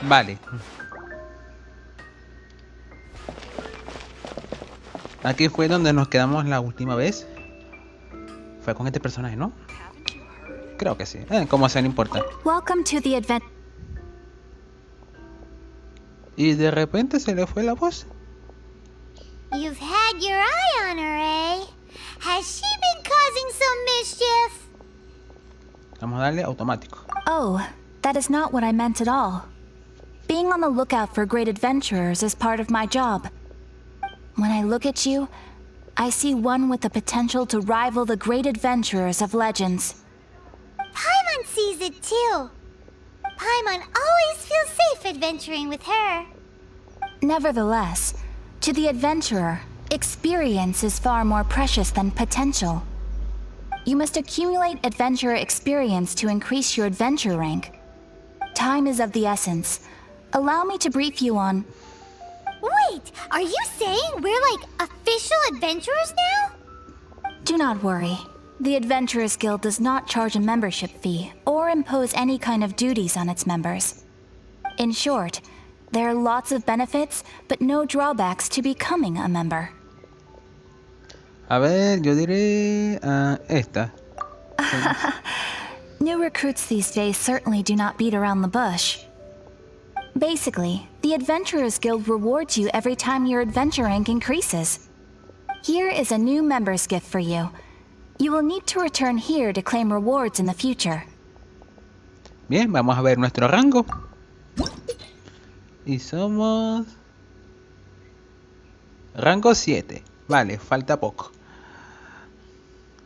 Vale. Aquí fue donde nos quedamos la última vez. Fue con este personaje, ¿no? Creo que sí. Como sea, no importa. Welcome to the advent. Y de repente se le fue la voz. You've had your eye on her, eh? Has she been causing some mischief? Vamos a darle automático. Oh, that is not what I meant at all. Being on the lookout for great adventurers is part of my job. When I look at you, I see one with the potential to rival the great adventurers of legends. Paimon sees it too. Paimon always feels safe adventuring with her. Nevertheless, to the adventurer, experience is far more precious than potential. You must accumulate adventurer experience to increase your adventure rank. Time is of the essence. Allow me to brief you on... Wait, are you saying we're like official adventurers now? Do not worry. The Adventurers Guild does not charge a membership fee or impose any kind of duties on its members. In short, there are lots of benefits, but no drawbacks to becoming a member. A ver, yo diré esta. New recruits these days certainly do not beat around the bush. Basically, the Adventurers Guild rewards you every time your adventure rank increases. Here is a new member's gift for you. You will need to return here to claim rewards in the future. Bien, vamos a ver nuestro rango. Y somos... rango 7. Vale, falta poco.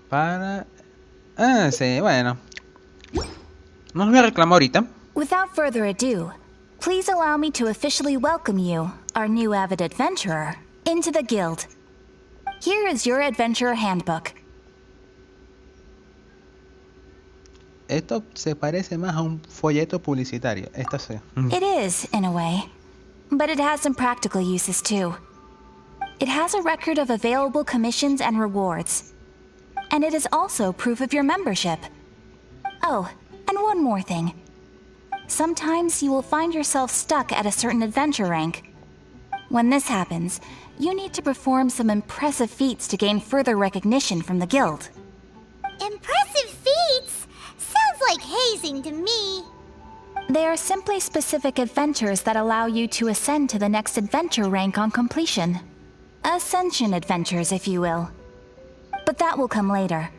Para... sí, bueno. No os voy a reclamar ahorita. Without further ado, please allow me to officially welcome you, our new avid adventurer, into the guild. Here is your adventurer handbook. Esto se parece más a un folleto publicitario. Esto sí. It is, in a way. But it has some practical uses too. It has a record of available commissions and rewards. And it is also proof of your membership. Oh, and one more thing. Sometimes you will find yourself stuck at a certain adventure rank. When this happens, you need to perform some impressive feats to gain further recognition from the guild. Impressive feats? Sounds like hazing to me. They are simply specific adventures that allow you to ascend to the next adventure rank on completion. Ascension adventures, if you will. But that will come later.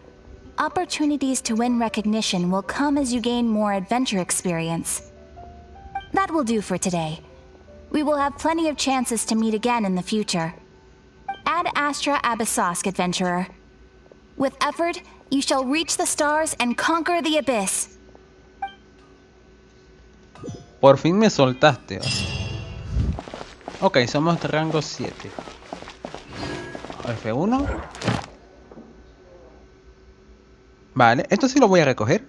Opportunities to win recognition will come as you gain more adventure experience. That will do for today. We will have plenty of chances to meet again in the future. Ad Astra Abyssosk, adventurer. With effort, you shall reach the stars and conquer the abyss. Por fin me soltaste. Ok, somos de rango 7. F1. Vale, esto sí lo voy a recoger.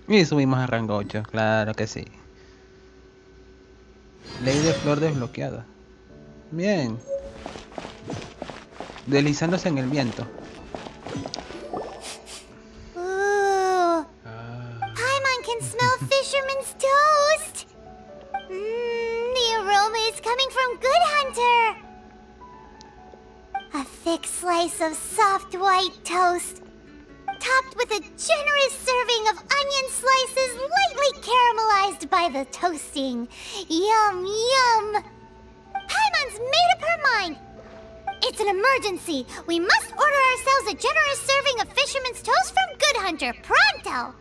Y subimos a rango 8, claro que sí. Ley de flor desbloqueada. Bien. Deslizándose en el viento. Ooh. Paimon can smell fisherman's toast. The aroma is coming from Good Hunter. A thick slice of soft white toast, topped with a generous serving of onion slices lightly caramelized by the toasting. Yum, yum! Paimon's made up her mind. It's an emergency. We must order ourselves a generous serving of fisherman's toast from Good Hunter, pronto!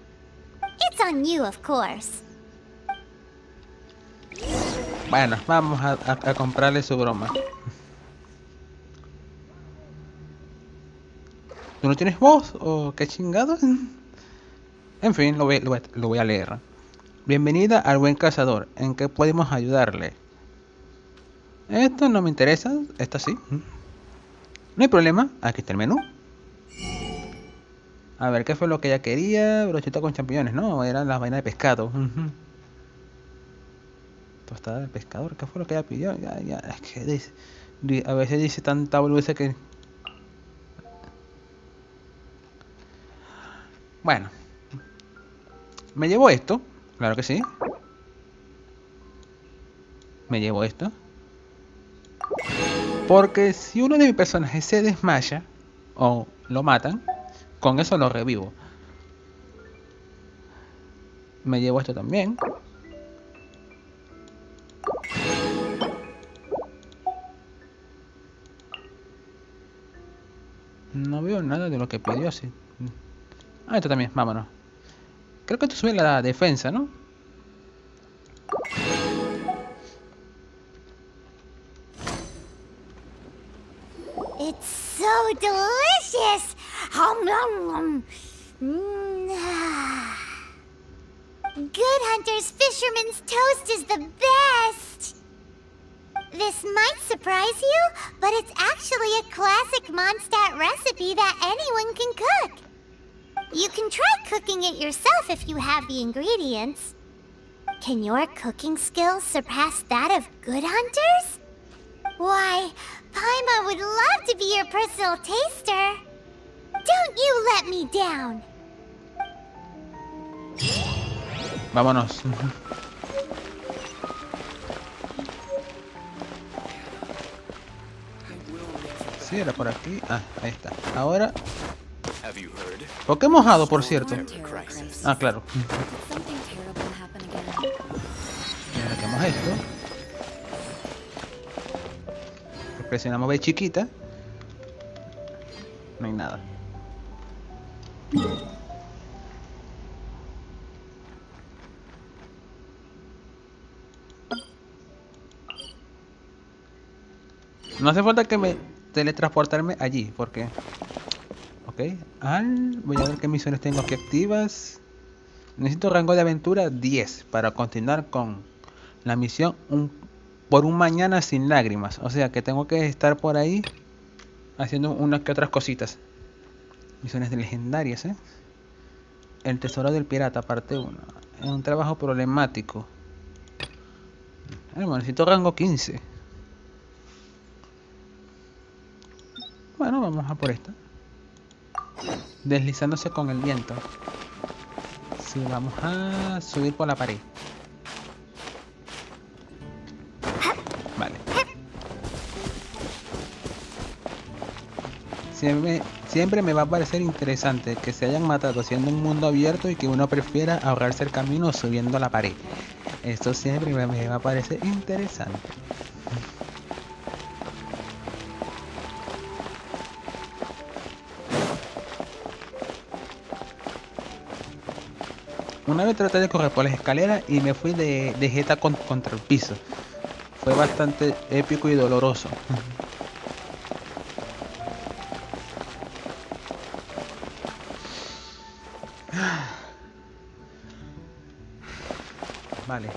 It's on you, of course. Bueno, vamos a comprarle su broma. ¿Tú no tienes voz? ¿O qué chingados? En fin, lo voy a leer. Bienvenida al buen cazador. ¿En qué podemos ayudarle? Esto no me interesa. Esto sí. No hay problema. Aquí está el menú. A ver, ¿qué fue lo que ella quería? Brocheta con champiñones, ¿no? Eran las vainas de pescado. Tostada del pescador, ¿qué fue lo que ella pidió? Ya, es que a veces dice tanta boludez que... Bueno, me llevo esto, claro que sí. Me llevo esto. Porque si uno de mis personajes se desmaya o lo matan, con eso lo revivo. Me llevo esto también. No veo nada de lo que pidió así. Ah, esto también, vámonos. Creo que esto sube la defensa, ¿no? It's so delicious! Hum, nom, nom. Good Hunter's Fisherman's Toast is the best! This might surprise you, but it's actually a classic Mondstadt recipe that anyone can cook. You can try cooking it yourself if you have the ingredients. Can your cooking skills surpass that of Good Hunter's? Why, Paimon would love to be your personal taster. Don't you let me down. Vámonos. Sí, era por aquí. Ah, ahí está. Ahora... ¿Por qué mojado, por cierto? Ah, claro. Ahora quemamos esto. Presionamos B chiquita. No hay nada. No hace falta que me teletransportarme allí, porque... Ok, voy a ver qué misiones tengo aquí activas. Necesito rango de aventura 10 para continuar con la misión por un mañana sin lágrimas. O sea que tengo que estar por ahí haciendo unas que otras cositas. Misiones legendarias, ¿eh? El tesoro del pirata, parte 1. Es un trabajo problemático. Necesito rango 15. Bueno, vamos a por esta. Deslizándose con el viento. Sí, vamos a subir por la pared. Vale. Siempre me va a parecer interesante que se hayan matado siendo un mundo abierto y que uno prefiera ahorrarse el camino subiendo la pared. Esto siempre me va a parecer interesante. Una vez traté de correr por las escaleras y me fui de jeta contra el piso. Fue bastante épico y doloroso. Vale.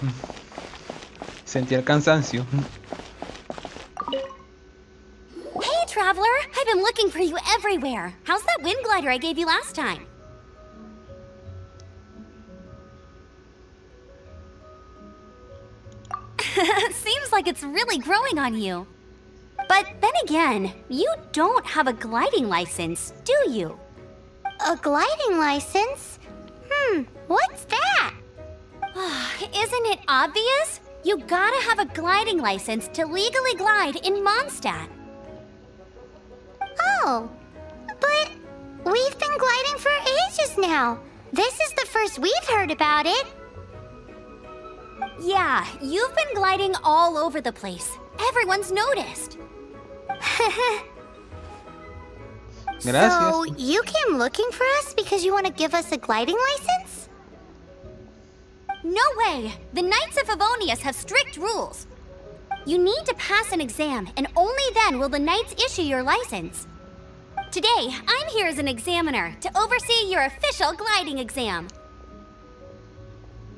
Sentí el cansancio. Hey, traveler! I've been looking for you everywhere. How's that wind glider I gave you last time? Seems like it's really growing on you. But then again, you don't have a gliding license, do you? A gliding license? What's that? Isn't it obvious? You gotta have a gliding license to legally glide in Mondstadt. Oh, but we've been gliding for ages now. This is the first we've heard about it. Yeah, you've been gliding all over the place. Everyone's noticed. Gracias. So, you came looking for us because you want to give us a gliding license? No way! The Knights of Favonius have strict rules. You need to pass an exam, and only then will the Knights issue your license. Today, I'm here as an examiner to oversee your official gliding exam.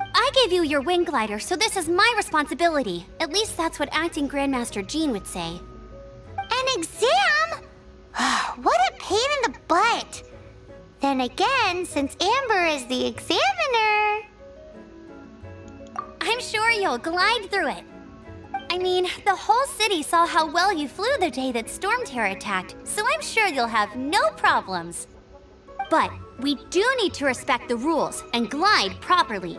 I gave you your wing glider, so this is my responsibility. At least that's what Acting Grandmaster Jean would say. An exam? What a pain in the butt. Then again, since Amber is the examiner... I'm sure you'll glide through it. I mean, the whole city saw how well you flew the day that Storm Terror attacked, so I'm sure you'll have no problems. But we do need to respect the rules and glide properly.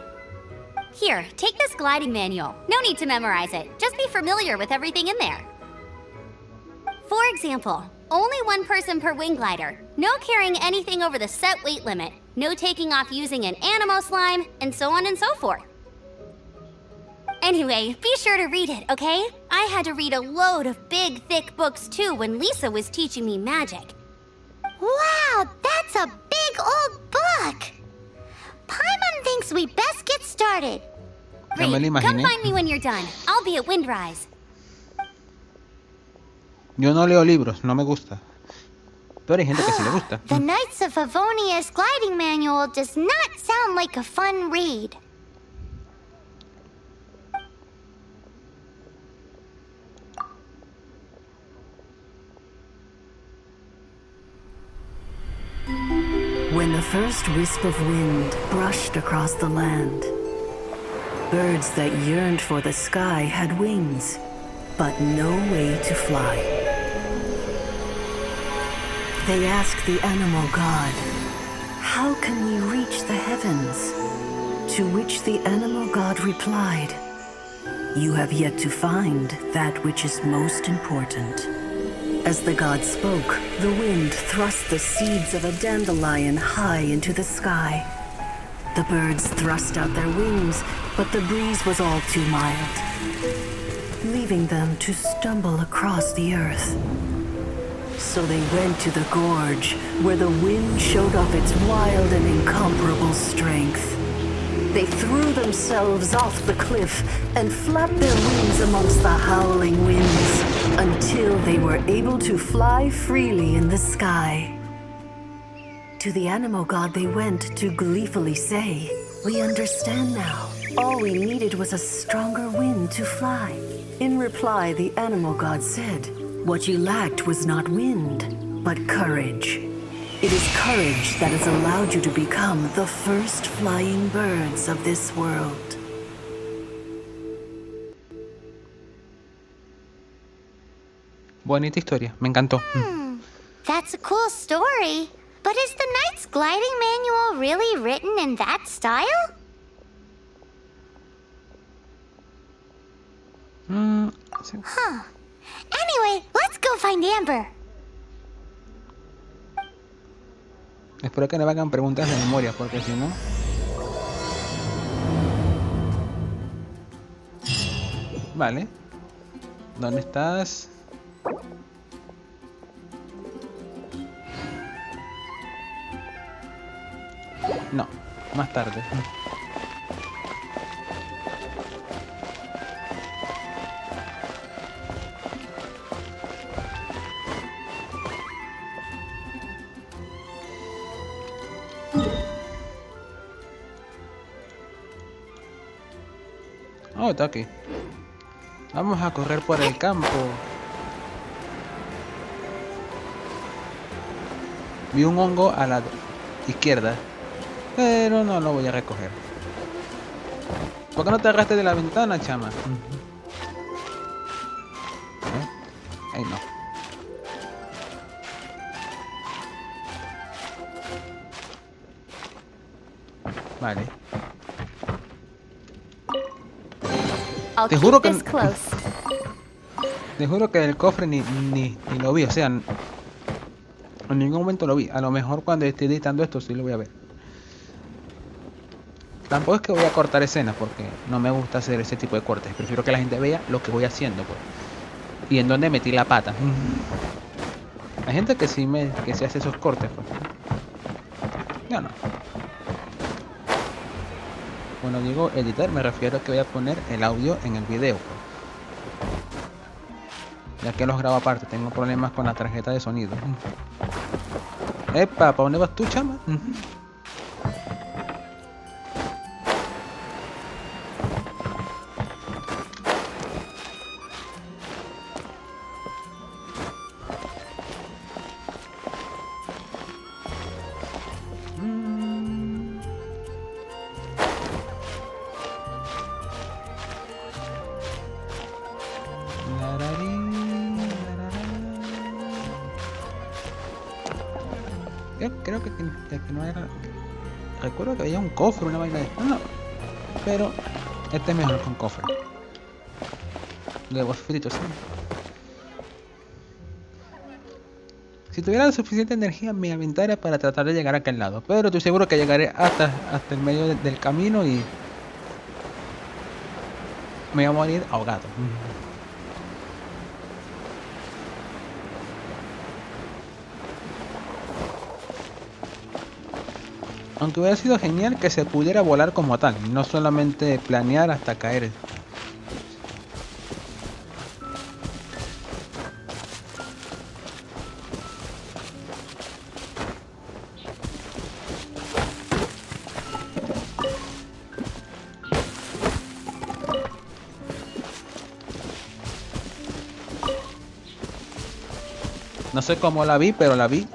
Here, take this gliding manual. No need to memorize it. Just be familiar with everything in there. For example, only one person per wing glider, no carrying anything over the set weight limit, no taking off using an animo slime, and so on and so forth. Anyway, be sure to read it, okay? I had to read a load of big, thick books too when Lisa was teaching me magic. Wow, that's a big old book! Paimon thinks we best get started. Ya me lo Great, come imaginé. find me when you're done. I'll be at Windrise. Yo no leo libros, no me gusta. Pero hay gente que sí le gusta. The Knights of Favonia's gliding manual does not sound like a fun read. When the first wisp of wind brushed across the land, birds that yearned for the sky had wings, but no way to fly. They asked the animal god, "How can we reach the heavens?" To which the animal god replied, "You have yet to find that which is most important." As the god spoke, the wind thrust the seeds of a dandelion high into the sky. The birds thrust out their wings, but the breeze was all too mild, leaving them to stumble across the earth. So they went to the gorge, where the wind showed off its wild and incomparable strength. They threw themselves off the cliff and flapped their wings amongst the howling winds until they were able to fly freely in the sky. To the animal god they went to gleefully say, "We understand now. All we needed was a stronger wind to fly." In reply, the animal god said, "What you lacked was not wind, but courage. It is courage that has allowed you to become the first flying birds of this world." Bonita historia, me encantó. That's a cool story. But is the Knight's gliding manual really written in that style? Sí. Huh. Anyway, let's go find Amber. Espero que no me hagan preguntas de memoria, porque si no... Vale. ¿Dónde estás? No, más tarde. Oh, está aquí. Vamos a correr por el campo. Vi un hongo a la izquierda, pero no lo voy a recoger. ¿Por qué no te agarraste de la ventana, chama? Ahí no. Vale. I'll Te keep juro que- this close. Te juro que el cofre ni lo vi, o sea, en ningún momento lo vi. A lo mejor cuando esté editando esto sí lo voy a ver. Tampoco es que voy a cortar escenas porque no me gusta hacer ese tipo de cortes. Prefiero que la gente vea lo que voy haciendo, pues. Y en dónde metí la pata. Hay gente que sí hace esos cortes, pues. Yo no. Cuando digo editar me refiero a que voy a poner el audio en el video, pues. Ya que los grabo aparte, tengo problemas con la tarjeta de sonido. Epa, ¿para dónde vas tú, chama? Creo que no era... Recuerdo que había un cofre, una vaina de... No, pero este es mejor con cofre. Huevos fritos, sí. Si tuviera la suficiente energía me aventara para tratar de llegar a aquel lado. Pero estoy seguro que llegaré hasta el medio del camino y... me voy a morir ahogado. Aunque hubiera sido genial que se pudiera volar como tal, no solamente planear hasta caer. No sé cómo la vi, pero la vi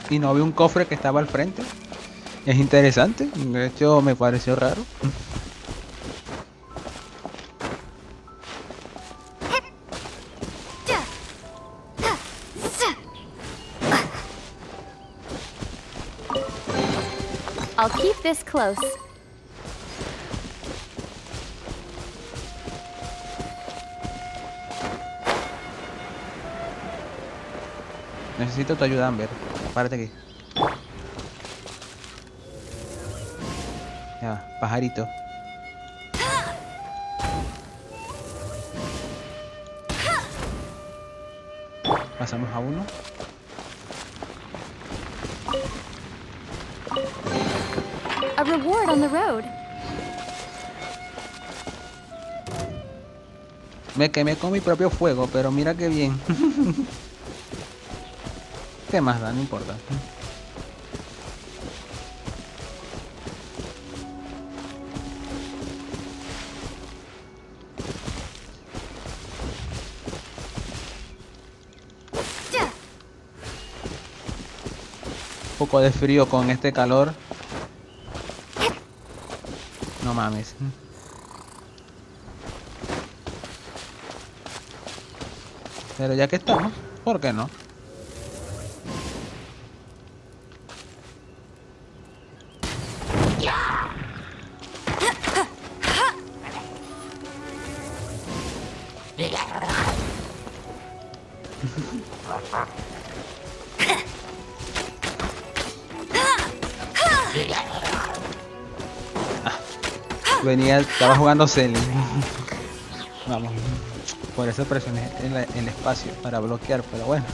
y no vi un cofre que estaba al frente. Es interesante, de hecho me pareció raro. I'll keep this close. Necesito tu ayuda, Amber. Párate aquí. Ya, pajarito. Pasamos a uno. A reward on the road. Me quemé con mi propio fuego, pero mira qué bien. ¿Qué más da? No importa. Un poco de frío con este calor. No mames. Pero ya que estamos, ¿por qué no? Estaba jugando Celi. Vamos. Por eso presioné el espacio para bloquear, pero bueno.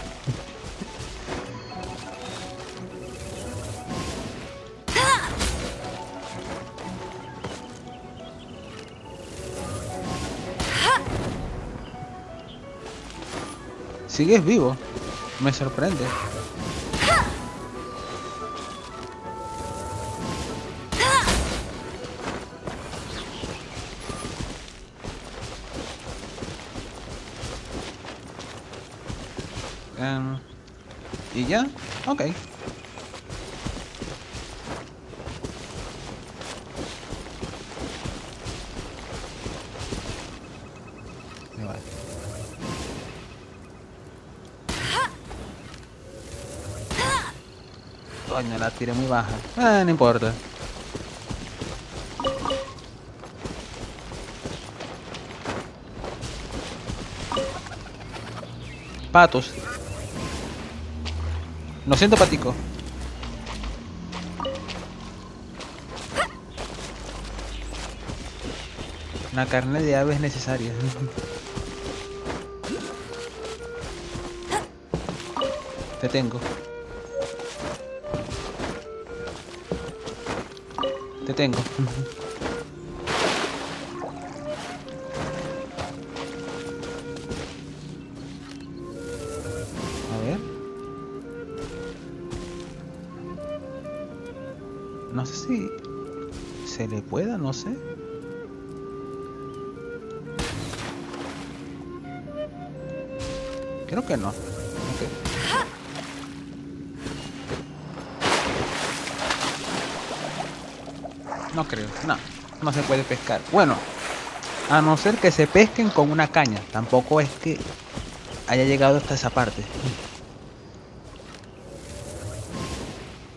Sigues vivo. Me sorprende. ¿Y ya? Ok. Vale. Coño, la tiré muy baja. No importa. Patos. Lo siento, patico. La carne de ave es necesaria. Te tengo. Te tengo. A ver. No sé si se le pueda, no sé. Creo que no. Okay. No creo, no se puede pescar. Bueno, a no ser que se pesquen con una caña. Tampoco es que haya llegado hasta esa parte.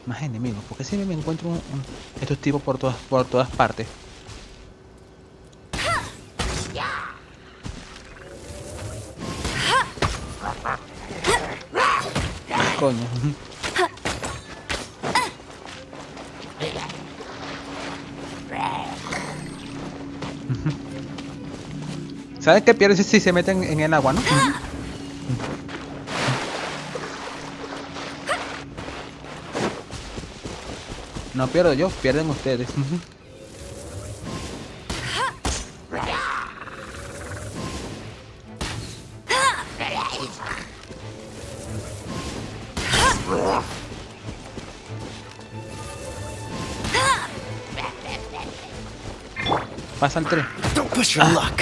Más enemigos. Porque siempre me encuentro estos tipos por todas partes. Coño. ¿Sabes qué pierdes si se meten en el agua, no? No pierdo yo, pierden ustedes. Pasa el tren. Don't push your luck.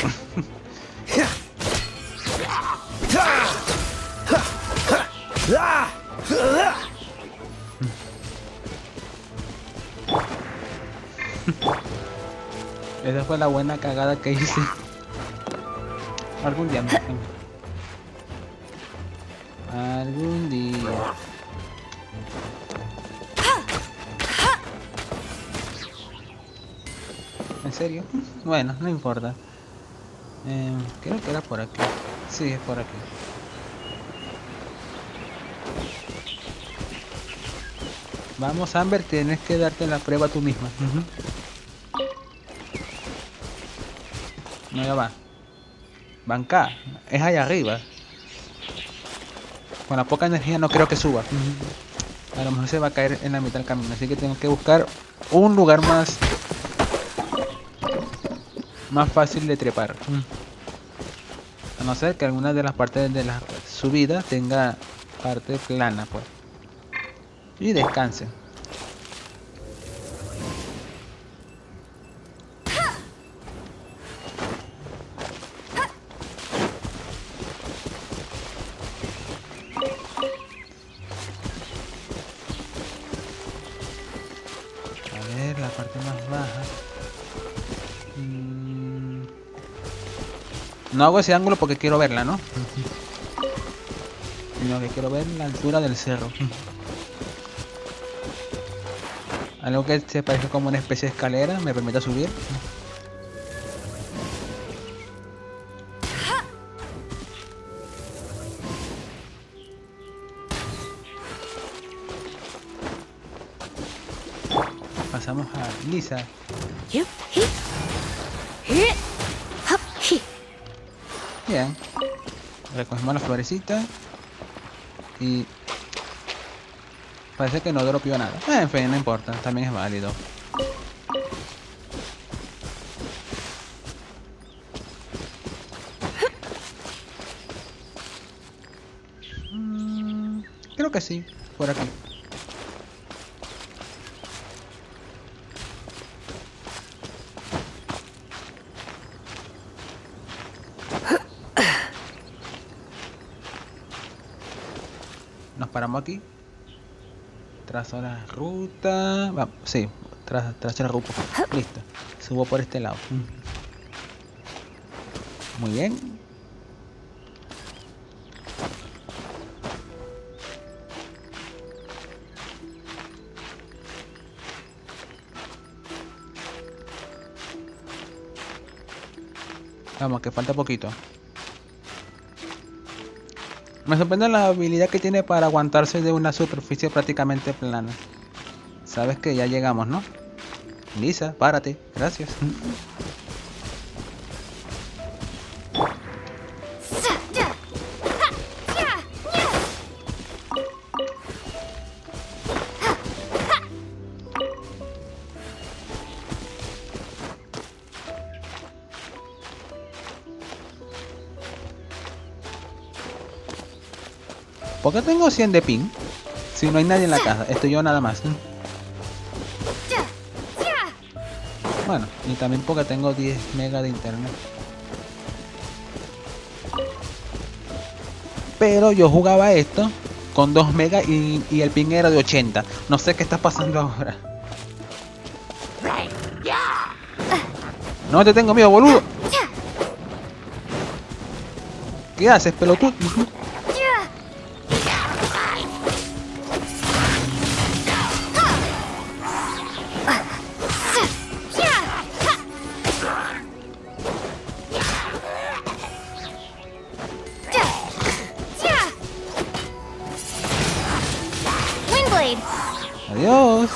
Esa fue la buena cagada que hice. Algún día. Algún día. ¿En serio? Bueno, no importa. Creo que era por aquí. Sí, es por aquí. Vamos, Amber, tienes que darte la prueba tú misma. No, ya va. Banca, es allá arriba. Con la poca energía no creo que suba. A lo mejor se va a caer en la mitad del camino. Así que tengo que buscar un lugar más fácil de trepar. A no ser que alguna de las partes de la subida tenga parte plana, pues. Y descanse. A ver, la parte más baja. No hago ese ángulo porque quiero verla, ¿no? Sino que quiero ver la altura del cerro. Algo que se parece como una especie de escalera me permite subir. Pasamos a Lisa. Bien. Recogemos la florecita. Y parece que no dropeó nada. En fin, no importa, también es válido. Creo que sí, por aquí. Nos paramos aquí. Trazo la ruta. Sí, trazo la ruta. Listo. Subo por este lado. Muy bien. Vamos, que falta poquito. Me sorprende la habilidad que tiene para aguantarse de una superficie prácticamente plana. Sabes que ya llegamos, ¿no? Lisa, párate. Gracias. ¿Por qué tengo 100 de ping? Si no hay nadie en la casa, estoy yo nada más. Bueno, y también porque tengo 10 megas de internet. Pero yo jugaba esto con 2 megas y el ping era de 80. No sé qué está pasando ahora. No te tengo miedo, boludo. ¿Qué haces, pelotudo? Adiós.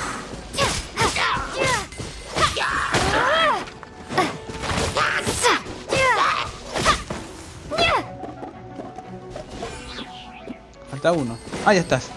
Falta uno. Ah, ya estás.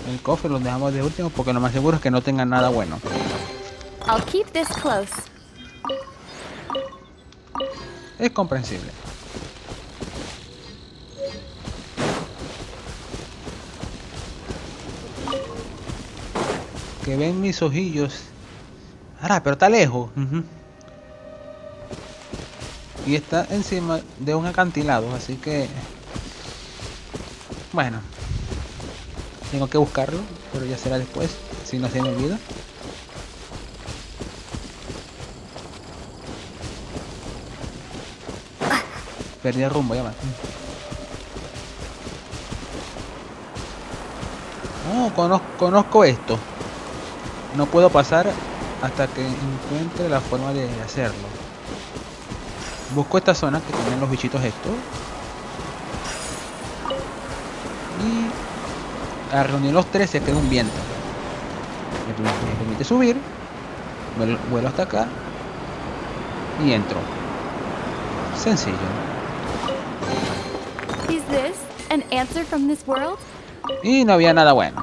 El cofre lo dejamos de último porque lo más seguro es que no tengan nada bueno. I'll keep this close. Es comprensible. Que ven mis ojillos. Ahora, pero está lejos. Y está encima de un acantilado, así que... Bueno. Tengo que buscarlo, pero ya será después, si no se me olvida. Perdí el rumbo, ya va. Oh, conozco esto. No puedo pasar hasta que encuentre la forma de hacerlo. Busco esta zona que tienen los bichitos estos. Y al reunir los tres se queda un viento. Me permite subir. Vuelo hasta acá. Y entro. Sencillo. Is this an answer from this world? Y no había nada bueno.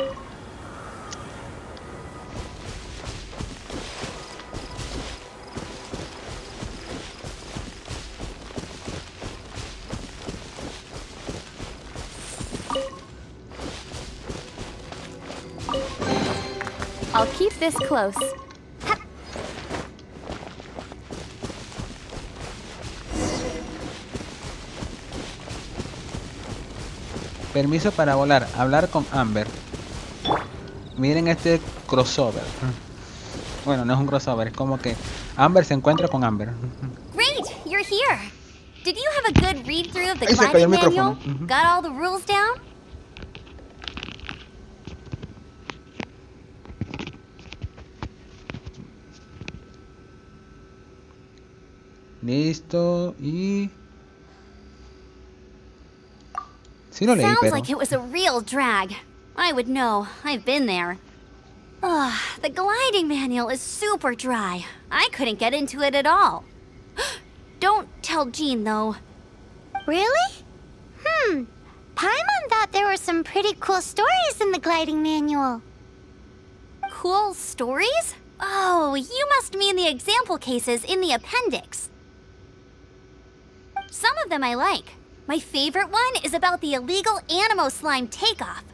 I'll keep this close. Permiso para volar. Hablar con Amber. Miren este crossover. Bueno, no es un crossover. Es como que Amber se encuentra con Amber. Great, you're here. Did you have a good read through of the Ahí se cayó el gliding manual? micrófono. Got all the rules down? Listo. Y... Sí lo leí, Sounds pero... like it was a real drag. I would know. I've been there. Ugh, the gliding manual is super dry. I couldn't get into it at all. Don't tell Jean, though. Really? Paimon thought there were some pretty cool stories in the gliding manual. Cool stories? Oh, you must mean the example cases in the appendix. Some of them I like. My favorite one is about the illegal Animo Slime takeoff.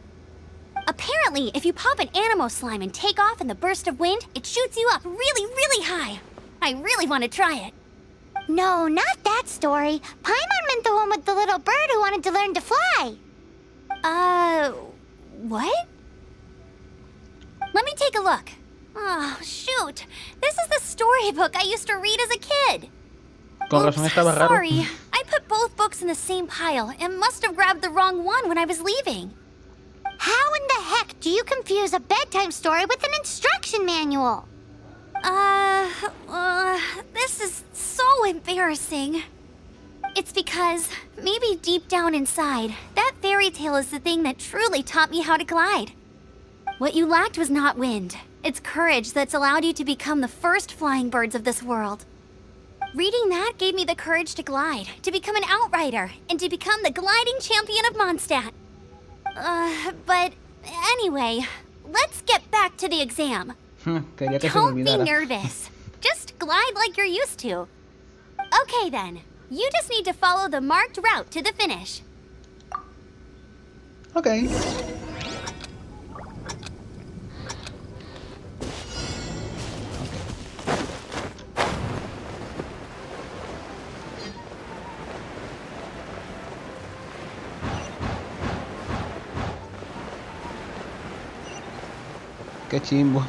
Apparently, if you pop an Animo Slime and take off in the burst of wind, it shoots you up really, really high. I really want to try it. No, not that story. Paimon meant the one with the little bird who wanted to learn to fly. What? Let me take a look. Oh, shoot. This is the storybook I used to read as a kid. Con razón estaba raro. Sorry. I put both books in the same pile and must have grabbed the wrong one when I was leaving. How in the heck do you confuse a bedtime story with an instruction manual? This is so embarrassing. It's because, maybe deep down inside, that fairy tale is the thing that truly taught me how to glide. What you lacked was not wind. It's courage that's allowed you to become the first flying birds of this world. Reading that gave me the courage to glide, to become an outrider, and to become the gliding champion of Mondstadt. But anyway, let's get back to the exam. Quería que se me Don't be olvidara. nervous. Just glide like you're used to. Okay then, you just need to follow the marked route to the finish. Ok. Qué chimbo.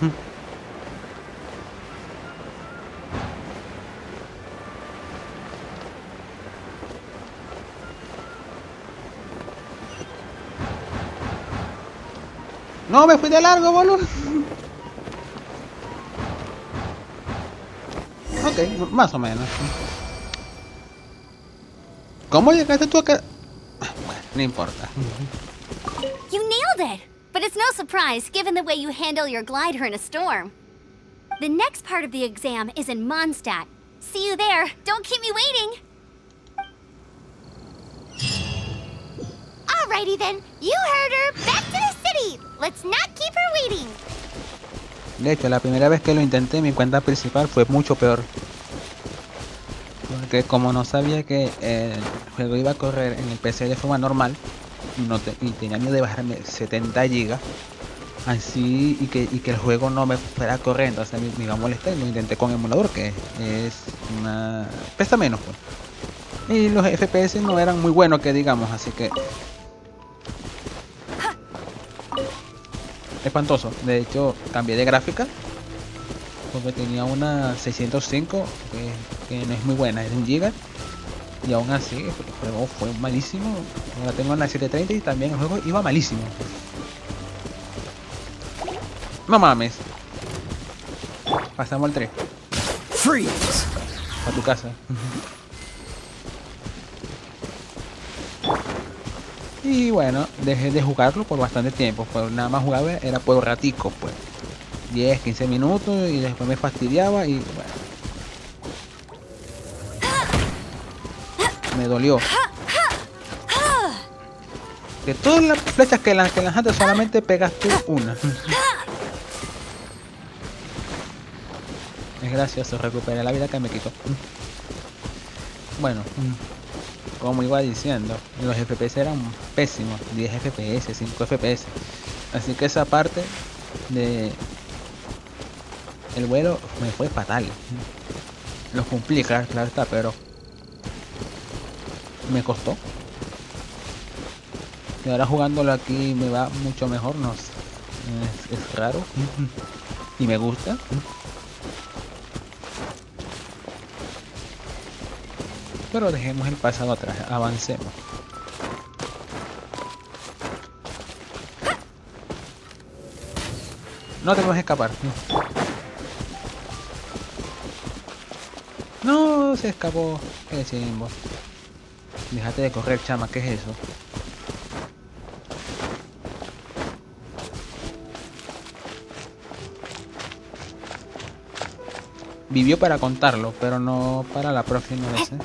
No, me fui de largo, boludo. Ok, más o menos. ¿Cómo llegaste tú acá? Bueno, no importa. You nailed it! But it's no surprise, given the way you handle your glider in a storm. The next part of the exam is in Mondstadt. See you there. Don't keep me waiting! Alrighty then, you heard her. Back to the city. Let's not keep her waiting. De hecho, la primera vez que lo intenté, mi cuenta principal fue mucho peor. Porque como no sabía que el juego iba a correr en el PC de forma normal, y tenía miedo de bajarme 70 GB, así y que el juego no me fuera a correr, entonces me iba a molestar y lo intenté con emulador, que es una... pesa menos, pues. Y los FPS no eran muy buenos, que digamos, así que... espantoso. De hecho, cambié de gráfica porque tenía una 605 que no es muy buena, es de 1 GB, y aún así el juego fue malísimo. Ahora tengo una 730 y también el juego iba malísimo. No mames. Pasamos al 3. Freeze! A tu casa. Y bueno, dejé de jugarlo por bastante tiempo, pues nada más jugaba era por ratico, pues 10, 15 minutos, y después me fastidiaba y bueno, me dolió. De todas las flechas que lanzaste solamente pegaste una. Es gracioso, recuperé la vida que me quitó. Bueno, como iba diciendo, los FPS eran pésimos, 10 FPS, 5 FPS. Así que esa parte de el vuelo me fue fatal. Lo cumplí, claro está, pero me costó. Y ahora jugándolo aquí me va mucho mejor, no sé. Es raro y me gusta. Pero dejemos el pasado atrás, avancemos. No tenemos que escapar. No, se escapó. Qué chimbo. Déjate de correr, chama, ¿qué es eso? Vivió para contarlo, pero no para la próxima vez, ¿eh?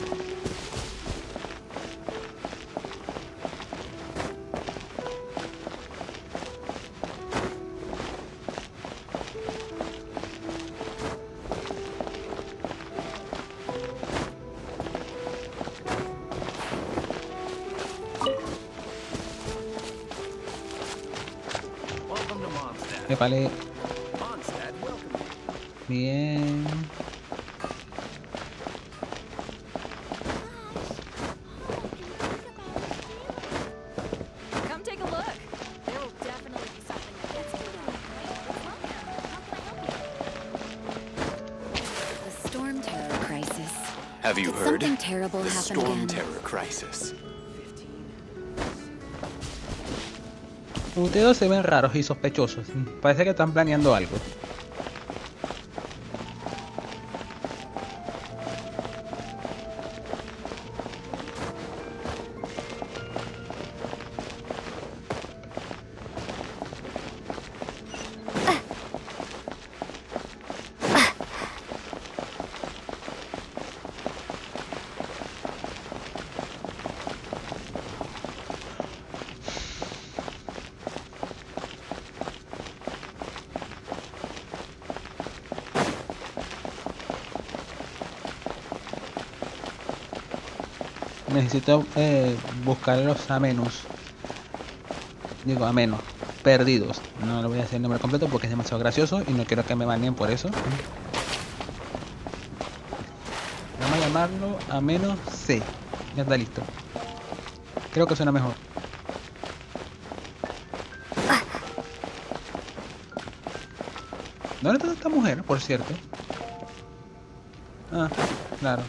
Vale. Bien. Come take a look. There will definitely be something that gets you. The storm terror crisis. Have you Did heard? something terrible The happen storm again? terror crisis. Ustedes dos se ven raros y sospechosos. Parece que están planeando algo. Necesito buscar los amenos. Digo, amenos. Perdidos. No le voy a decir el nombre completo porque es demasiado gracioso y no quiero que me baneen por eso. Vamos a llamarlo amenos C. Ya está listo. Creo que suena mejor. ¿Dónde está esta mujer, por cierto? Ah, claro.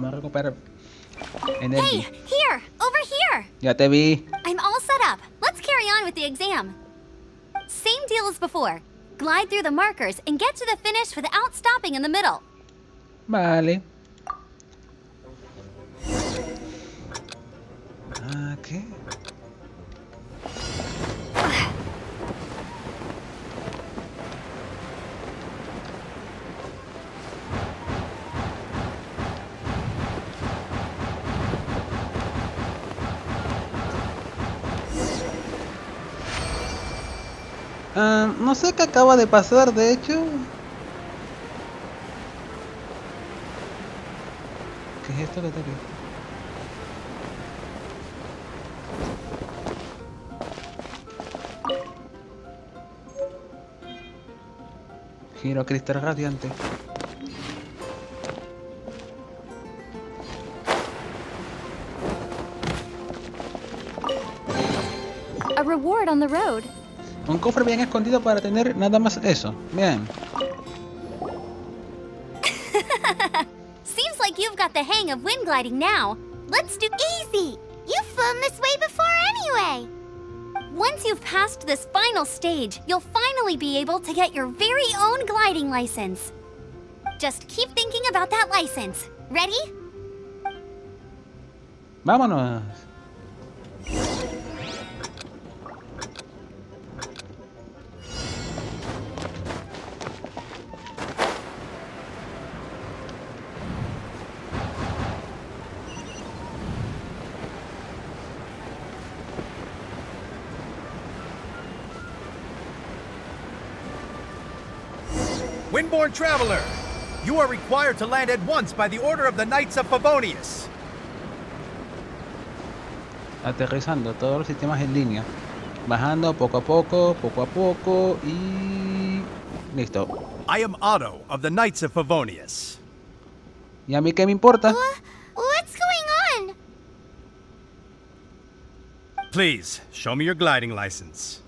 Vamos a recuperar Hey, energía. here! Over here! Ya te vi. I'm all set up. Let's carry on with the exam. Same deal as before. Glide through the markers and get to the finish without stopping in the middle. Vale. Ah, ¿qué? No sé qué acaba de pasar, de hecho. ¿Qué es esto que está aquí? Giro cristal radiante. A reward on the road. Un cofre bien escondido para tener nada más eso. Bien. Seems like you've got the hang of wind gliding now. Let's do Easy! You've flown this way before anyway! Once you've passed this final stage, you'll finally be able to get your very own gliding license. Just keep thinking about that license. Ready? Vámonos. Windborne Traveler, you are required to land at once by the order of the Knights of Favonius. Aterrizando todos los sistemas en línea. Bajando poco a poco y... listo. I am Otto of the Knights of Favonius. ¿Y a mí qué me importa? What's going on? Please, show me your gliding license.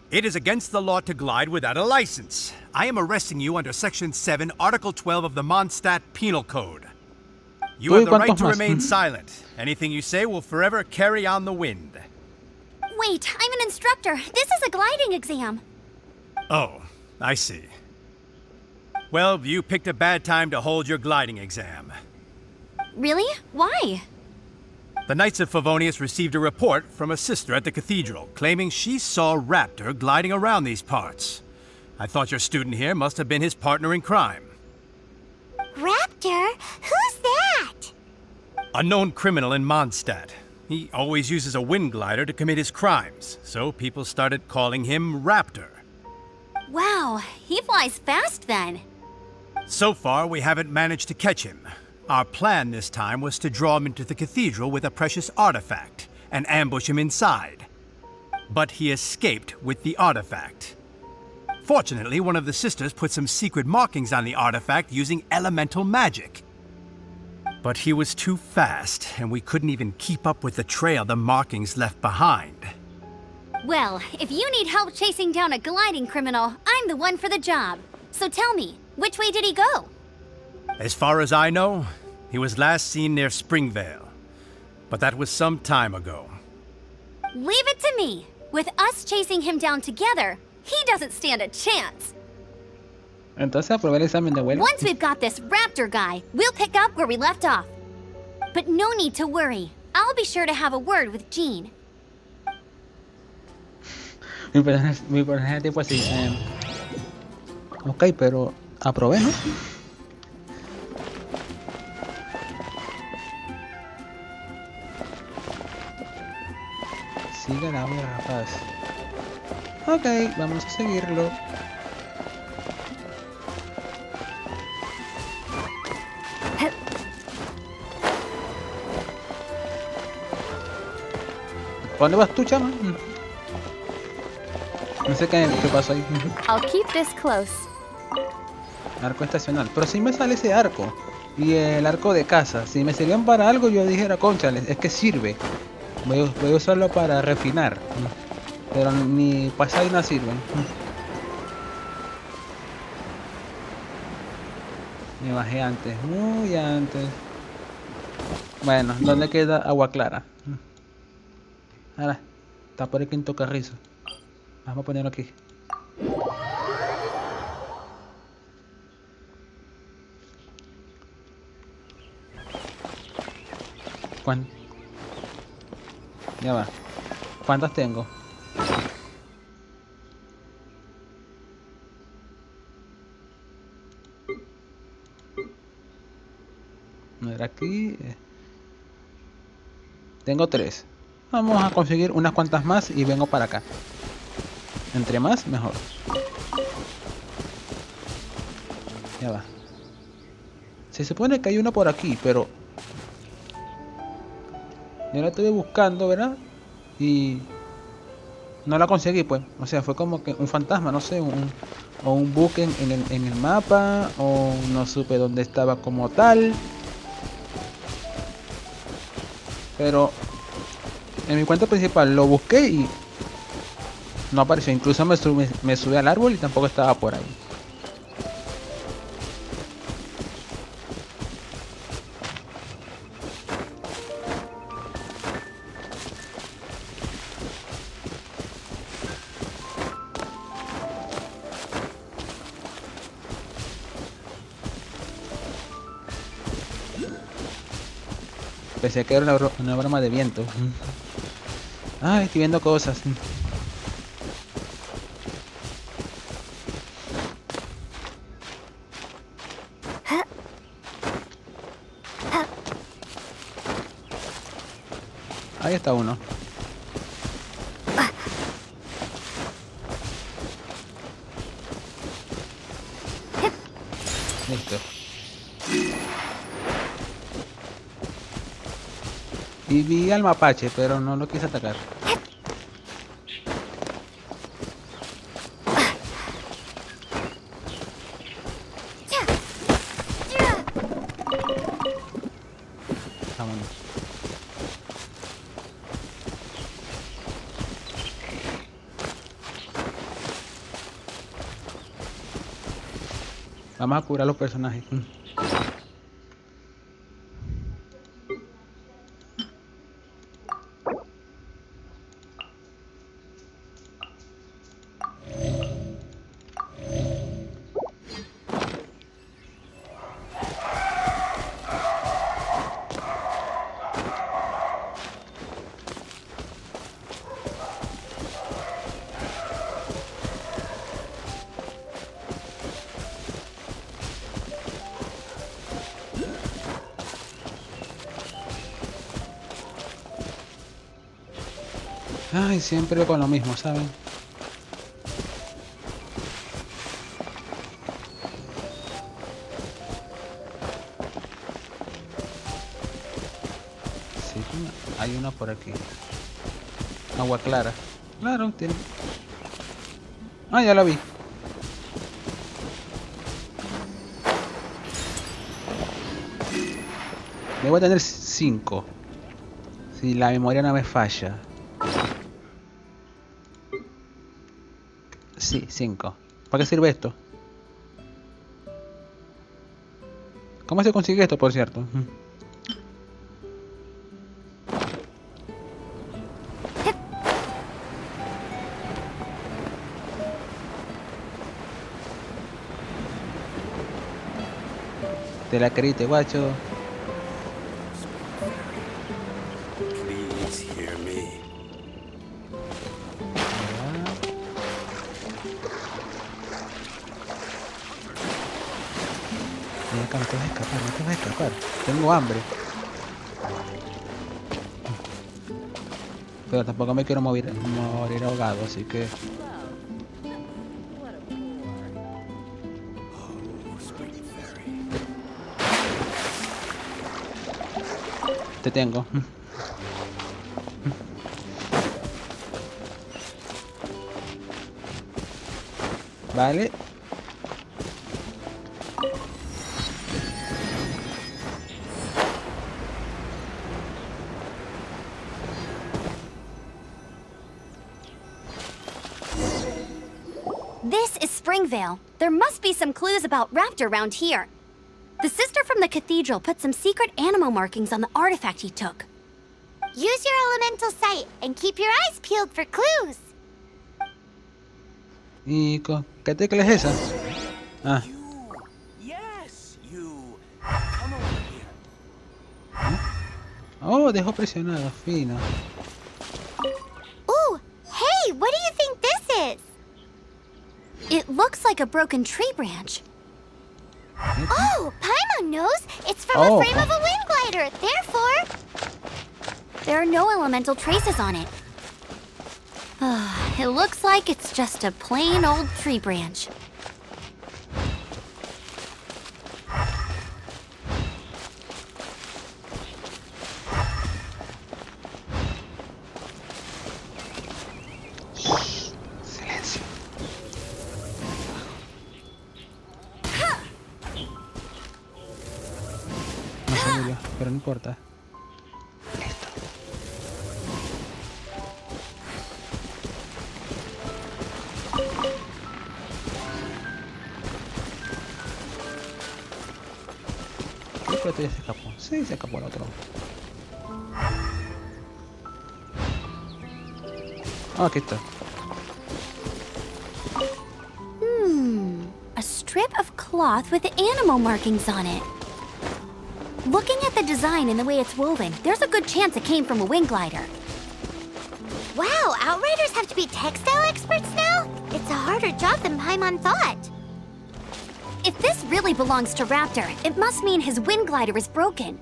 It is against the law to glide without a license. I am arresting you under Section 7, Article 12 of the Mondstadt Penal Code. You have the right to remain silent. Anything you say will forever carry on the wind. Wait, I'm an instructor. This is a gliding exam. Oh, I see. Well, you picked a bad time to hold your gliding exam. Really? Why? The Knights of Favonius received a report from a sister at the cathedral claiming she saw Raptor gliding around these parts. I thought your student here must have been his partner in crime. Raptor? Who's that? A known criminal in Mondstadt. He always uses a wind glider to commit his crimes, so people started calling him Raptor. Wow, he flies fast then. So far, we haven't managed to catch him. Our plan this time was to draw him into the cathedral with a precious artifact and ambush him inside. But he escaped with the artifact. Fortunately, one of the sisters put some secret markings on the artifact using elemental magic. But he was too fast, and we couldn't even keep up with the trail the markings left behind. Well, if you need help chasing down a gliding criminal, I'm the one for the job. So tell me, which way did he go? As far as I know, he was last seen near Springvale. But that was some time ago. Leave it to me. With us chasing him down together, he doesn't stand a chance. Entonces aprobé el examen de vuelo. Once we've got this Raptor guy, we'll pick up where we left off. But no need to worry. I'll be sure to have a word with Jean. Mi personaje tipo así. Ok, pero aprobé, ¿no? Sigue la hora, rapaz. Ok, vamos a seguirlo. ¿Para dónde vas tú, chama? No sé qué pasó ahí. I'll keep this close. Arco estacional. Pero si me sale ese arco. Y el arco de casa. Si me sirven para algo, yo dijera, conchales, es que sirve. Voy a usarlo para refinar. Pero ni para esa no sirven. Me bajé antes, muy antes. Bueno, ¿dónde queda agua clara? Ahora, está por el quinto carrizo. Vamos a ponerlo aquí. ¿Cuán- Ya va. ¿Cuántas tengo? No era aquí. Tengo 3. Vamos a conseguir unas cuantas más y vengo para acá. Entre más, mejor. Ya va. Se supone que hay uno por aquí, pero yo la estuve buscando, ¿verdad? Y no la conseguí, pues. O sea, fue como que un fantasma, no sé, o un bug en el mapa, o no supe dónde estaba como tal. Pero en mi cuenta principal lo busqué y no apareció. Incluso me subí al árbol y tampoco estaba por ahí. Pensé que era una broma de viento. Ay, estoy viendo cosas. Ahí está uno. Listo. Y vi al mapache, pero no lo quise atacar. Vámonos. Vamos a curar los personajes. Ay, siempre con lo mismo, ¿saben? Sí, hay una por aquí. Agua clara. Claro, tiene. Ah, ya la vi. Debo tener 5. Si la memoria no me falla. Sí, 5. ¿Para qué sirve esto? ¿Cómo se consigue esto, por cierto? Te la creíste, guacho. Please hear me. Ven acá, no te vas a escapar, no te vas a escapar. Tengo hambre. Pero tampoco me quiero morir ahogado, así que... Te tengo. Vale. This is Springvale. There must be some clues about Raptor around here. The sister from the cathedral put some secret animal markings on the artifact he took. Use your elemental sight and keep your eyes peeled for clues. ¿Y qué tecla es esa? Ah, Yes, you. Come over here. oh, dejó presionado, fino. Ooh, hey, what do you think this is? It looks like a broken tree branch. Oh, Paimon knows. It's from Oh. a frame of a wind glider. Therefore, There are no elemental traces on it. It looks like it's just a plain old tree branch. Silencio. No se murió, pero no importa. Listo. Yo creo que ya se escapó. Sí, se escapó el otro. Ah, aquí está. A strip of cloth with animal markings on it. Looking at the design and the way it's woven, there's a good chance it came from a wind glider. wow, Outriders have to be textile experts now? It's a harder job than Paimon thought. If this really belongs to Raptor, it must mean his wind glider is broken.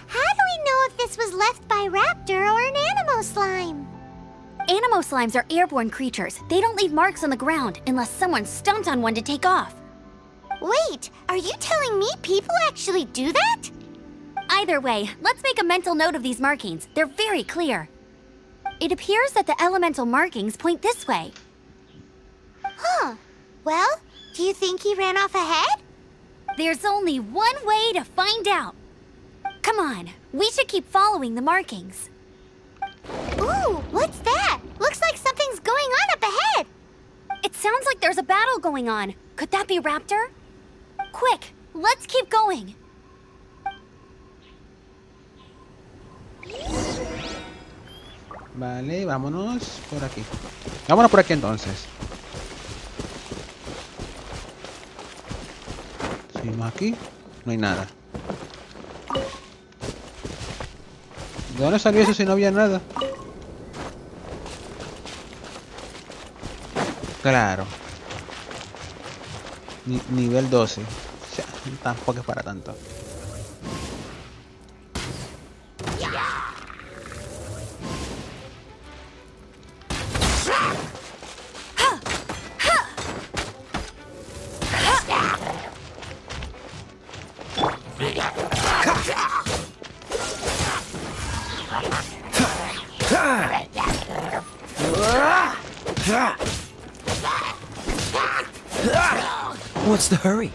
How do we know if this was left by Raptor or an Animo slime? Animo slimes are airborne creatures. They don't leave marks on the ground unless someone stomped on one to take off. Wait, are you telling me people actually do that? Either way, let's make a mental note of these markings. They're very clear. It appears that the elemental markings point this way. Huh. Well, do you think he ran off ahead? There's only one way to find out. Come on, we should keep following the markings. Ooh, what's that? Looks like something's going on up ahead. It sounds like there's a battle going on. Could that be Raptor? Quick, let's keep going. Vale, vámonos por aquí. Vámonos por aquí entonces. Seguimos aquí. No hay nada. ¿De dónde salió eso si no había nada? Claro. Nivel 12. Ya, tampoco es para tanto. What's the hurry?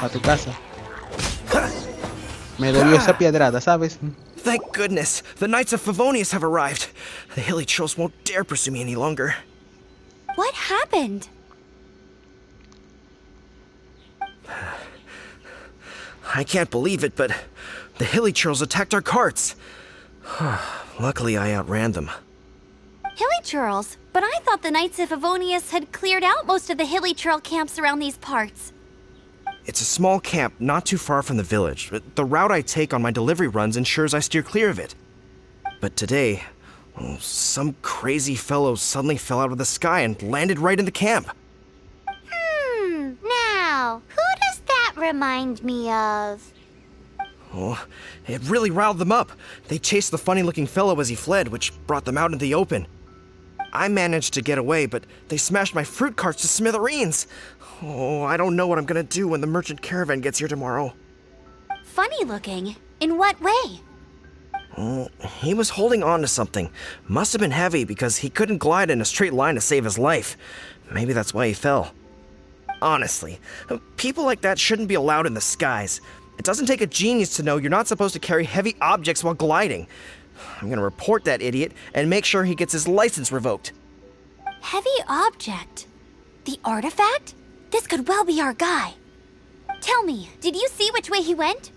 A tu casa. Me dolió esa piedrada, ¿sabes? Thank goodness, the Knights of Favonius have arrived. The hilly trolls won't dare pursue me any longer. What happened? I can't believe it, but the hilly trolls attacked our carts. Luckily, I outran them. Hilly churls? But I thought the Knights of Favonius had cleared out most of the hilly churl camps around these parts. It's a small camp not too far from the village. The route I take on my delivery runs ensures I steer clear of it. But today, some crazy fellow suddenly fell out of the sky and landed right in the camp. Now, who does that remind me of? Oh, it really riled them up. They chased the funny-looking fellow as he fled, which brought them out into the open. I managed to get away, but they smashed my fruit carts to smithereens. Oh, I don't know what I'm gonna do when the merchant caravan gets here tomorrow. Funny looking? In what way? Oh, he was holding on to something. Must have been heavy because he couldn't glide in a straight line to save his life. Maybe that's why he fell. Honestly, people like that shouldn't be allowed in the skies. It doesn't take a genius to know you're not supposed to carry heavy objects while gliding. I'm gonna report that idiot and make sure he gets his license revoked. Heavy object? The artifact? This could well be our guy. Tell me, did you see which way he went?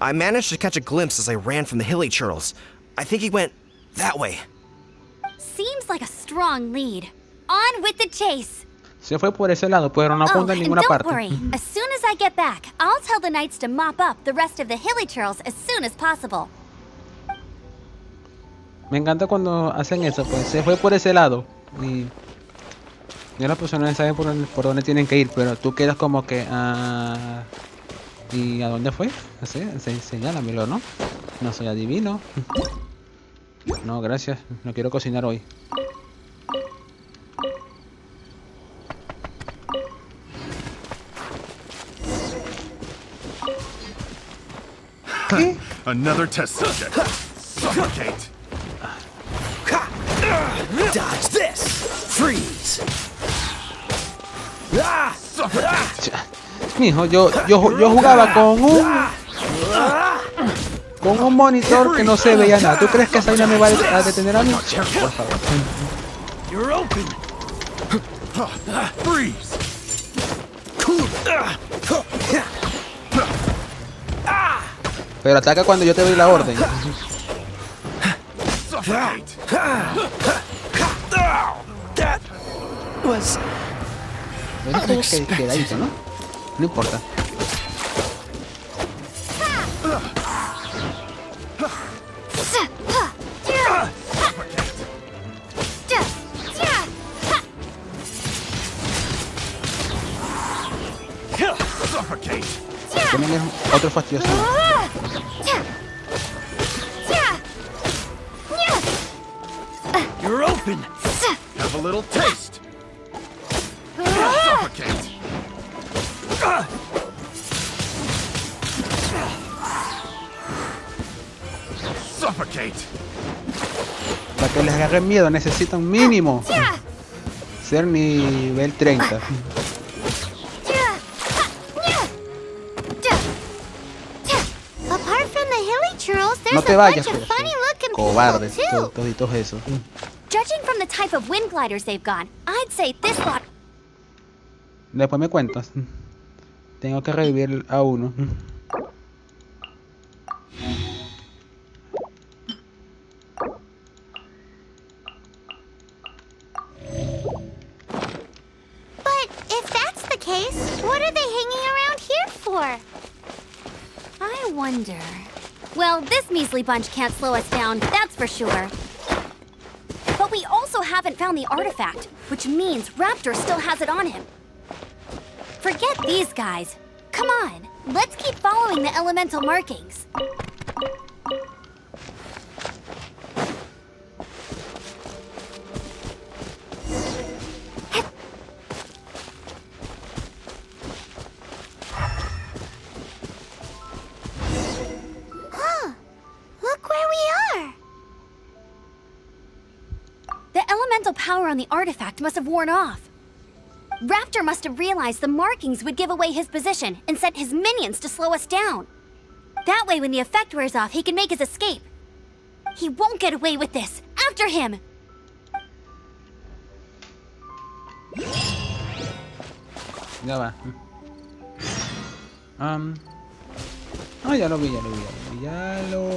I managed to catch a glimpse as I ran from the hilly churls. I think he went that way. Seems like a strong lead. On with the chase. Se fue por ese lado, pero no apunta en and ninguna don't parte. worry. As soon as I get back, I'll tell the knights to mop up the rest of the hilly churls as soon as possible. Me encanta cuando hacen eso, pues se fue por ese lado y ya las personas saben por dónde tienen que ir, pero tú quedas como que ¿y a dónde fue? Así, señálamelo, ¿no? No soy adivino. No, gracias, no quiero cocinar hoy. ¿Qué? Another test subject. Suffocate. Dodge this! Freeze! Suffocate. Mijo, yo jugaba con un monitor que no se veía nada. ¿Tú crees que esa vaina me va a detener a mí? Por favor. You're open. Freeze. Pero ataca cuando yo te doy la orden. Suffocate. That was... Quedadito, ¿no? No importa. Suffocate. Tenemos otro fastidioso. You're open. Have a little taste. Suffocate. Suffocate. Para que les agarre miedo necesitan mínimo ser nivel 30. Apart from the hilly churls, there's No te a vayas, bunch of pero funny looking cobardes, people too. toditos esos. Judging from the type of wind gliders they've got, I'd say this lot. Después me cuentas. Tengo que revivir a uno. But if that's the case, what are they hanging around here for? I wonder. Well, this measly bunch can't slow us down, that's for sure. But we also haven't found the artifact, which means Raptor still has it on him. Forget these guys. Come on, let's keep following the elemental markings. Look where we are. The elemental power on the artifact must have worn off. Raptor must have realized the markings would give away his position and sent his minions to slow us down. That way, when the effect wears off, he can make his escape. He won't get away with this. After him! Ya va. Ya lo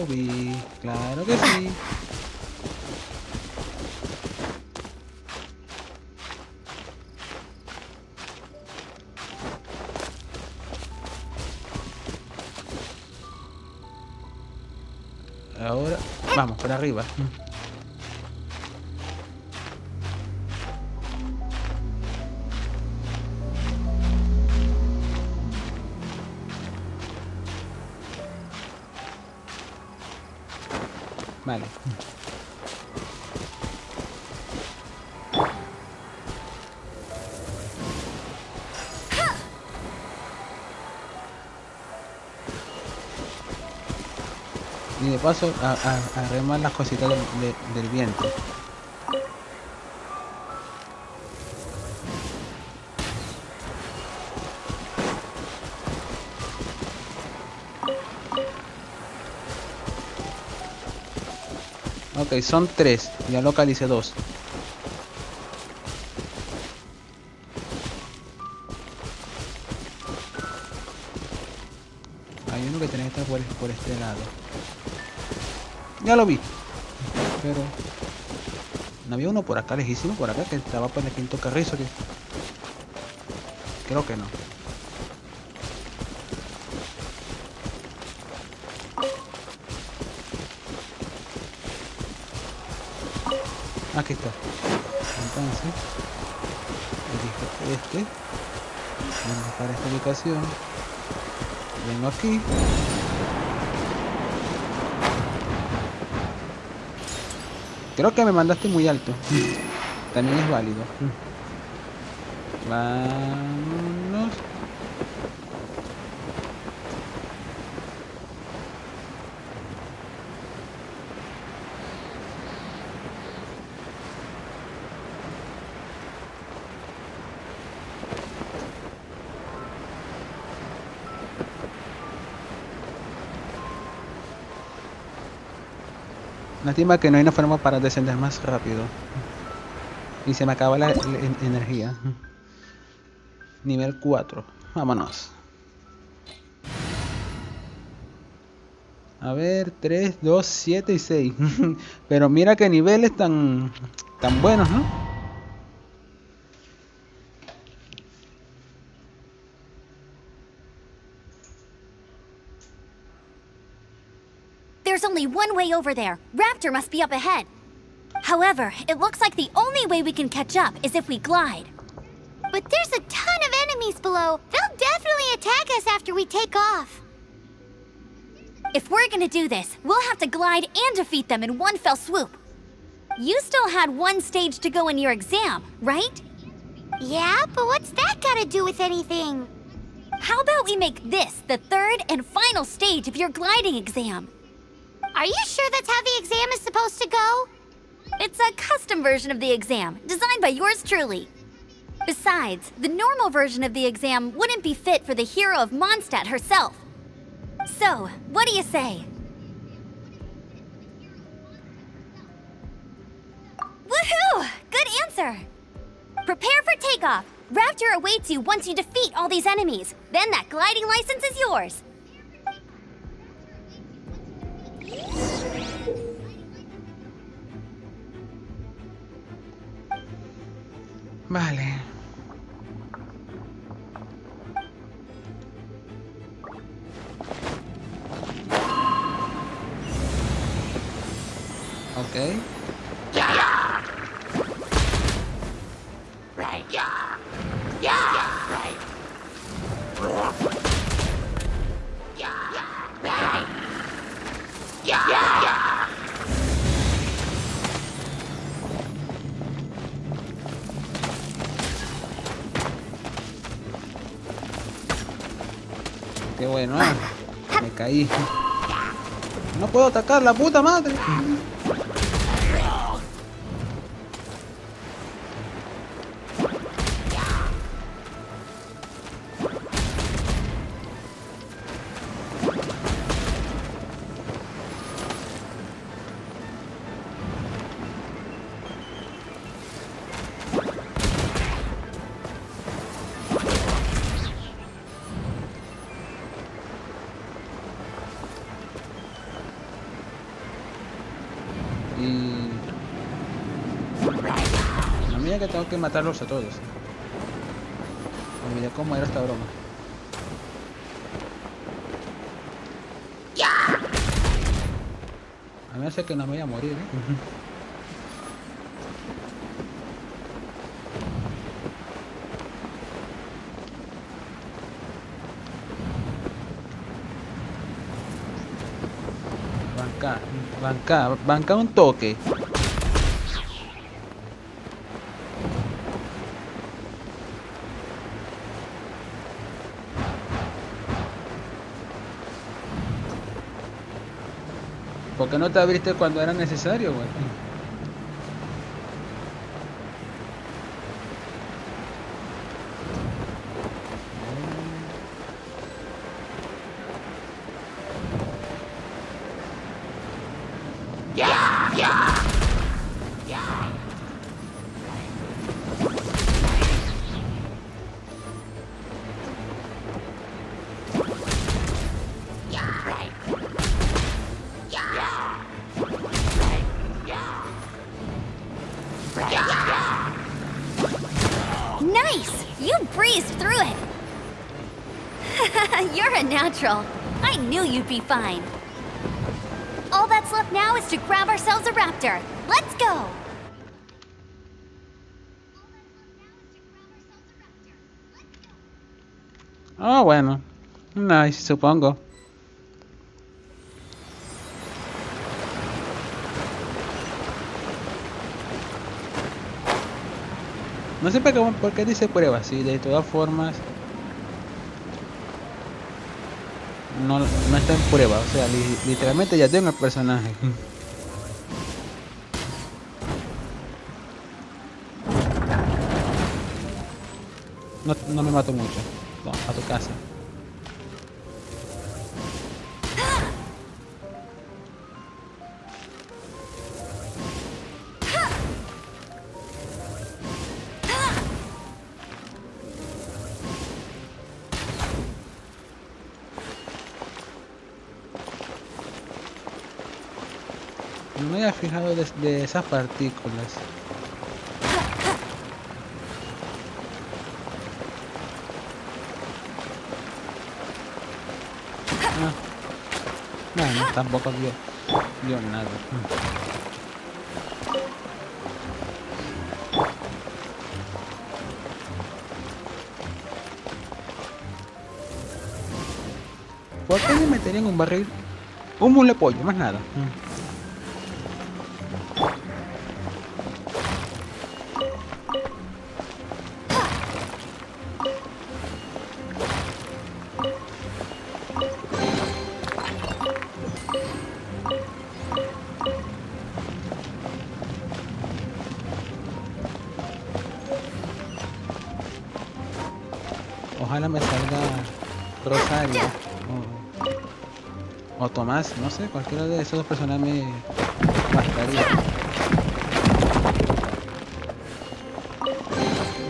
vi. Claro que sí. Ahora, vamos, por arriba. Vale. Y de paso a remar las cositas del viento. Ok, son 3. Ya localicé 2. Hay uno que tiene que estar por este lado. Ya lo vi. Pero no había uno por acá, lejísimo, por acá, que estaba por el quinto carrizo. Creo que no. Aquí está. Entonces, elijo este. Vengo para esta ubicación. Vengo aquí. Creo que me mandaste muy alto. También es válido. Vámonos. Lástima que no hay una forma para descender más rápido. Y se me acaba la energía. Nivel 4. Vámonos. A ver, 3, 2, 7 y 6. Pero mira qué niveles tan buenos, ¿no? There's only one way over there. Raptor must be up ahead. However, it looks like the only way we can catch up is if we glide. But there's a ton of enemies below. They'll definitely attack us after we take off. If we're gonna do this, we'll have to glide and defeat them in one fell swoop. You still had one stage to go in your exam, right? Yeah, but what's that gotta do with anything? How about we make this the third and final stage of your gliding exam? Are you sure that's how the exam is supposed to go? It's a custom version of the exam, designed by yours truly. Besides, the normal version of the exam wouldn't be fit for the hero of Mondstadt herself. So, what do you say? Woohoo! Good answer! Prepare for takeoff. Raptor awaits you once you defeat all these enemies. Then that gliding license is yours. Vale. Ok. Qué bueno, me caí. No puedo atacar, la puta madre. Y no mira que tengo que matarlos a todos. Olvidé cómo era esta broma. A mí me hace que no me voy a morir, Banca un toque. ¿Por qué no te abriste cuando era necesario, güey? Nice! You breezed through it! You're a natural. I knew you'd be fine. All that's left now is to grab ourselves a raptor. Let's go! Oh, bueno. Nice, supongo. No sé por qué dice prueba, sí, de todas formas no está en prueba, o sea, literalmente ya tengo el personaje. No me mato mucho. No, a tu casa. No me había fijado de esas partículas. No, tampoco vio nada. ¿Por qué me metería en un barril? Un mule pollo, más nada. Ojalá me salga Rosario o Tomás, no sé, cualquiera de esos dos personajes me bastaría.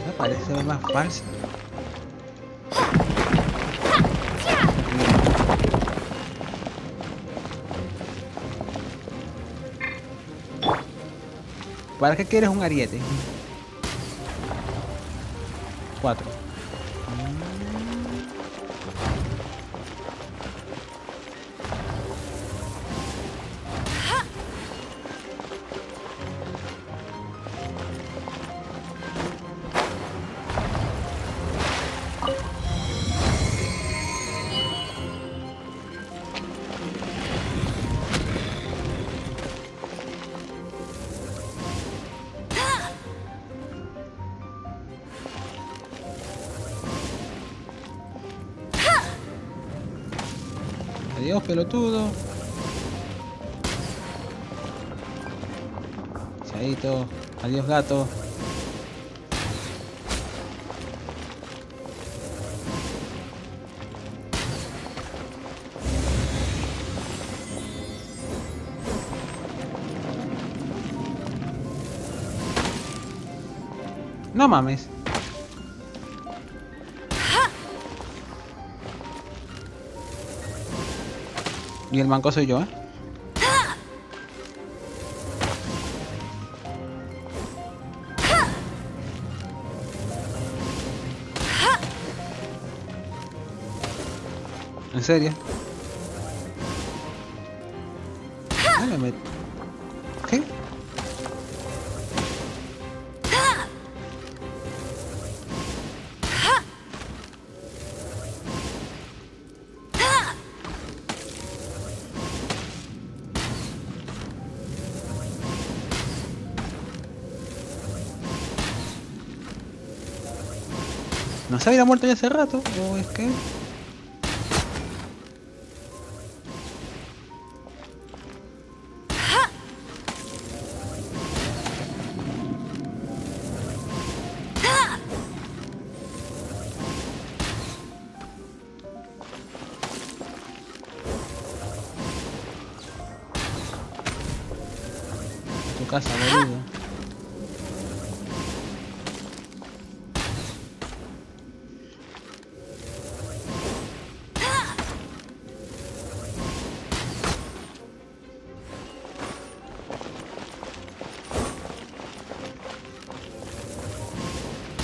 Me parece más fácil. ¿Para qué quieres un ariete? 4. Adiós, pelotudo. Chaito. Adiós, gato. No mames. Y el manco soy yo, ¿eh? ¿En serio? ¿Qué? ¿No se había muerto ya hace rato? ¿O es que...? casa, boludo.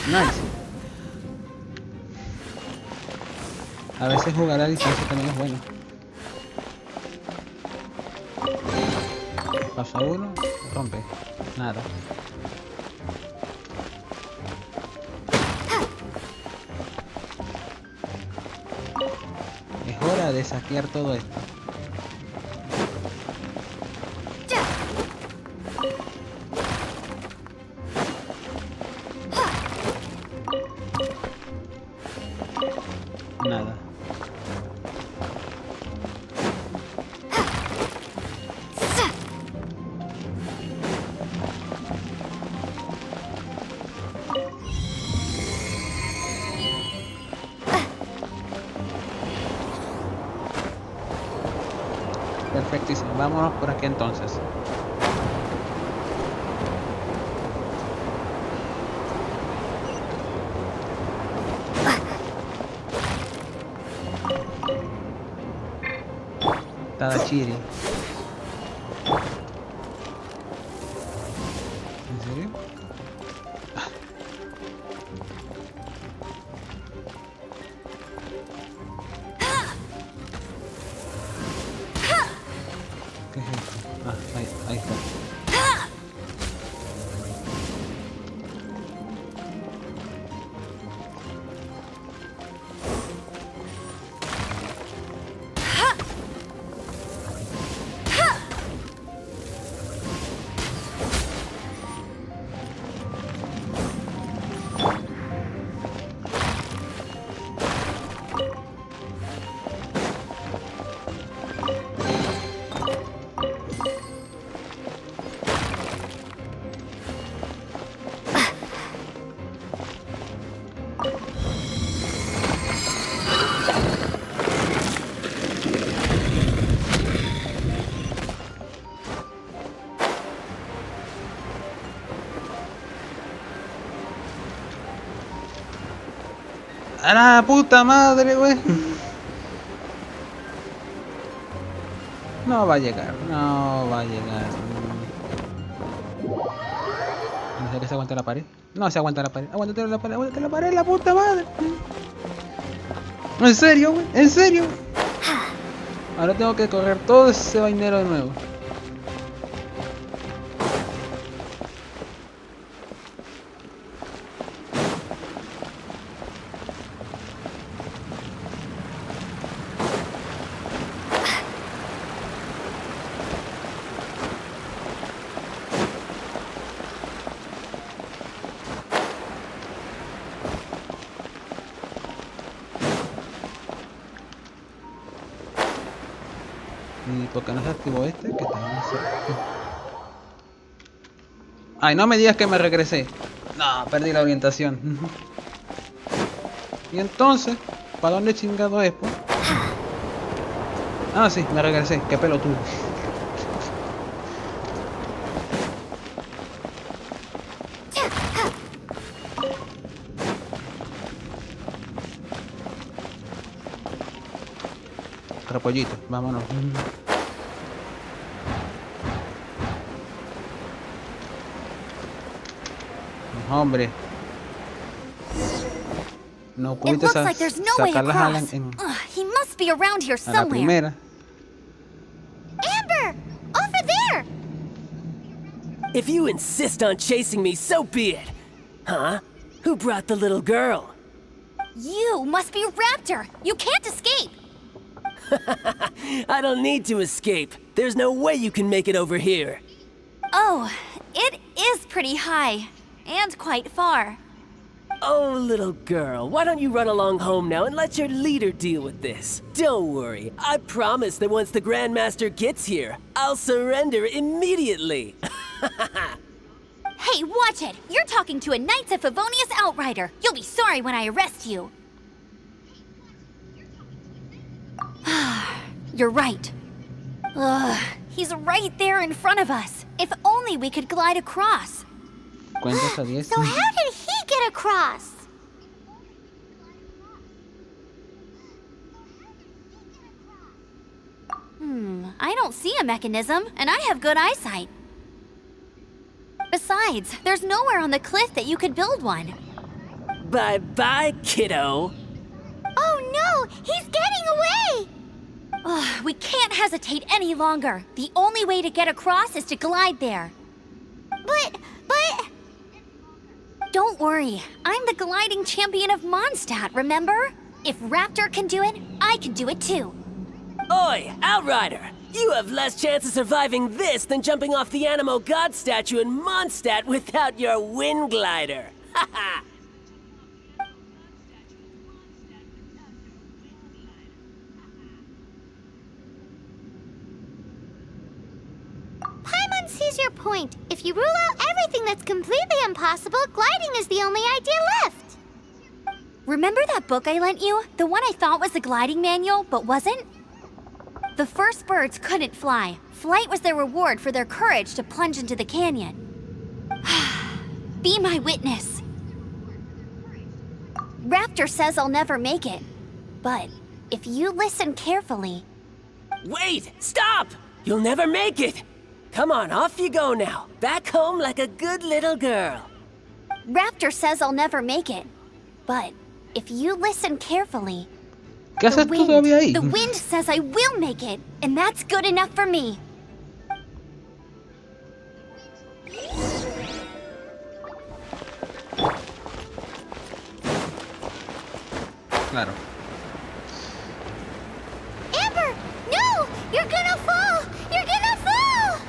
Nice. A veces jugar a distancia también es bueno. Pasa uno, rompe. Nada. Es hora de saquear todo esto. Nada. Perfectísimo. Vámonos por aquí entonces. Tadachiri. ¿En serio? ¿Qué es esto? Ah, ahí está. ¡A la puta madre, güey! No va a llegar, no va a llegar. No sé que se aguanta la pared. No se aguanta la pared. Aguántate la pared, la puta madre. ¿En serio, güey? ¿En serio? Ahora tengo que correr todo ese vainero de nuevo. ¿Y por qué no se activó este? Que estaba más cerca. Ay, no me digas que me regresé. No, perdí la orientación. Y entonces, ¿para dónde chingado es, pues? Ah, sí, me regresé. Qué pelotudo. Repollito, vámonos. Hombre. No It pudiste looks like there's no way sacar las alas across. en He must be around here a la somewhere. primera. Amber! Over there! If you insist on chasing me, so be it. Huh? Who brought the little girl? You must be Raptor. You can't escape. I don't need to escape. There's no way you can make it over here. Oh, it is pretty high. And quite far. Oh, little girl, why don't you run along home now and let your leader deal with this? Don't worry, I promise that once the Grandmaster gets here, I'll surrender immediately. Hey, watch it! You're talking to a Knights of Favonius outrider. You'll be sorry when I arrest you. You're right. Ugh, he's right there in front of us. If only we could glide across. Cuenta hasta 10. So how did he get across? I don't see a mechanism, and I have good eyesight. Besides, there's nowhere on the cliff that you could build one. Bye-bye, kiddo. Oh no, he's getting away! Ugh, we can't hesitate any longer. The only way to get across is to glide there. But... Don't worry, I'm the gliding champion of Mondstadt, remember? If Raptor can do it, I can do it too. Oi, Outrider! You have less chance of surviving this than jumping off the Animo God statue in Mondstadt without your wind glider. Haha! Paimon sees your point. If you rule out everything that's completely impossible, gliding is the only idea left. Remember that book I lent you? The one I thought was the gliding manual, but wasn't? The first birds couldn't fly. Flight was their reward for their courage to plunge into the canyon. Be my witness. Raptor says I'll never make it. But if you listen carefully... Wait! Stop! You'll never make it! Come on, off you go now. Back home like a good little girl. Raptor says I'll never make it. But if you listen carefully... ¿Qué haces tú todavía ahí? The wind says I will make it, and that's good enough for me. Claro. Amber, no! You're gonna fall! You're gonna fall!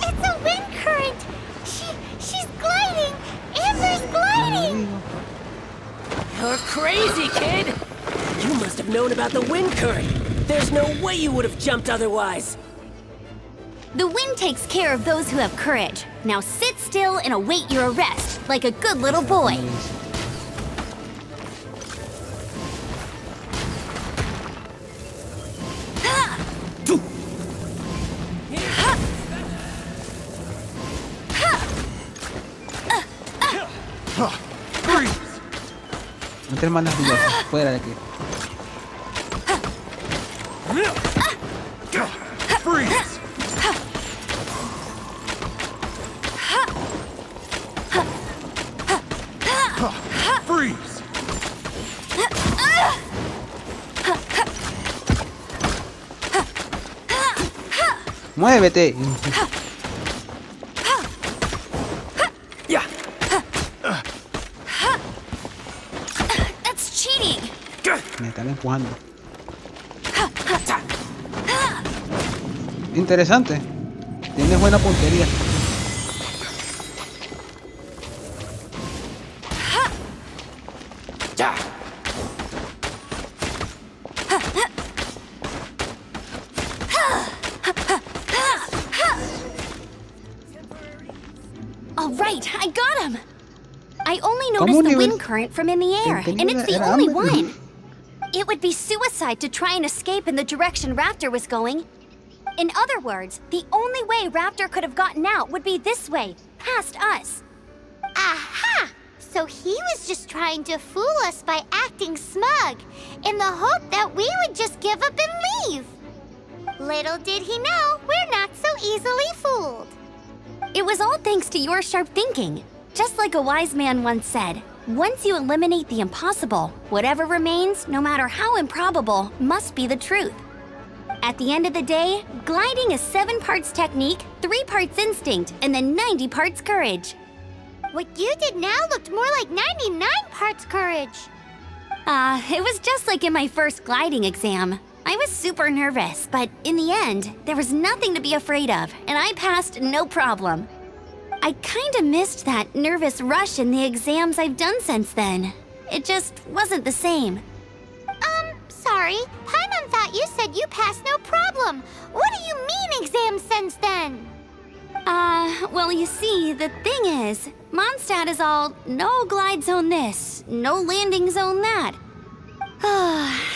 It's a wind current! She's gliding! Amber's gliding! You're crazy, kid! You must have known about the wind current. There's no way you would have jumped otherwise. The wind takes care of those who have courage. Now sit still and await your arrest, like a good little boy. No te mandas brilloso. Fuera de aquí. Freeze! Freeze! ¡Muévete! Yeah. That's cheating. Me están empujando. Interesante. Tienes buena puntería. All right, I got him. I only noticed the wind current from in the air, and it's the only one. It would be suicide to try and escape in the direction Raptor was going. In other words, the only way Raptor could have gotten out would be this way, past us. Aha! So he was just trying to fool us by acting smug, in the hope that we would just give up and leave. Little did he know, we're not so easily fooled. It was all thanks to your sharp thinking. Just like a wise man once said, once you eliminate the impossible, whatever remains, no matter how improbable, must be the truth. At the end of the day, gliding is 7 parts technique, 3 parts instinct, and then 90 parts courage. What you did now looked more like 99 parts courage. It was just like in my first gliding exam. I was super nervous, but in the end, there was nothing to be afraid of, and I passed no problem. I kinda missed that nervous rush in the exams I've done since then. It just wasn't the same. Sorry. Paimon thought you said you passed no problem. What do you mean exam since then? Well, you see, the thing is, Mondstadt is all no glide zone this, no landing zone that.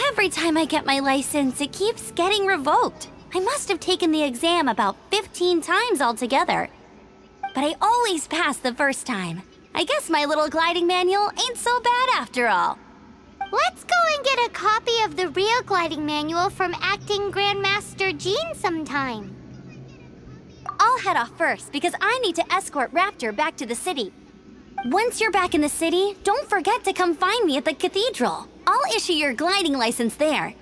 Every time I get my license, it keeps getting revoked. I must have taken the exam about 15 times altogether. But I always pass the first time. I guess my little gliding manual ain't so bad after all. Let's go and get a copy of the real gliding manual from Acting Grandmaster Jean sometime. I'll head off first because I need to escort Raptor back to the city. Once you're back in the city, don't forget to come find me at the cathedral. I'll issue your gliding license there.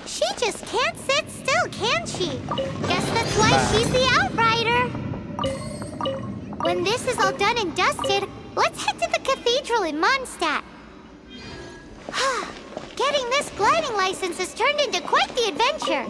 She just can't sit still, can she? Guess that's why she's the Outrider. When this is all done and dusted, let's head to the cathedral in Mondstadt. Getting this gliding license has turned into quite the adventure.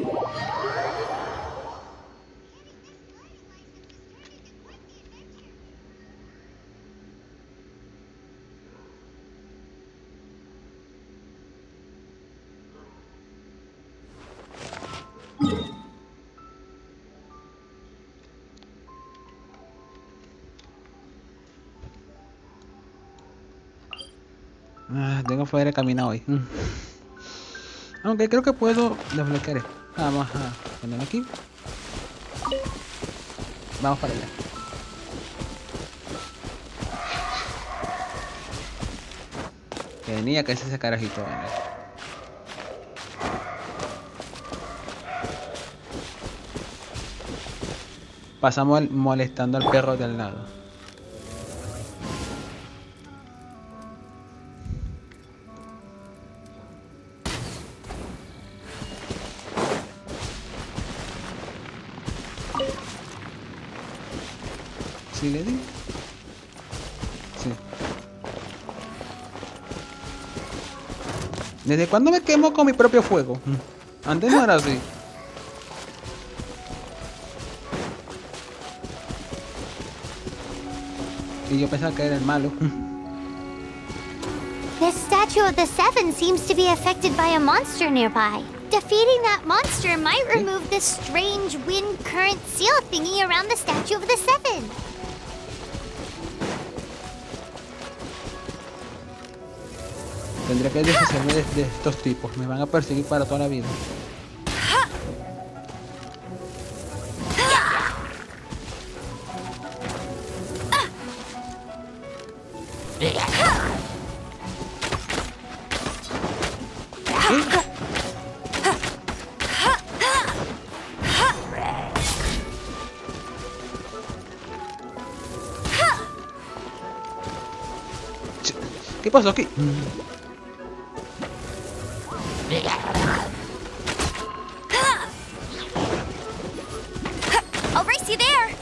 Tengo que poder caminar hoy. Aunque creo que puedo desbloquear esto. Vamos a ponerlo aquí. Vamos para allá. Tenía que ser ese carajito, ¿vale? Pasamos molestando al perro del lado. ¿Sí le di? Sí. ¿Desde cuándo me quemo con mi propio fuego? Antes no era así. Y yo pensaba que era el malo. This statue of the Seven seems to be affected by a monster nearby. Defeating that monster might remove this strange wind current seal thingy around the statue of the Seven. Tendré que deshacerme de estos tipos. Me van a perseguir para toda la vida. ¿Qué pasó aquí? I'll race you there.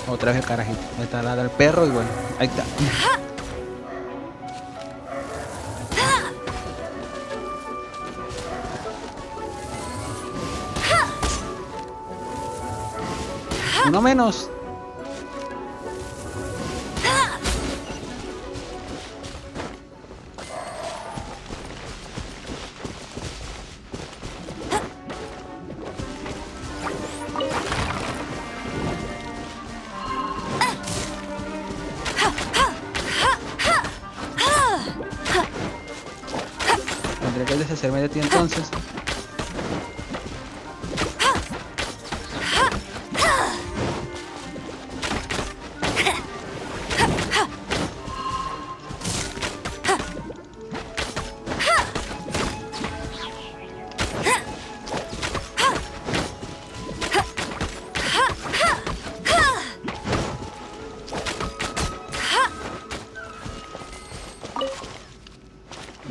Otra vez el carajito. Me está ladrando el perro y bueno, ahí está. Uno menos. Tendré que deshacerme de ti entonces.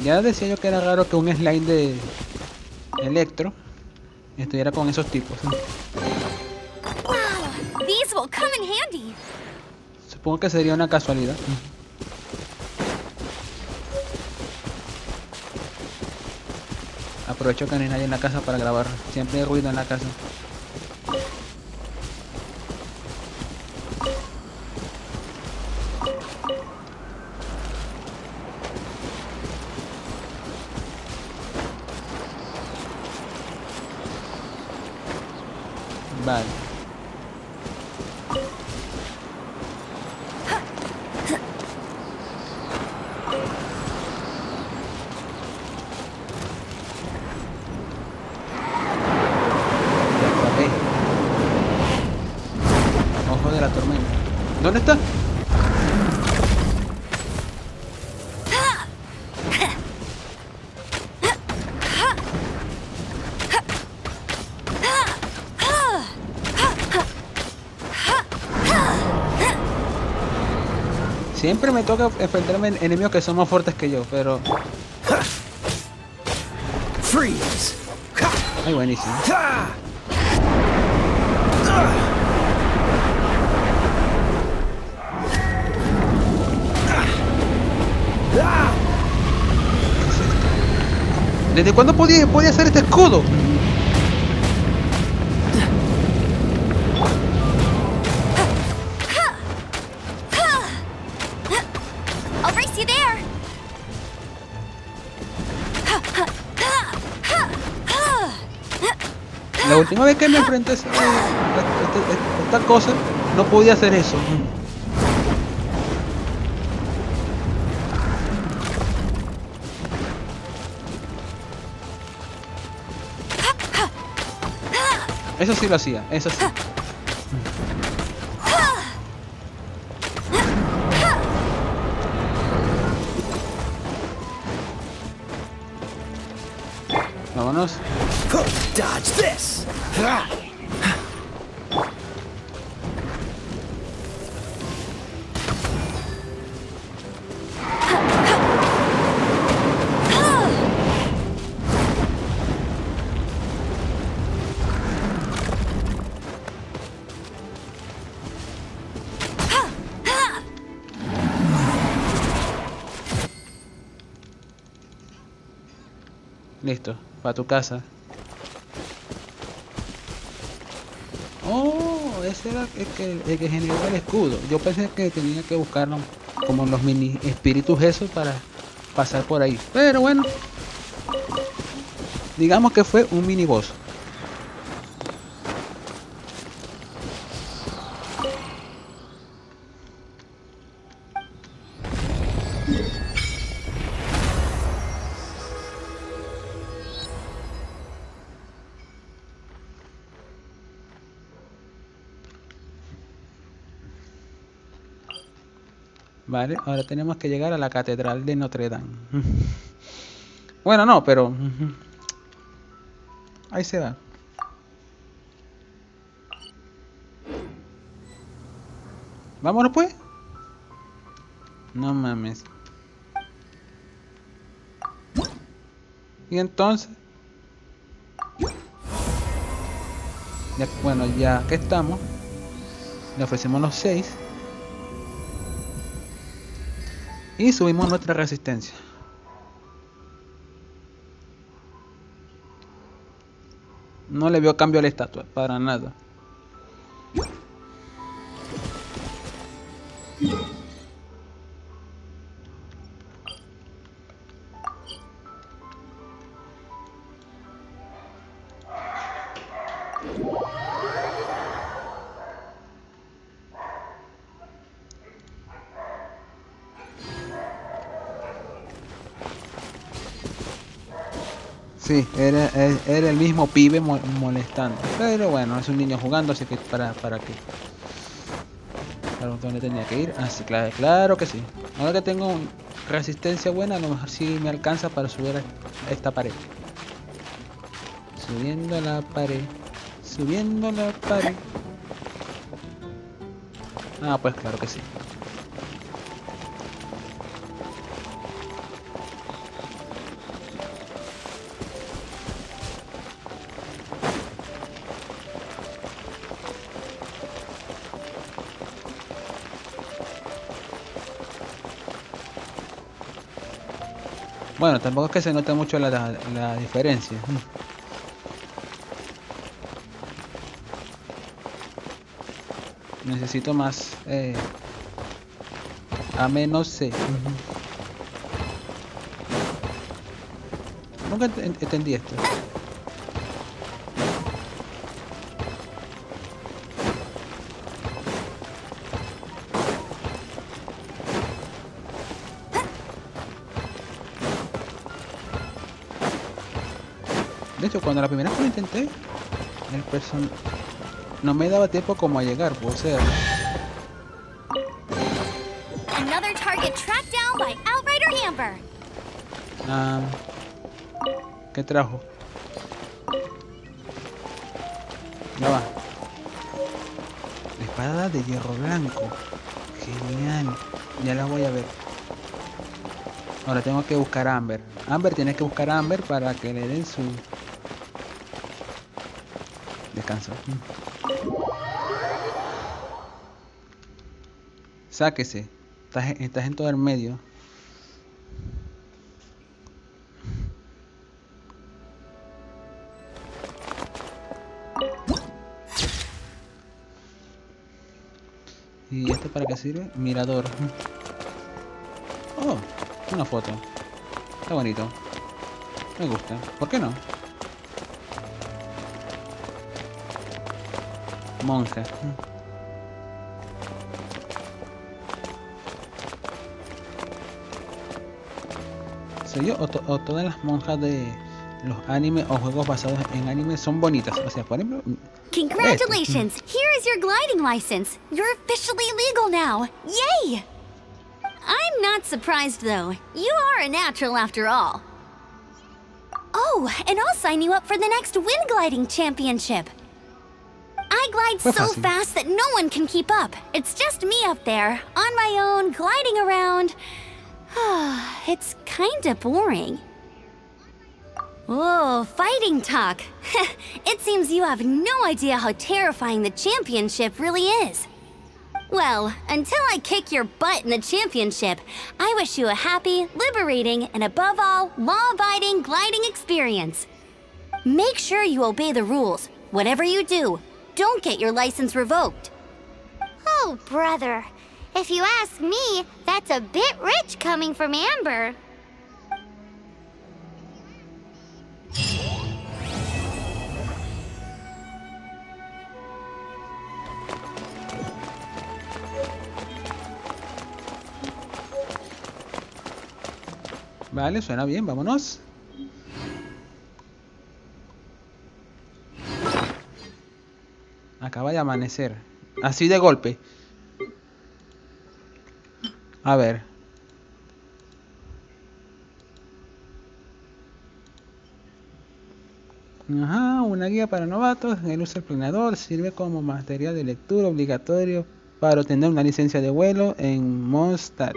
Ya decía yo que era raro que un slime de Electro estuviera con esos tipos. These will come in handy. Supongo que sería una casualidad. Aprovecho que no hay nadie en la casa para grabar. Siempre hay ruido en la casa. Vale. la tormenta. ¿Dónde está? Siempre me toca enfrentarme a enemigos que son más fuertes que yo, pero... Freeze! Ay, buenísimo. ¿Desde cuándo podía hacer este escudo? I'll race you there. La última vez que me enfrenté a esta cosa, no podía hacer eso. Eso sí lo hacía, eso sí. Vámonos. Dodge this! Listo, para tu casa. Oh, ese era el que generaba el escudo. Yo pensé que tenía que buscarlo como los mini espíritus esos para pasar por ahí. Pero bueno, digamos que fue un mini boss. Vale, ahora tenemos que llegar a la catedral de Notre Dame. Bueno, no, pero... ahí se va. Vámonos pues. No mames. Y entonces... bueno, ya que estamos, le ofrecemos los 6. Y subimos nuestra resistencia. No le veo cambio a la estatua, para nada. Sí, era el mismo pibe molestando. Pero bueno, es un niño jugando, así que ¿para qué? ¿Para dónde tenía que ir? Ah, sí, claro que sí. Ahora que tengo resistencia buena, a lo mejor sí me alcanza para subir a esta pared. Subiendo la pared. Subiendo la pared. Ah, pues claro que sí. Bueno, tampoco es que se note mucho la diferencia. Necesito más a menos C. Nunca entendí esto. De hecho, cuando la primera vez lo intenté, el personaje no me daba tiempo como a llegar, pues, o sea, Ah, ¿qué trajo? Ya va. La espada de hierro blanco. Genial. Ya la voy a ver. Ahora tengo que buscar a Amber. Amber tiene que buscar a Amber para que le den su descanso. Sáquese. Estás en todo el medio. ¿Y esto para qué sirve? Mirador. Oh, una foto. Está bonito. Me gusta. ¿Por qué no? Monja. ¿Soy yo o todas las monjas de los animes o juegos basados en anime son bonitas? O sea, por ejemplo... Congratulations! Here is your gliding license. You're officially legal now. Yay! I'm not surprised though. You are a natural after all. Oh, and I'll sign you up for the next wind gliding championship. I glide so fast that no one can keep up. It's just me up there, on my own, gliding around. It's kinda boring. Oh, fighting talk. It seems you have no idea how terrifying the championship really is. Well, until I kick your butt in the championship, I wish you a happy, liberating, and above all, law-abiding gliding experience. Make sure you obey the rules. Whatever you do, don't get your license revoked. Oh, brother. If you ask me, that's a bit rich coming from Amber. Vale, suena bien, vámonos. Acaba de amanecer. Así de golpe. A ver. Ajá, una guía para novatos. El uso del planeador sirve como material de lectura obligatorio para obtener una licencia de vuelo en Mondstadt.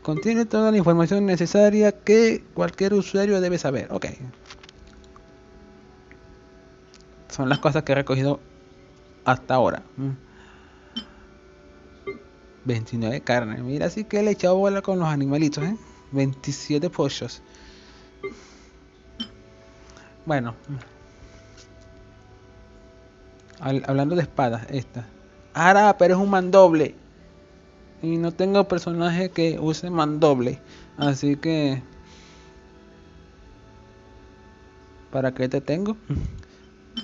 Contiene toda la información necesaria que cualquier usuario debe saber. Ok. Son las cosas que he recogido hasta ahora. 29 carne. Mira, así que le he echado bola con los animalitos, 27 pollos. Bueno. Hablando de espadas, esta. Ahora, pero es un mandoble. Y no tengo personaje que use mandoble. Así que... ¿para qué te tengo?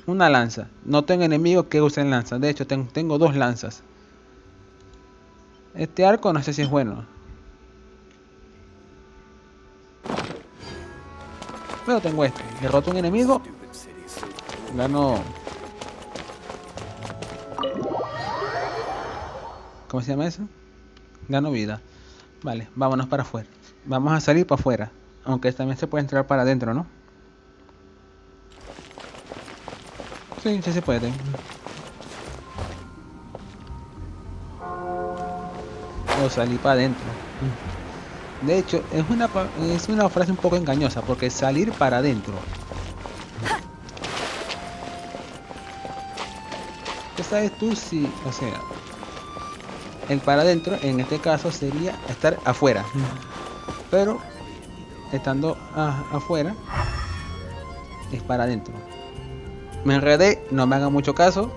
Una lanza. No tengo enemigos que usen lanzas. De hecho, tengo dos lanzas. Este arco no sé si es bueno. Pero tengo este. Derroto un enemigo. Gano... ¿cómo se llama eso? Gano vida. Vale, vámonos para afuera. Vamos a salir para afuera. Aunque también se puede entrar para adentro, ¿no? Sí, sí se puede. O salir para adentro. De hecho, es una frase un poco engañosa. Porque salir para adentro. ¿Qué sabes tú si... o sea... el para adentro en este caso sería estar afuera, pero estando afuera es para adentro. Me enredé, no me hagan mucho caso.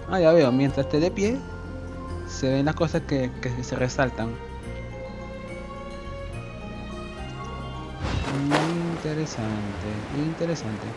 Ya veo, mientras esté de pie se ven las cosas que se resaltan. Interesante, interesante.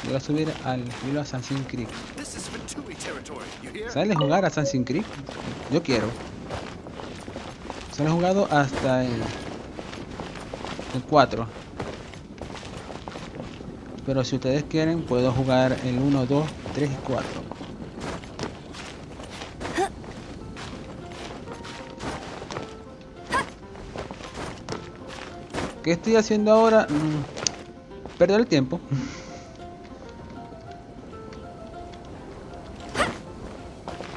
Voy a subir al hilo Assassin's Creed. This is Fatui territory, you hear? ¿Sale jugar Assassin's Creed? Yo quiero. Solo he jugado hasta el 4. Pero si ustedes quieren, puedo jugar el 1, 2, 3 y 4. ¿Qué estoy haciendo ahora? Perder el tiempo.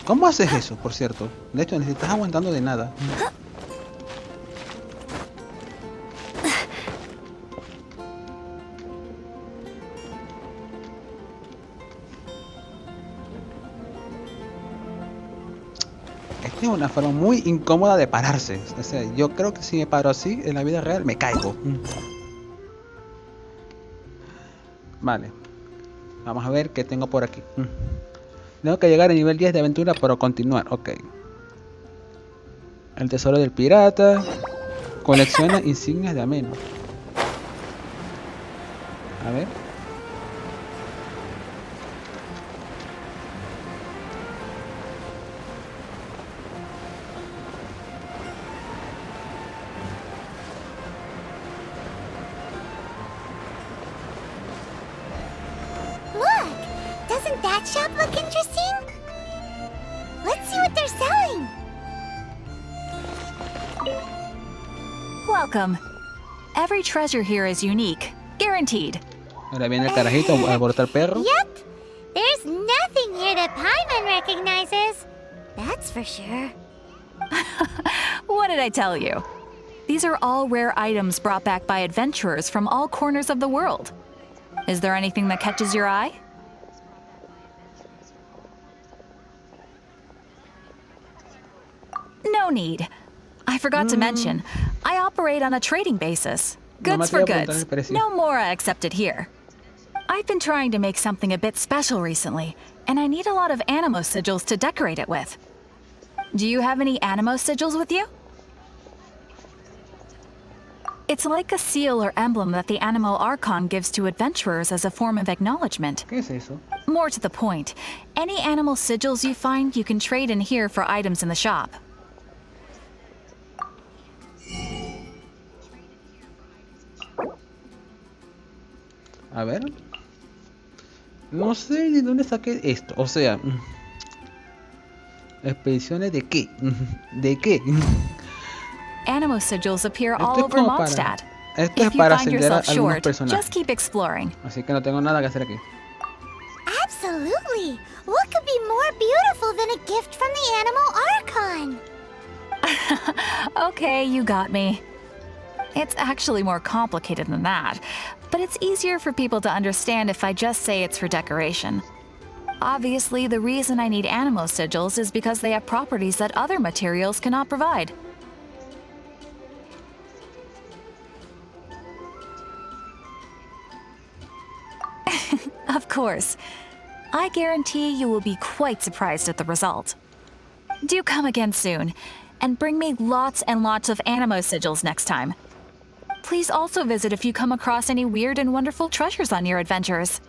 ¿Cómo haces eso, por cierto? De hecho, ni te estás aguantando de nada. Esta es una forma muy incómoda de pararse. O sea, yo creo que si me paro así, en la vida real me caigo. Vale. Vamos a ver qué tengo por aquí. Tengo que llegar a nivel 10 de aventura para continuar. Ok. El tesoro del pirata. Colecciona insignias de ameno. A ver. Look! Doesn't that shop look interesting? Let's see what they're selling. Welcome. Every treasure here is unique, guaranteed. Ahora viene el carajito a alborotar perro. Yep. There's nothing here that Paimon recognizes. That's for sure. What did I tell you? These are all rare items brought back by adventurers from all corners of the world. Is there anything that catches your eye? No need. I forgot to mention, I operate on a trading basis. Goods for goods. No mora accepted here. I've been trying to make something a bit special recently, and I need a lot of animo sigils to decorate it with. Do you have any animo sigils with you? It's like a seal or emblem that the Animo Archon gives to adventurers as a form of acknowledgement. ¿Qué es eso? More to the point, any animal sigils you find you can trade in here for items in the shop. A ver. No sé de dónde saqué esto. O sea, expediciones de qué. ¿De qué? Animo sigils appear Esto all es over como para- Mondstadt. Esto es If you para find ascender a yourself algunos short, personajes. just keep exploring. Así que no tengo nada que hacer aquí. Absolutely. What could be more beautiful than a gift from the Animal Archon? Okay, you got me. It's actually more complicated than that, but it's easier for people to understand if I just say it's for decoration. Obviously, the reason I need animo sigils is because they have properties that other materials cannot provide. Of course. I guarantee you will be quite surprised at the result. Do come again soon, and bring me lots and lots of animo sigils next time. Please also visit if you come across any weird and wonderful treasures on your adventures.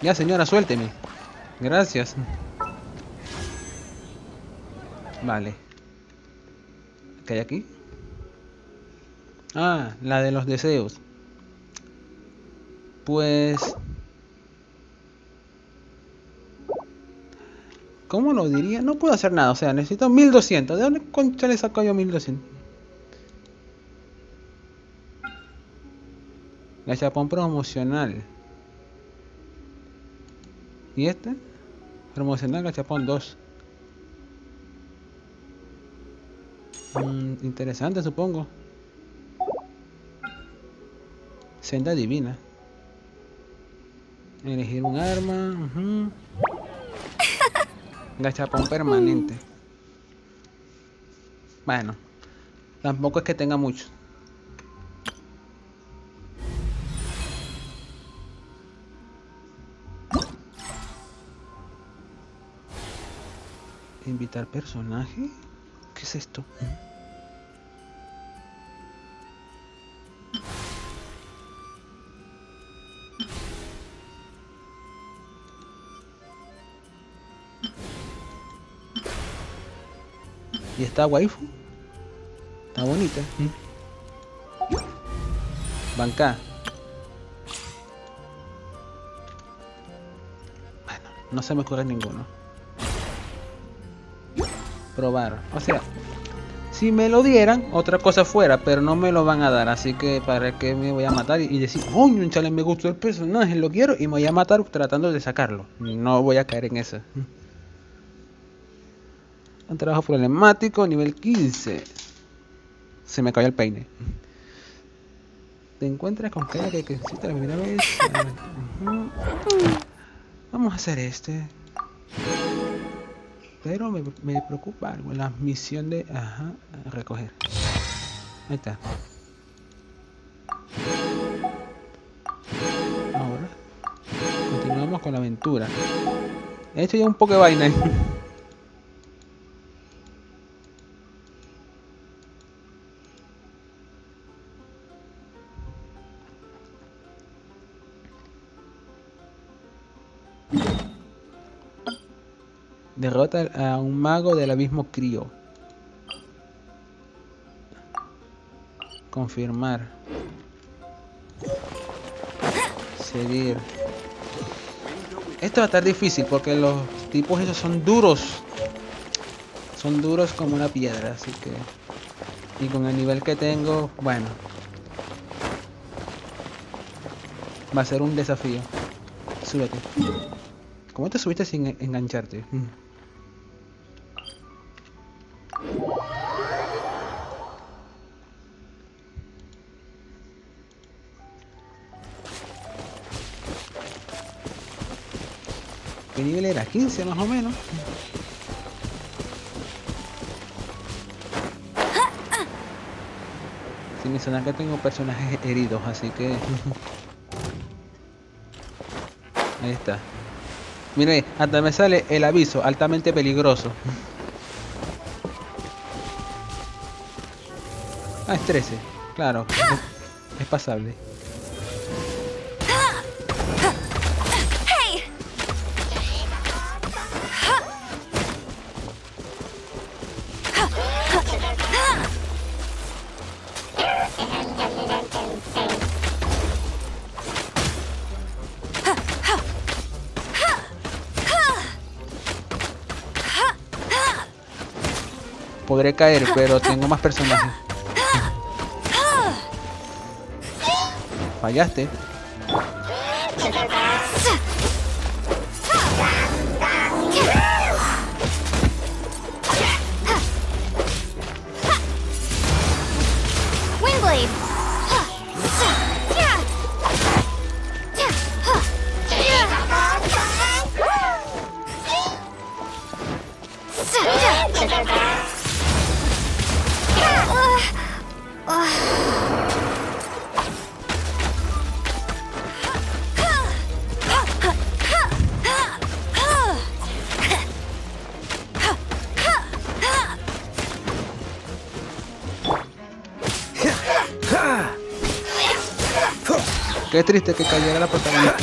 Ya, señora, suélteme. Gracias. Vale. ¿Qué hay aquí? Ah, la de los deseos. Pues... ¿cómo lo diría? No puedo hacer nada, o sea, necesito 1200. ¿De dónde concha le saco yo 1200? Gachapón promocional. ¿Y este? Promocional gachapón 2. Interesante, supongo. Senda divina. Elegir un arma. Gachapón permanente. Bueno, tampoco es que tenga mucho. Invitar personaje. ¿Qué es esto? Y esta waifu está bonita. Banca. Bueno, no se me ocurre ninguno. Probar. O sea, si me lo dieran, otra cosa fuera, pero no me lo van a dar. Así que para qué me voy a matar y decir, coño, chale, me gustó el personaje, lo quiero y me voy a matar tratando de sacarlo. No voy a caer en eso. Un trabajo problemático, nivel 15. Se me cayó el peine. Te encuentras con cara que hiciste la primera vez. Vamos a hacer este. Pero me preocupa algo. La misión de... Ajá, recoger. Ahí está. Ahora continuamos con la aventura. He hecho ya un poco de vaina. Derrota a un mago del abismo crío. Confirmar. Seguir. Esto va a estar difícil porque los tipos esos son duros. Son duros como una piedra, así que... Y con el nivel que tengo, bueno. Va a ser un desafío. Súbete. ¿Cómo te subiste sin engancharte? ¿Qué nivel era? 15 más o menos. Sin mencionar que tengo personajes heridos, así que... Ahí está. Mire, hasta me sale el aviso, altamente peligroso. Ah, es 13. Claro, es pasable. Podré caer, pero tengo más personajes. Fallaste. Windblade! Qué triste que cayera la protagonista.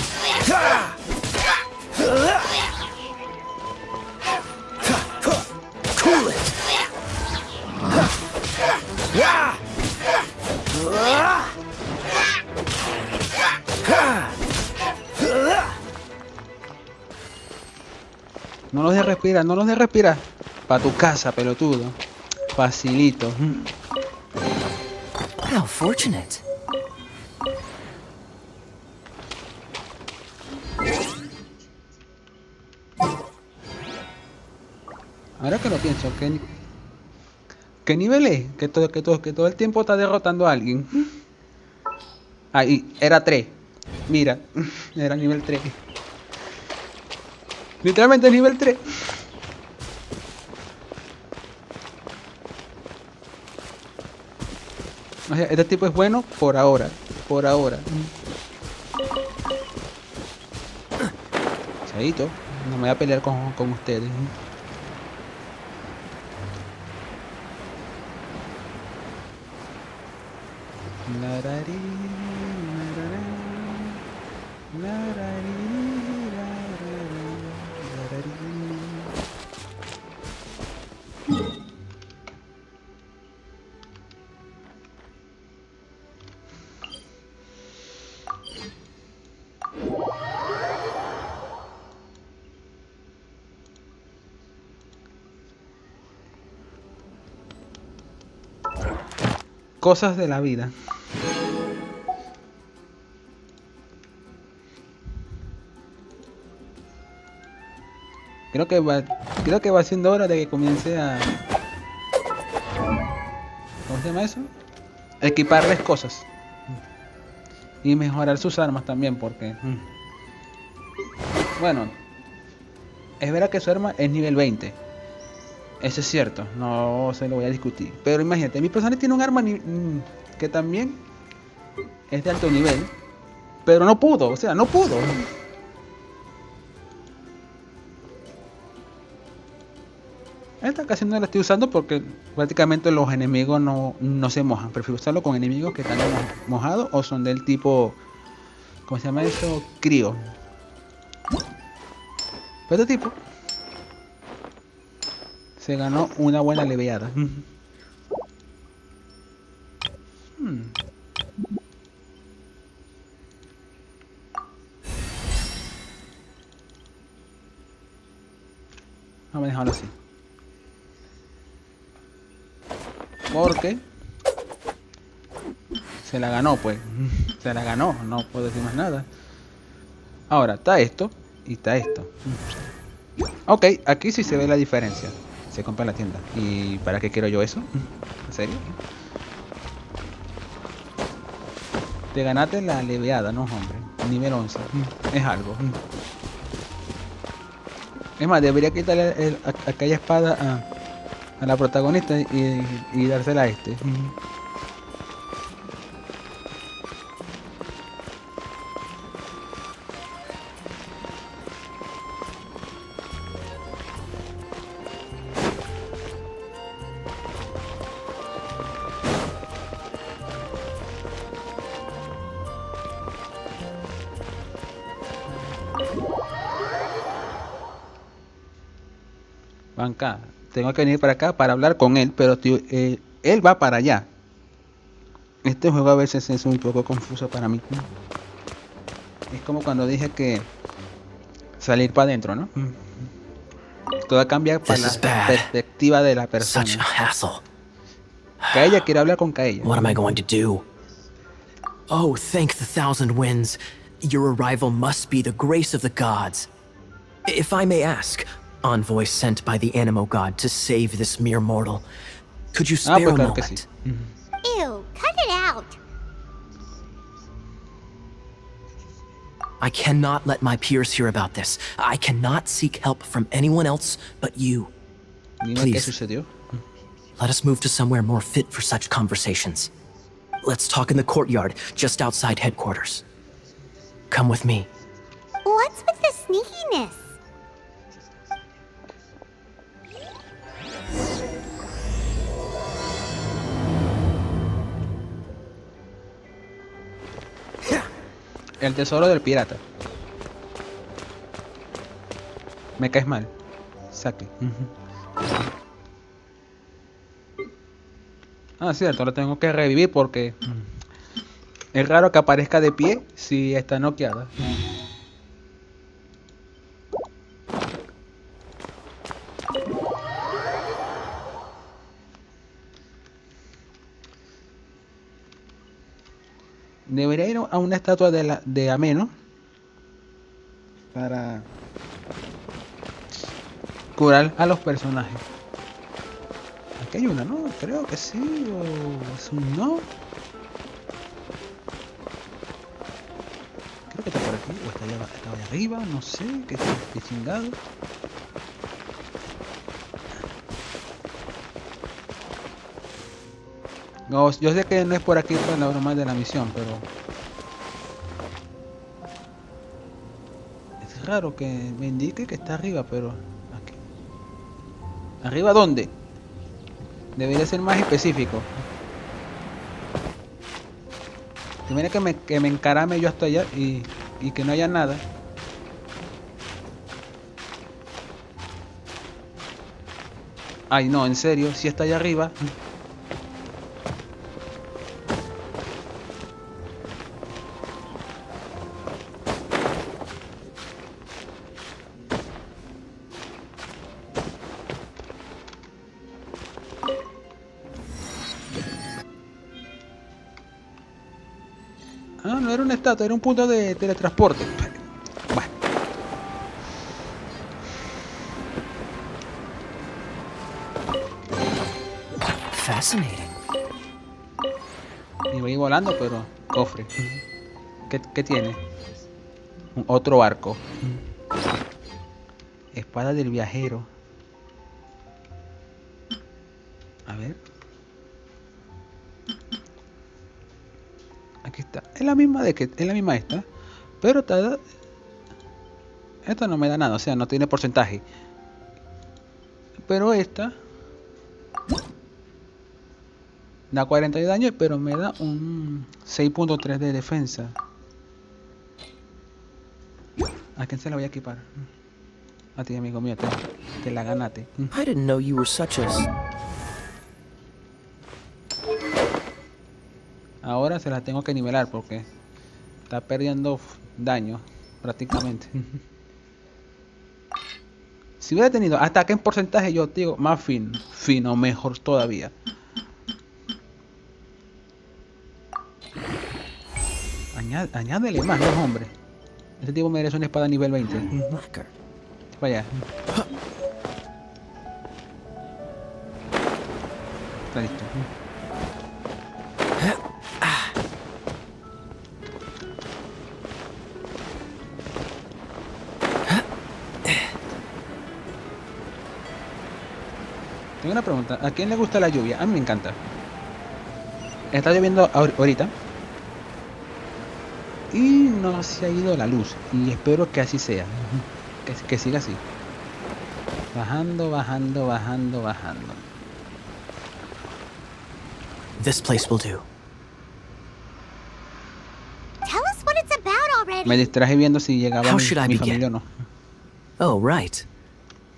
No los de respirar, no los de respirar. Pa' tu casa, pelotudo. Facilito. How fortunate. Ahora que lo pienso, ¿qué nivel es? Que todo el tiempo está derrotando a alguien. Ahí, era 3. Mira, era nivel 3. Literalmente nivel 3. O sea, este tipo es bueno por ahora. Por ahora. Chaito, no me voy a pelear con ustedes. cosas de la vida. Creo que va siendo hora de que comience a... ¿Cómo se llama eso? Equiparles cosas. Y mejorar sus armas también, porque... Bueno, es verdad que su arma es nivel 20. Eso es cierto, no se lo voy a discutir. Pero imagínate, mi personaje tiene un arma que también es de alto nivel. Pero no pudo, o sea, no pudo. Esta casi no la estoy usando porque prácticamente los enemigos no se mojan. Prefiero usarlo con enemigos que están mojados o son del tipo... ¿Cómo se llama eso? Crío. Pero este tipo se ganó una buena leveada. Vamos a dejarlo así. Porque se la ganó, pues. Se la ganó, no puedo decir más nada. Ahora, está esto y está esto. Ok, aquí sí se ve la diferencia. Se compra en la tienda. ¿Y para qué quiero yo eso? ¿En serio? Te ganaste la leveada, no, hombre. Nivel 11. Es algo. Es más, debería quitarle aquella espada a la protagonista y dársela a este. Banca, tengo que venir para acá para hablar con él, pero tío, él va para allá. Este juego a veces es un poco confuso para mí. Es como cuando dije que salir para adentro, ¿no? Todo cambia para la perspectiva de la persona. Such a hassle. Kaella quiere hablar con Kaella. What am I going to do? Oh, thank the thousand winds. Your arrival must be the grace of the gods. If I may ask, envoy sent by the Animo God to save this mere mortal. Could you spare a moment? Ew, cut it out. I cannot let my peers hear about this. I cannot seek help from anyone else but you. Please, let us move to somewhere more fit for such conversations. Let's talk in the courtyard, just outside headquarters. Come with me. What's with the sneakiness? El tesoro del pirata. Me caes mal. Saque. Ah, cierto, lo tengo que revivir porque es raro que aparezca de pie si está noqueada. Debería ir a una estatua de Ameno para curar a los personajes. Aquí hay una, ¿no? Creo que sí, o es un no. Creo que está por aquí, o está allá arriba, no sé, qué chingado. No, yo sé que no es por aquí por la broma de la misión, pero es raro que me indique que está arriba, pero aquí. ¿Arriba dónde? Debería ser más específico. Primero que me encarame yo hasta allá y que no haya nada. Ay, no, en serio, si está allá arriba. no era una estatua, era un punto de teletransporte. Bueno. Fascinating. Y voy volando, pero cofre. ¿Qué tiene? Otro arco. Espada del viajero. A ver. Aquí está. Es la misma esta. Pero esta no me da nada, o sea, no tiene porcentaje. Pero esta da 40 de daño, pero me da un 6.3 de defensa. ¿A quién se la voy a equipar? A ti, amigo mío, te la ganaste. I didn't know you were such a... Ahora se la tengo que nivelar porque está perdiendo daño prácticamente. Si hubiera tenido ataque en porcentaje, yo digo más fino, mejor todavía. Añádele más, no, hombre. Ese tipo merece una espada nivel 20. Vaya. Está listo. Tengo una pregunta. ¿A quién le gusta la lluvia? A mí me encanta. Está lloviendo ahorita. Y no se ha ido la luz. Y espero que así sea. Que siga así. Bajando. This place will do. Tell us what it's about already. Me distraje viendo si llegaba How should I mi begin? familia o no. Oh, right.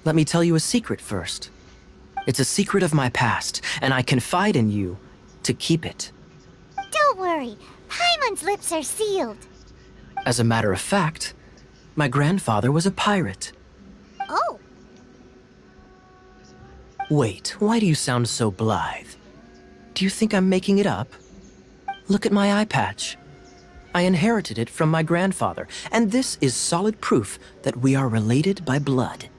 Let me tell you a secret first. It's a secret of my past, and I confide in you to keep it. Don't worry. Paimon's lips are sealed. As a matter of fact, my grandfather was a pirate. Oh. Wait, why do you sound so blithe? Do you think I'm making it up? Look at my eye patch. I inherited it from my grandfather, and this is solid proof that we are related by blood.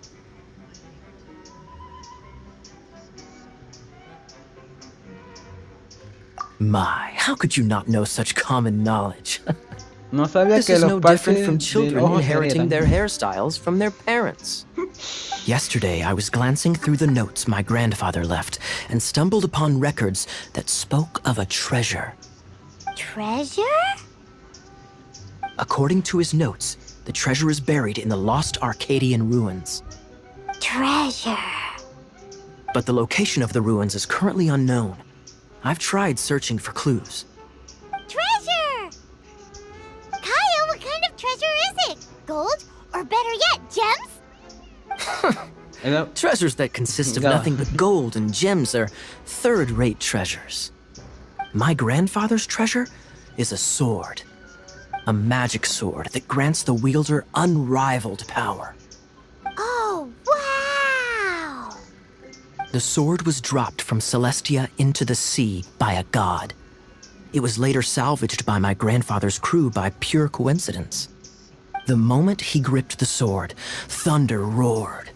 My, how could you not know such common knowledge? No sabía This que is los no different from parches del children ojo se inheriting heredan. their hairstyles from their parents. Yesterday, I was glancing through the notes my grandfather left and stumbled upon records that spoke of a treasure. Treasure? According to his notes, the treasure is buried in the lost Arcadian ruins. Treasure. But the location of the ruins is currently unknown. I've tried searching for clues. Treasure! Kaya, what kind of treasure is it? Gold? Or better yet, gems? Treasures that consist of Yeah. nothing but gold and gems are third-rate treasures. My grandfather's treasure is a sword. A magic sword that grants the wielder unrivaled power. Oh, wow! The sword was dropped from Celestia into the sea by a god. It was later salvaged by my grandfather's crew by pure coincidence. The moment he gripped the sword, thunder roared,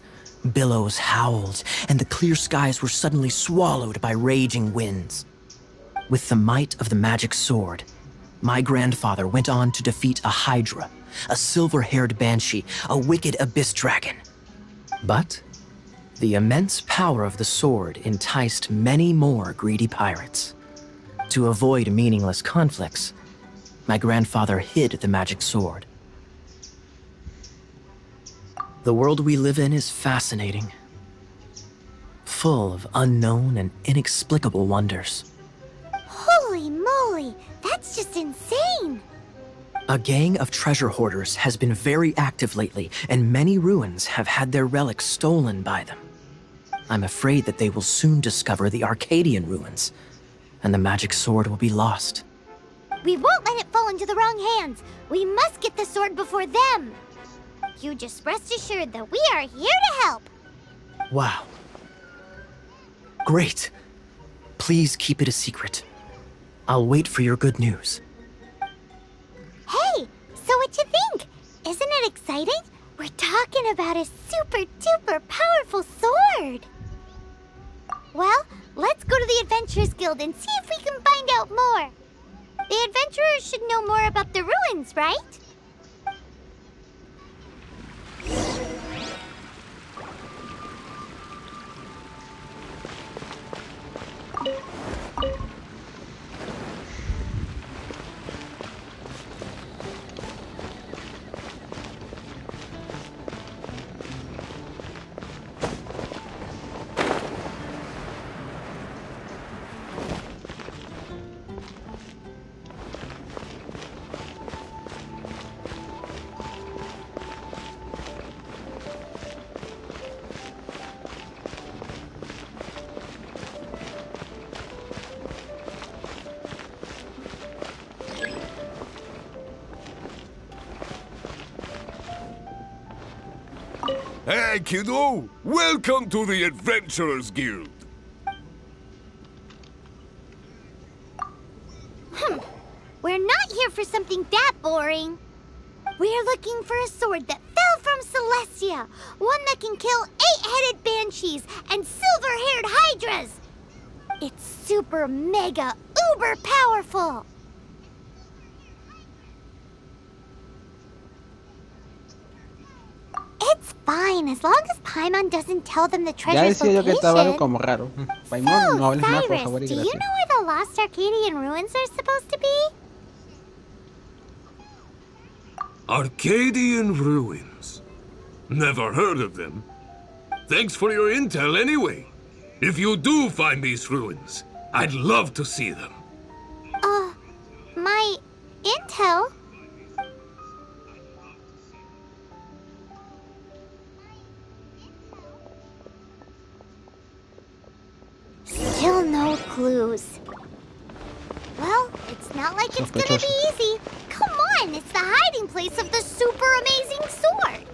billows howled, and the clear skies were suddenly swallowed by raging winds. With the might of the magic sword, my grandfather went on to defeat a hydra, a silver-haired banshee, a wicked abyss dragon. But the immense power of the sword enticed many more greedy pirates. To avoid meaningless conflicts, my grandfather hid the magic sword. The world we live in is fascinating, full of unknown and inexplicable wonders. Holy moly! That's just insane! A gang of treasure hoarders has been very active lately, and many ruins have had their relics stolen by them. I'm afraid that they will soon discover the Arcadian ruins, and the magic sword will be lost. We won't let it fall into the wrong hands. We must get the sword before them. You just rest assured that we are here to help. Wow. Great. Please keep it a secret. I'll wait for your good news. Hey, so what you think? Isn't it exciting? We're talking about a super duper powerful sword. Well, let's go to the Adventurers Guild and see if we can find out more. The adventurers should know more about the ruins, right? Hey, kiddo! Welcome to the Adventurers Guild! We're not here for something that boring. We're looking for a sword that fell from Celestia. One that can kill 8-headed banshees and silver-haired hydras. It's super mega uber powerful. It's fine, as long as Paimon doesn't tell them the Ya treasure's decía yo que estaba algo location. como raro. Paimon, no hables más, por Cyrus, favor, y do you gracias. know where the lost Arcadian ruins are supposed to be? Arcadian ruins. Never heard of them. Thanks for your intel anyway. If you do find these ruins, I'd love to see them. My intel? Still no clues. Well, it's not like it's gonna be easy. Come on, it's the hiding place of the super amazing sword.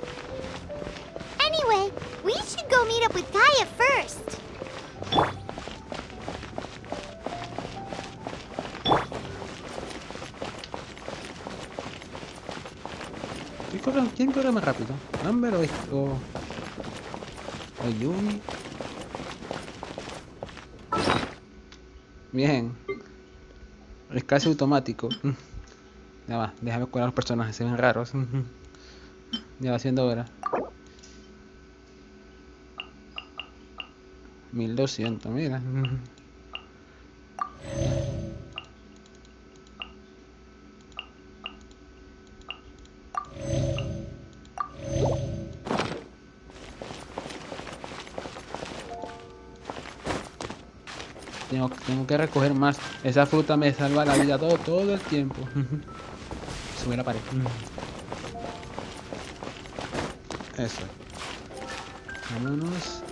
Anyway, we should go meet up with Gaia first. ¿Quién corre más rápido? ¿Amber o Yumi? Bien. Es casi automático. Ya va, déjame cuidar a los personajes, se ven raros. Ya va siendo hora. 1200, mira. Tengo que recoger más. Esa fruta me salva la vida todo el tiempo. Sube la pared. Eso. Vámonos.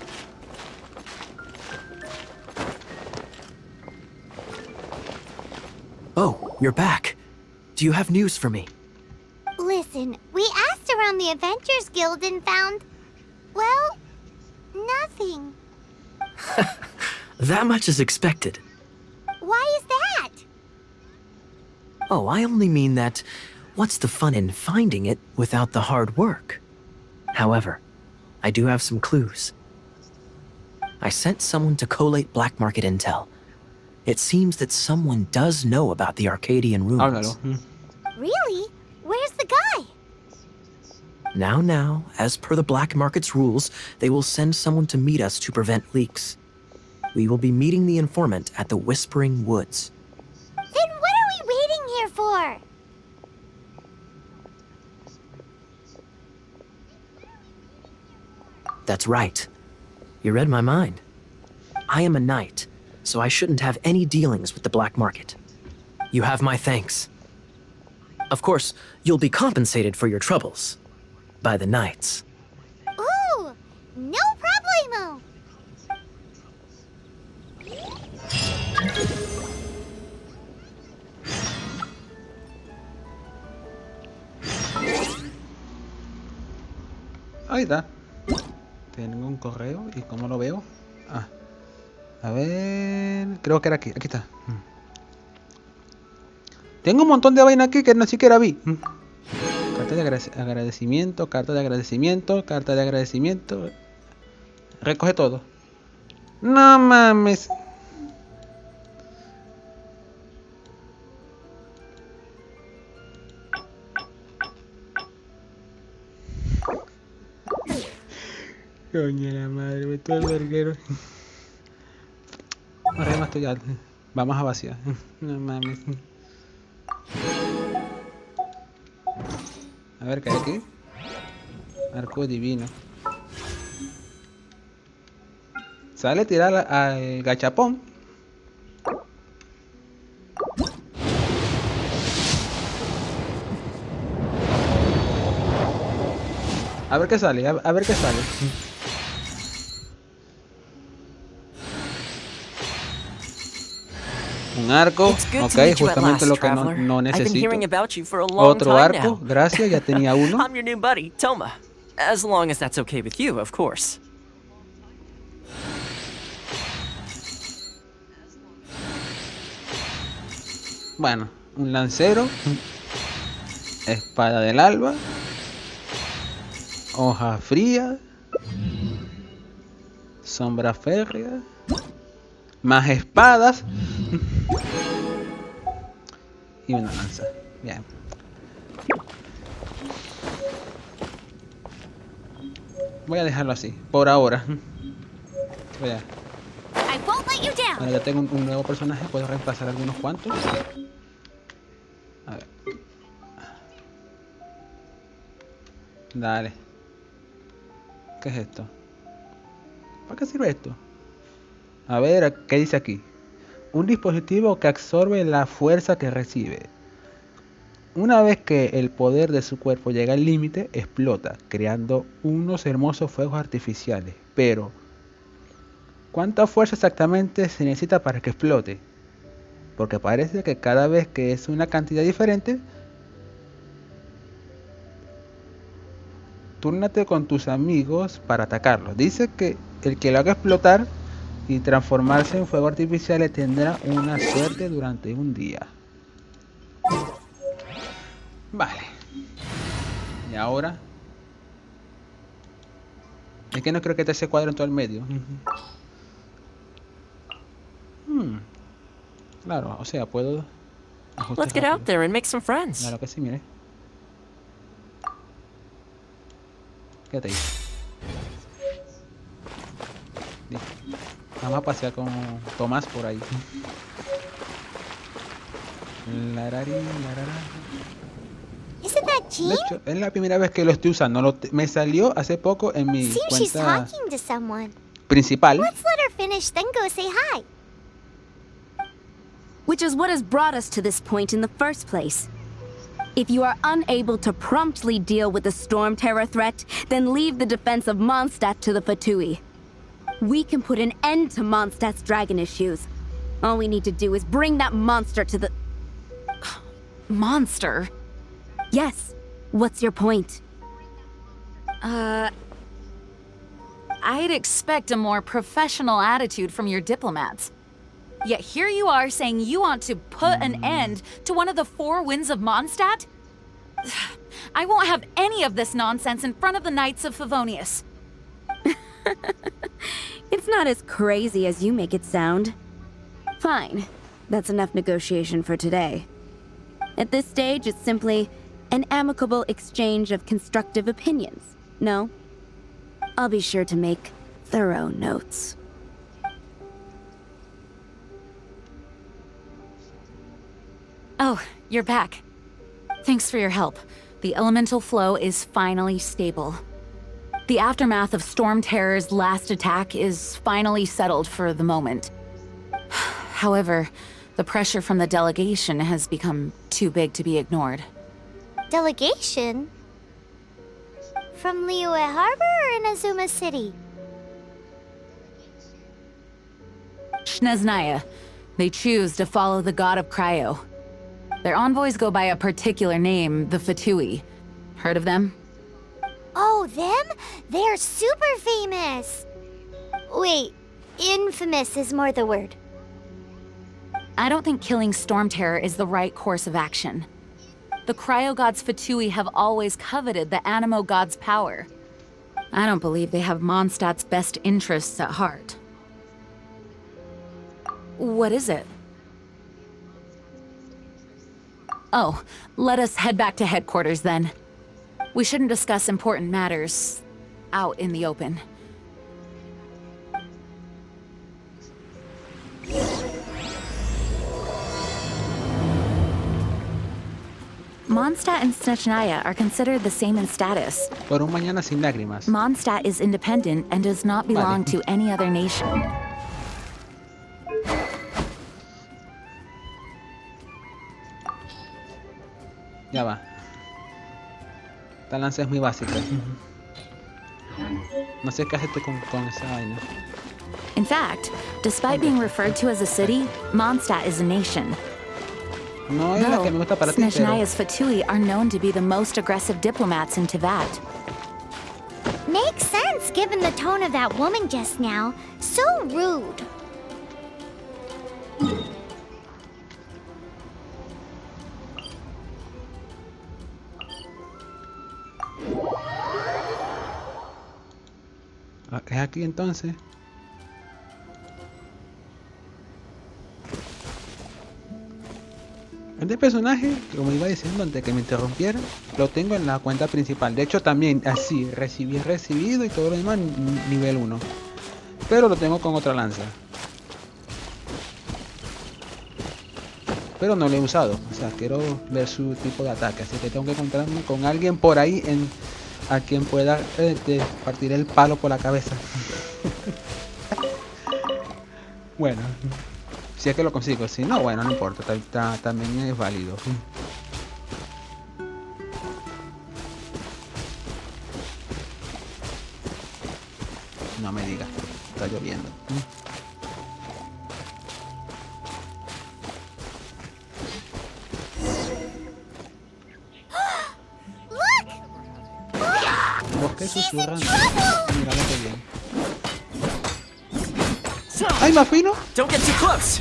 Oh, you're back. Do you have news for me? Listen, we asked around the Adventurers Guild and found, well, nothing. That much is expected. Why is that? Oh, I only mean that what's the fun in finding it without the hard work? However, I do have some clues. I sent someone to collate black market intel. It seems that someone does know about the Arcadian ruins. Really? Where's the guy? Now, as per the black market's rules, they will send someone to meet us to prevent leaks. We will be meeting the informant at the Whispering Woods. Then what are we waiting here for? That's right. You read my mind. I am a knight, so I shouldn't have any dealings with the black market. You have my thanks. Of course, you'll be compensated for your troubles by the knights. Ooh, no problemo. Ahí está. Tengo un correo. ¿Y cómo lo veo? Ah. A ver... Creo que era aquí. Aquí está. Tengo un montón de vaina aquí que no siquiera vi. Carta de agradecimiento, carta de agradecimiento, carta de agradecimiento. Recoge todo. No mames. Coño la madre, me todo el verguero. Ahora más estoy ya. Vamos a vaciar. No mames. A ver qué hay aquí. Arco divino. Sale a tirar al gachapón. A ver qué sale, a ver qué sale. Un arco, ok, justamente lo que no necesito. Otro arco, gracias, ya tenía uno. I'm your new buddy, Toma. As long as that's okay with you, of course. Bueno, un lancero, espada del alba, hoja fría, sombra férrea, más espadas y una lanza. Bien. Voy a dejarlo así, por ahora. Voy a... Bueno, ya tengo un nuevo personaje, puedo reemplazar algunos cuantos. A ver. Dale. ¿Qué es esto? ¿Para qué sirve esto? A ver, ¿qué dice aquí? Un dispositivo que absorbe la fuerza que recibe. Una vez que el poder de su cuerpo llega al límite, explota, creando unos hermosos fuegos artificiales. Pero, ¿cuánta fuerza exactamente se necesita para que explote? Porque parece que cada vez que es una cantidad diferente. Túrnate con tus amigos para atacarlos. Dice que el que lo haga explotar y transformarse en fuego artificial tendrá una suerte durante un día. Vale. Y ahora... Es que no creo que te se cuadre en todo el medio. Claro, o sea, puedo... Let's get out there and make some friends. Claro que sí, mire. Quédate ahí. Vamos a pasear con Tomás por ahí. Isn't that Jean? De hecho, es la primera vez que lo estoy usando. Me salió hace poco en mi cuenta principal. Let's let her finish, then go say hi. Which is what has brought us to this point in the first place. If you are unable to promptly deal with the Storm Terror threat, then leave the defense of Mondstadt to the Fatui. We can put an end to Mondstadt's dragon issues. All we need to do is bring that monster to the... Monster? Yes. What's your point? I'd expect a more professional attitude from your diplomats. Yet here you are saying you want to put an end to one of the four winds of Mondstadt? I won't have any of this nonsense in front of the Knights of Favonius. It's not as crazy as you make it sound. Fine. That's enough negotiation for today. At this stage, it's simply an amicable exchange of constructive opinions. No? I'll be sure to make thorough notes. Oh, you're back. Thanks for your help. The elemental flow is finally stable. The aftermath of Storm Terror's last attack is finally settled for the moment. However, the pressure from the delegation has become too big to be ignored. Delegation? From Liyue Harbor or Inazuma City? Shneznaya. They choose to follow the god of Cryo. Their envoys go by a particular name, the Fatui. Heard of them? Oh, them? They're super famous! Wait, infamous is more the word. I don't think killing Storm Terror is the right course of action. The Cryo Gods Fatui have always coveted the Animo Gods' power. I don't believe they have Mondstadt's best interests at heart. What is it? Oh, let us head back to headquarters then. We shouldn't discuss important matters out in the open. Mondstadt and Snechnaya are considered the same in status. Por un mañana sin lágrimas. Mondstadt is independent and does not belong to any other nation. Ya va. Esta lanza es muy básica. No sé qué haces tú con esa vaina. In fact, despite being referred to as a city, Mondstadt is a nation. No es la que me gusta para ti, pero... Snechnaya's Fatui are known to be the most aggressive diplomats in Teyvat. Makes sense given the tone of that woman just now. So rude. ¿Es aquí entonces? Este personaje, como iba diciendo antes que me interrumpiera, lo tengo en la cuenta principal. De hecho también así, recibido y todo lo demás nivel 1. Pero lo tengo con otra lanza. Pero no lo he usado. O sea, quiero ver su tipo de ataque. Así que tengo que encontrarme con alguien por ahí a quien pueda partir el palo por la cabeza. Bueno. Si es que lo consigo, si no, bueno, no importa, también es válido. No me digas, está lloviendo. Bosque susurrando. Mira, qué bien. ¡Ay, más fino! Don't get too close.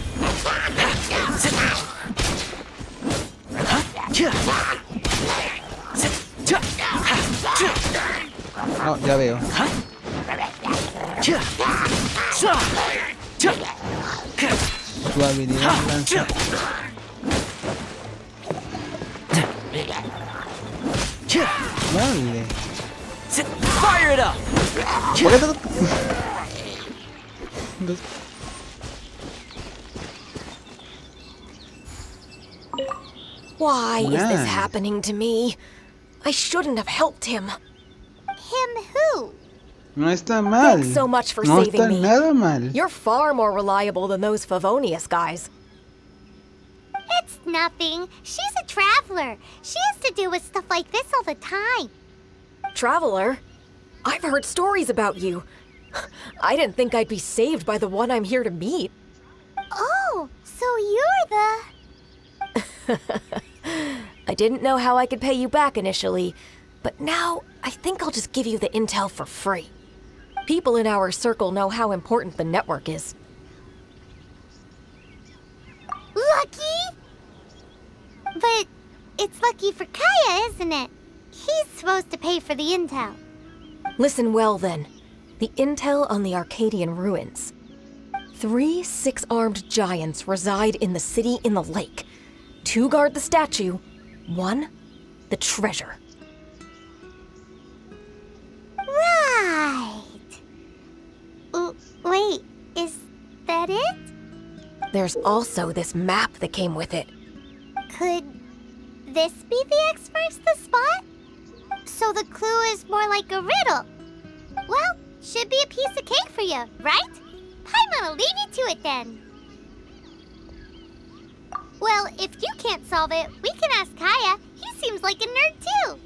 No, ya veo. Su habilidad lanza. Vale. Fire it up. ¿Por qué todo? Why is this happening to me? I shouldn't have helped him. Him who? No está mal. Thanks so much for no saving está me. nada mal. You're far more reliable than those Favonius guys. It's nothing. She's a traveler. She has to deal with stuff like this all the time. Traveler? I've heard stories about you. I didn't think I'd be saved by the one I'm here to meet. Oh, so you're the... I didn't know how I could pay you back initially, but now I think I'll just give you the intel for free. People in our circle know how important the network is. Lucky? But it's lucky for Kaya, isn't it? He's supposed to pay for the intel. Listen well then. The intel on the Arcadian ruins. 3 6-armed giants reside in the city in the lake. 2 guard the statue, 1 the treasure. Right. Wait, is that it? There's also this map that came with it. Could this be the X marks the spot? So the clue is more like a riddle. Well, should be a piece of cake for you, right? Paimon'll leave you to it then. Well, if you can't solve it, we can ask Kaya. He seems like a nerd too.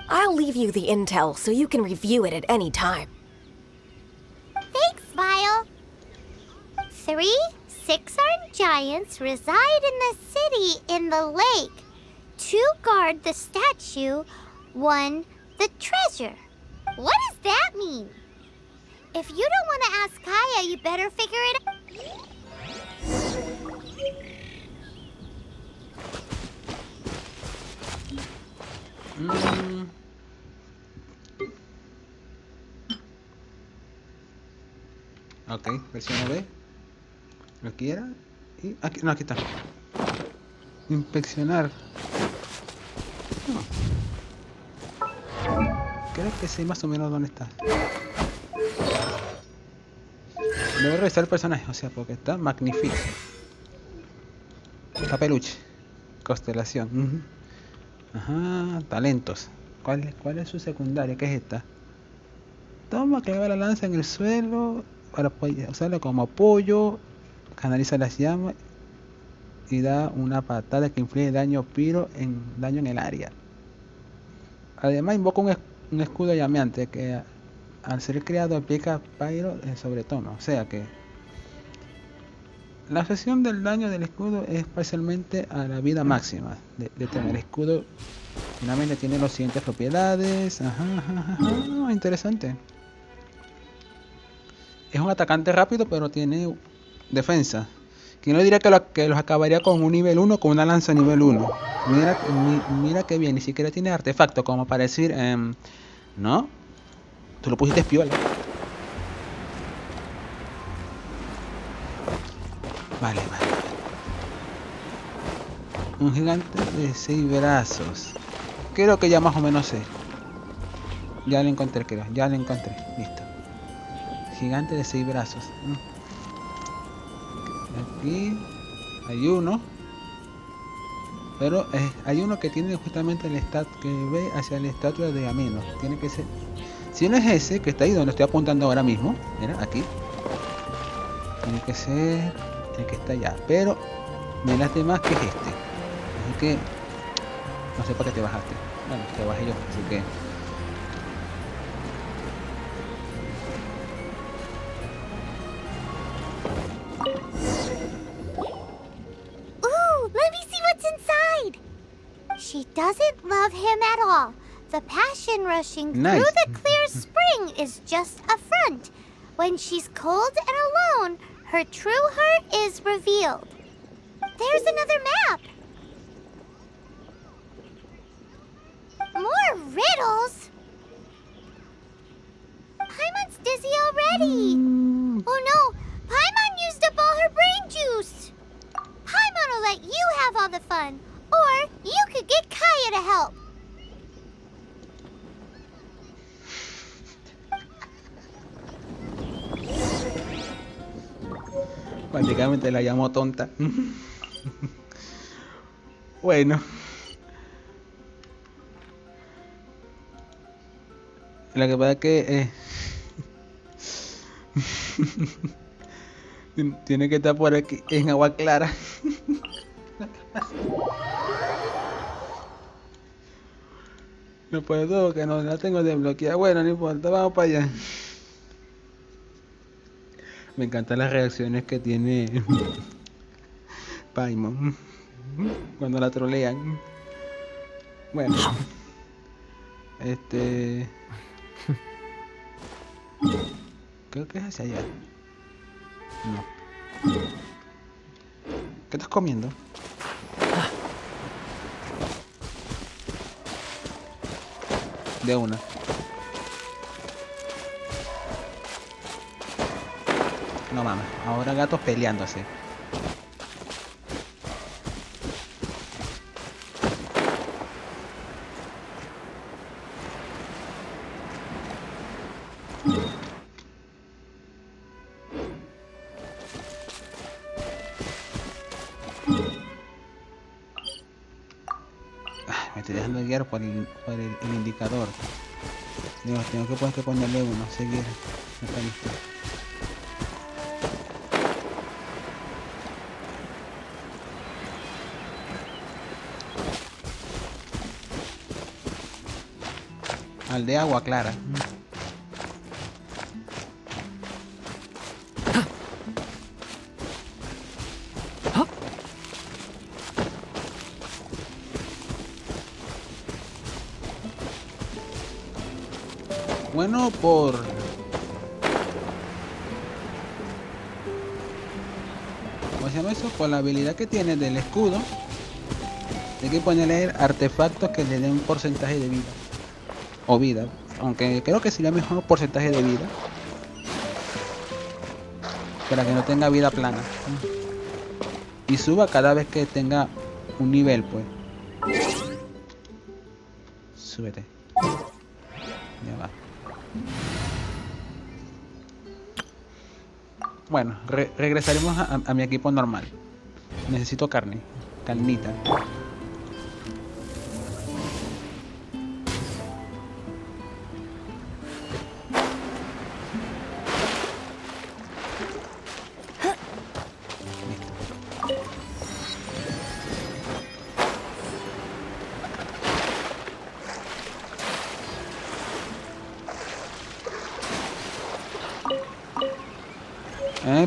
I'll leave you the intel so you can review it at any time. Thanks, Vile. 3 6-armed giants reside in the city in the lake. 2 guard the statue, 1 the treasure. What does that mean? If you don't want to ask Kaya, you better figure it out. Ok, versión B. Aquí era. Y aquí, no, aquí está. Inspeccionar. No. Creo que sé más o menos dónde está. Debo revisar el personaje, o sea, porque está magnífico. Está peluche. Constelación. Ajá, talentos. ¿Cuál es su secundaria? ¿Qué es esta? Toma, clava la lanza en el suelo para usarla como apoyo. Canaliza las llamas y da una patada que inflige daño daño en el área. Además invoca un escudo llameante que al ser creado aplica pyro en sobretono, o sea que la sesión del daño del escudo es parcialmente a la vida máxima de tener el escudo. Finalmente tiene las siguientes propiedades. Interesante. Es un atacante rápido, pero tiene defensa. ¿Quién le diría que los acabaría con un nivel 1 con una lanza nivel 1? Mira que bien, ni siquiera tiene artefacto como para decir, ¿no? Tú lo pusiste piola. Vale. Un gigante de 6 brazos. Creo que ya más o menos sé. Ya lo encontré, creo. Ya lo encontré. Listo. Gigante de 6 brazos. Aquí hay uno. Pero hay uno que tiene justamente el que ve hacia la estatua de Ameno. Tiene que ser. Si no es ese que está ahí donde estoy apuntando ahora mismo. Mira, aquí. Tiene que ser el que está allá. Pero me late más que es este. Así que no sé para qué te bajaste. Bueno, te bajé yo, así que. Ooh, let me see what's inside. She doesn't love him at all. The passion rushing through the clear spring is just a front. When she's cold and alone, her true heart is revealed. There's another map. More riddles? Paimon's dizzy already. Oh no, Paimon used up all her brain juice. Paimon will let you have all the fun. Or you could get Kaya to help. Prácticamente la llamó tonta. Bueno. Lo que pasa es que tiene que estar por aquí en agua clara. No puedo, que no la tengo desbloqueada. Bueno, no importa, vamos para allá. Me encantan las reacciones que tiene Paimon cuando la trolean. Bueno, creo que es hacia allá. No. ¿Qué estás comiendo? De una. No mames, ahora gatos peleándose. Me estoy dejando guiar por el indicador. Digo, tengo que ponerle uno, seguir. No está listo. Al de agua clara. Bueno, por se llama eso? Con la habilidad que tiene del escudo, hay que ponerle artefactos que le den un porcentaje de vida. O vida. Aunque creo que sería mejor porcentaje de vida. Para que no tenga vida plana. Y suba cada vez que tenga un nivel, pues. Súbete. Ya va. Bueno, regresaremos a mi equipo normal. Necesito carne. Carnita.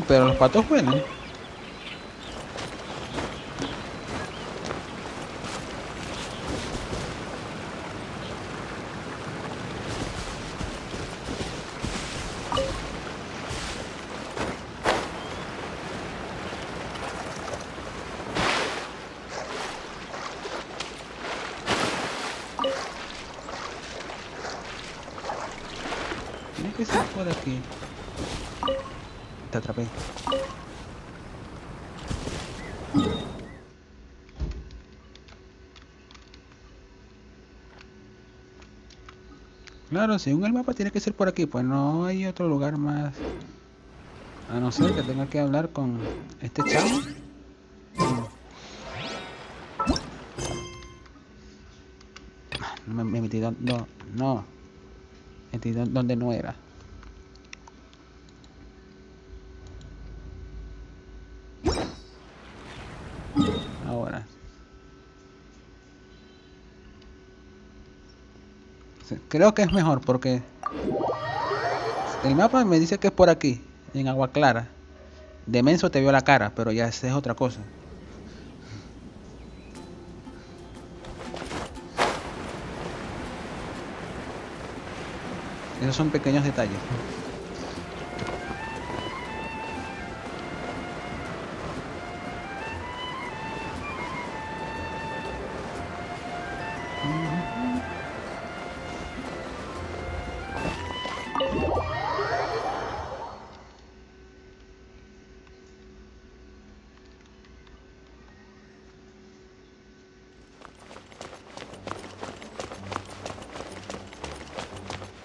Pero los patos vuelan. Tiene que ser por aquí. Te atrapé. Claro, según el mapa tiene que ser por aquí, pues no hay otro lugar más. A no ser que tenga que hablar con este chavo. Me metí donde no. Me metí donde no era. Ahora. Creo que es mejor porque el mapa me dice que es por aquí, en agua clara. De menso te vio la cara, pero ya esa es otra cosa. Esos son pequeños detalles.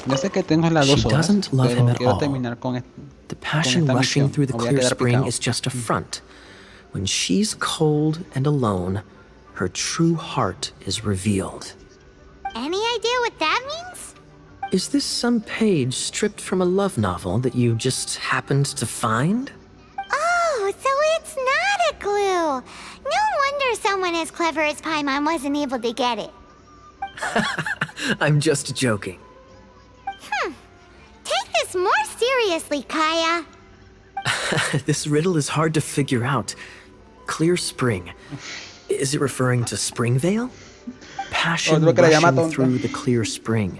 Ya sé que tengo las 2 horas, pero quiero terminar con The passion rushing through the clear spring is just a front. When she's cold and alone, her true heart is revealed. Any idea what that means? Is this some page stripped from a love novel that you just happened to find? Oh, so it's not a clue. No wonder someone as clever as Paimon wasn't able to get it. I'm just joking. Take this more seriously, Kaya. This riddle is hard to figure out. Clear spring. Is it referring to Springvale? Passion rushing through the clear spring.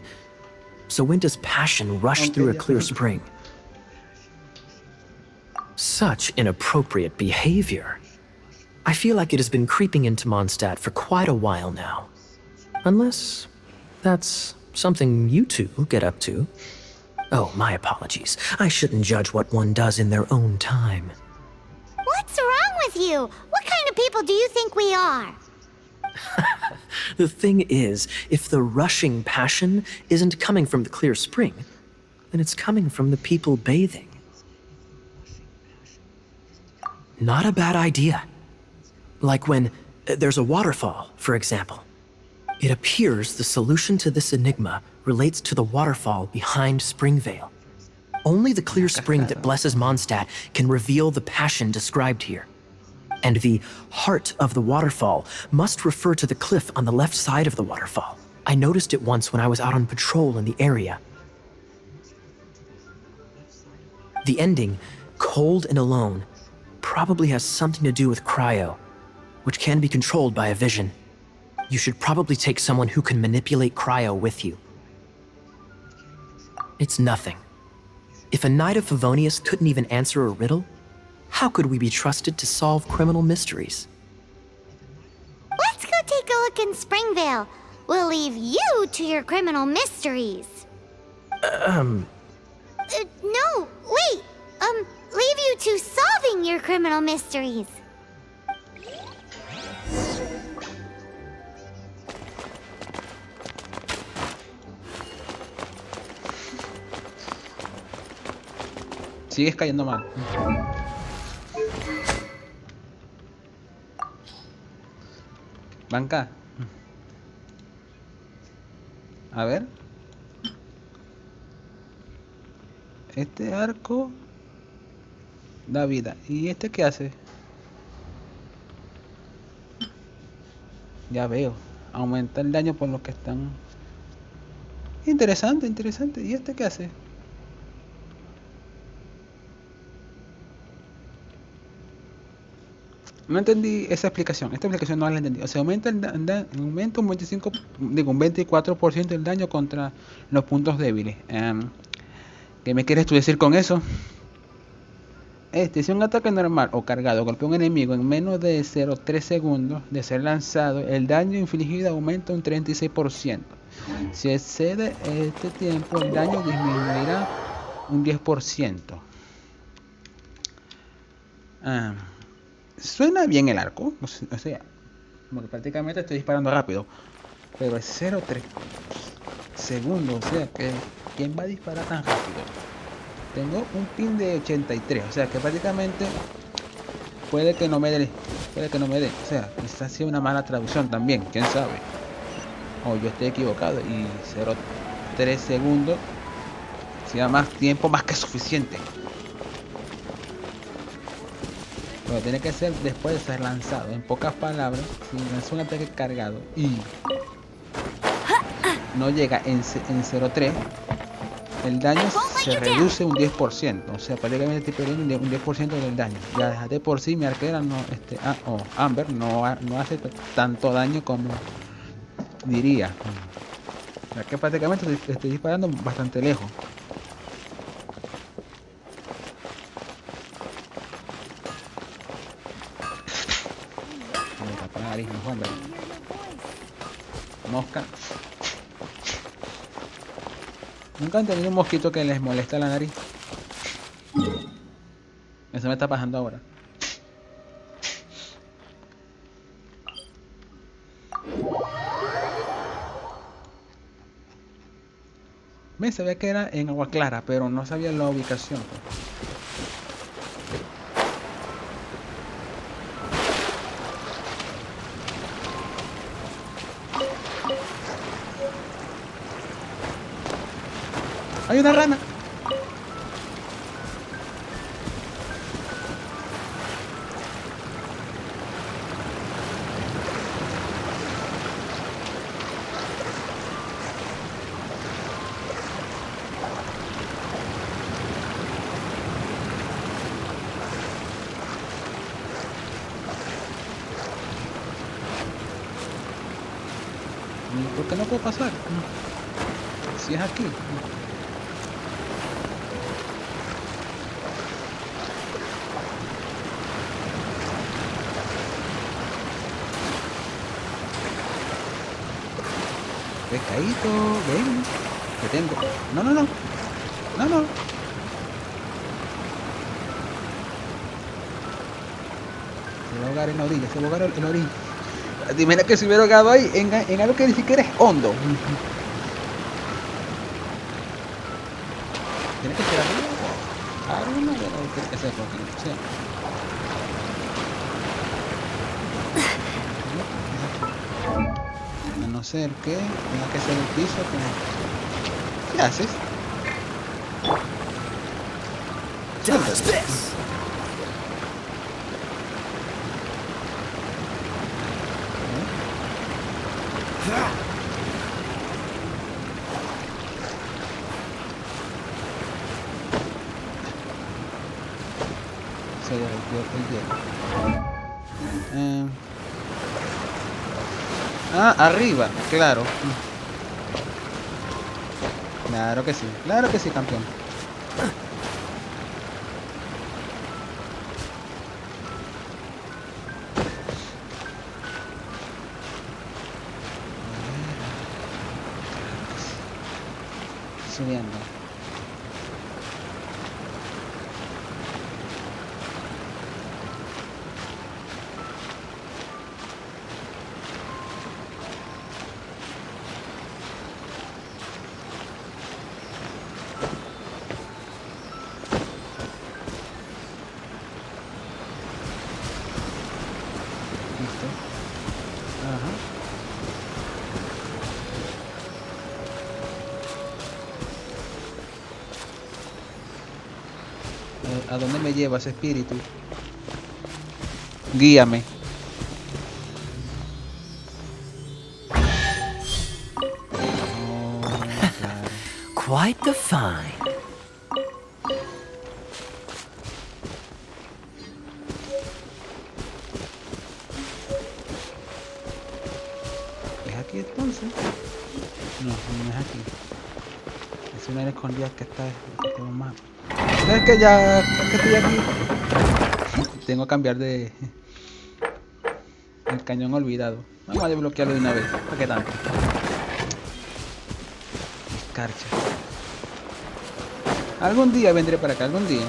So when does passion rush through a clear spring? Such inappropriate behavior. I feel like it has been creeping into Mondstadt for quite a while now. Unless that's something you two get up to. Oh, my apologies. I shouldn't judge what one does in their own time. What's wrong with you? What kind of people do you think we are? The thing is, if the rushing passion isn't coming from the clear spring, then it's coming from the people bathing. Not a bad idea. Like when there's a waterfall, for example. It appears the solution to this enigma relates to the waterfall behind Springvale. Only the clear spring that blesses Mondstadt can reveal the passion described here. And the heart of the waterfall must refer to the cliff on the left side of the waterfall. I noticed it once when I was out on patrol in the area. The ending, cold and alone, probably has something to do with cryo, which can be controlled by a vision. You should probably take someone who can manipulate cryo with you. It's nothing. If a Knight of Favonius couldn't even answer a riddle, How could we be trusted to solve criminal mysteries? Let's go take a look in Springvale. We'll leave you to your criminal mysteries. No, wait. Leave you to solving your criminal mysteries. Sigues cayendo mal. Banca. A ver. Este arco da vida. ¿Y este qué hace? Ya veo. Aumenta el daño por los que están. Interesante, interesante. ¿Y este qué hace? No entendí esa explicación. Esta explicación no la entendí. O sea, aumenta aumenta un 25, digo, un 24% el daño contra los puntos débiles. ¿Qué me quieres tú decir con eso? Si un ataque normal o cargado golpea a un enemigo en menos de 0,3 segundos de ser lanzado, el daño infligido aumenta un 36%. Si excede este tiempo, el daño disminuirá un 10%. Suena bien el arco, o sea, porque prácticamente estoy disparando rápido, pero es 0,3 segundos, o sea, que ¿quién va a disparar tan rápido? Tengo un pin de 83, o sea que prácticamente puede que no me dé, o sea, quizás sea una mala traducción también, quién sabe, o yo estoy equivocado y 0,3 segundos sea más tiempo más que suficiente. Pero tiene que ser después de ser lanzado. En pocas palabras, si lanza un ataque cargado y no llega en 0,3, el daño se reduce un 10%. O sea, prácticamente estoy perdiendo un 10% del daño. Ya de por sí mi arquera no, Amber no hace tanto daño como diría. Ya que prácticamente estoy disparando bastante lejos. Hombre. Mosca. Nunca han tenido un mosquito que les molesta la nariz. Eso me está pasando ahora. Me sabía que era en Agua Clara, pero no sabía la ubicación. ¡Hay una rana! ¿Por qué no puedo pasar? Si es aquí. Pescadito, ven, que tengo. No. Se va a ahogar en la orilla, en la orilla. Dime que se hubiera ahogado ahí en algo que ni siquiera es hondo. Tiene que ser arriba. Tiene que ser porque no sea. A no ser que tenga que ser el piso. ¿Qué haces? Does this? Se derritió el hielo. Arriba, claro. Claro que sí, campeón. subiendo. Listo. Ajá. ¿A dónde me lleva ese espíritu? Guíame. Oh, claro. Quite the find. ¿Es aquí entonces? No, no es aquí. Es una área escondida que está en un mapa. Es que ya que estoy aquí, tengo que cambiar de el cañón olvidado. Vamos a desbloquearlo de una vez. ¿Para qué tanto? Escarcha. Algún día vendré para acá, algún día.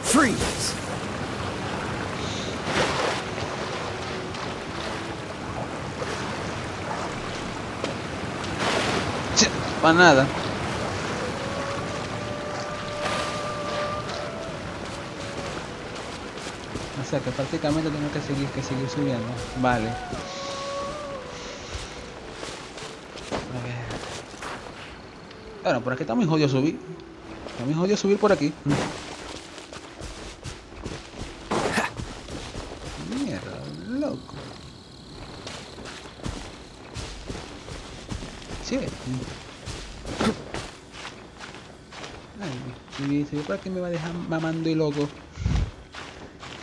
Freeze! Para nada. O sea que prácticamente tengo que seguir subiendo. Vale. A ver. Bueno, por aquí está muy jodido subir. Está muy jodido subir por aquí. Mierda, loco. Sí. Ay, si por aquí me va a dejar mamando y loco.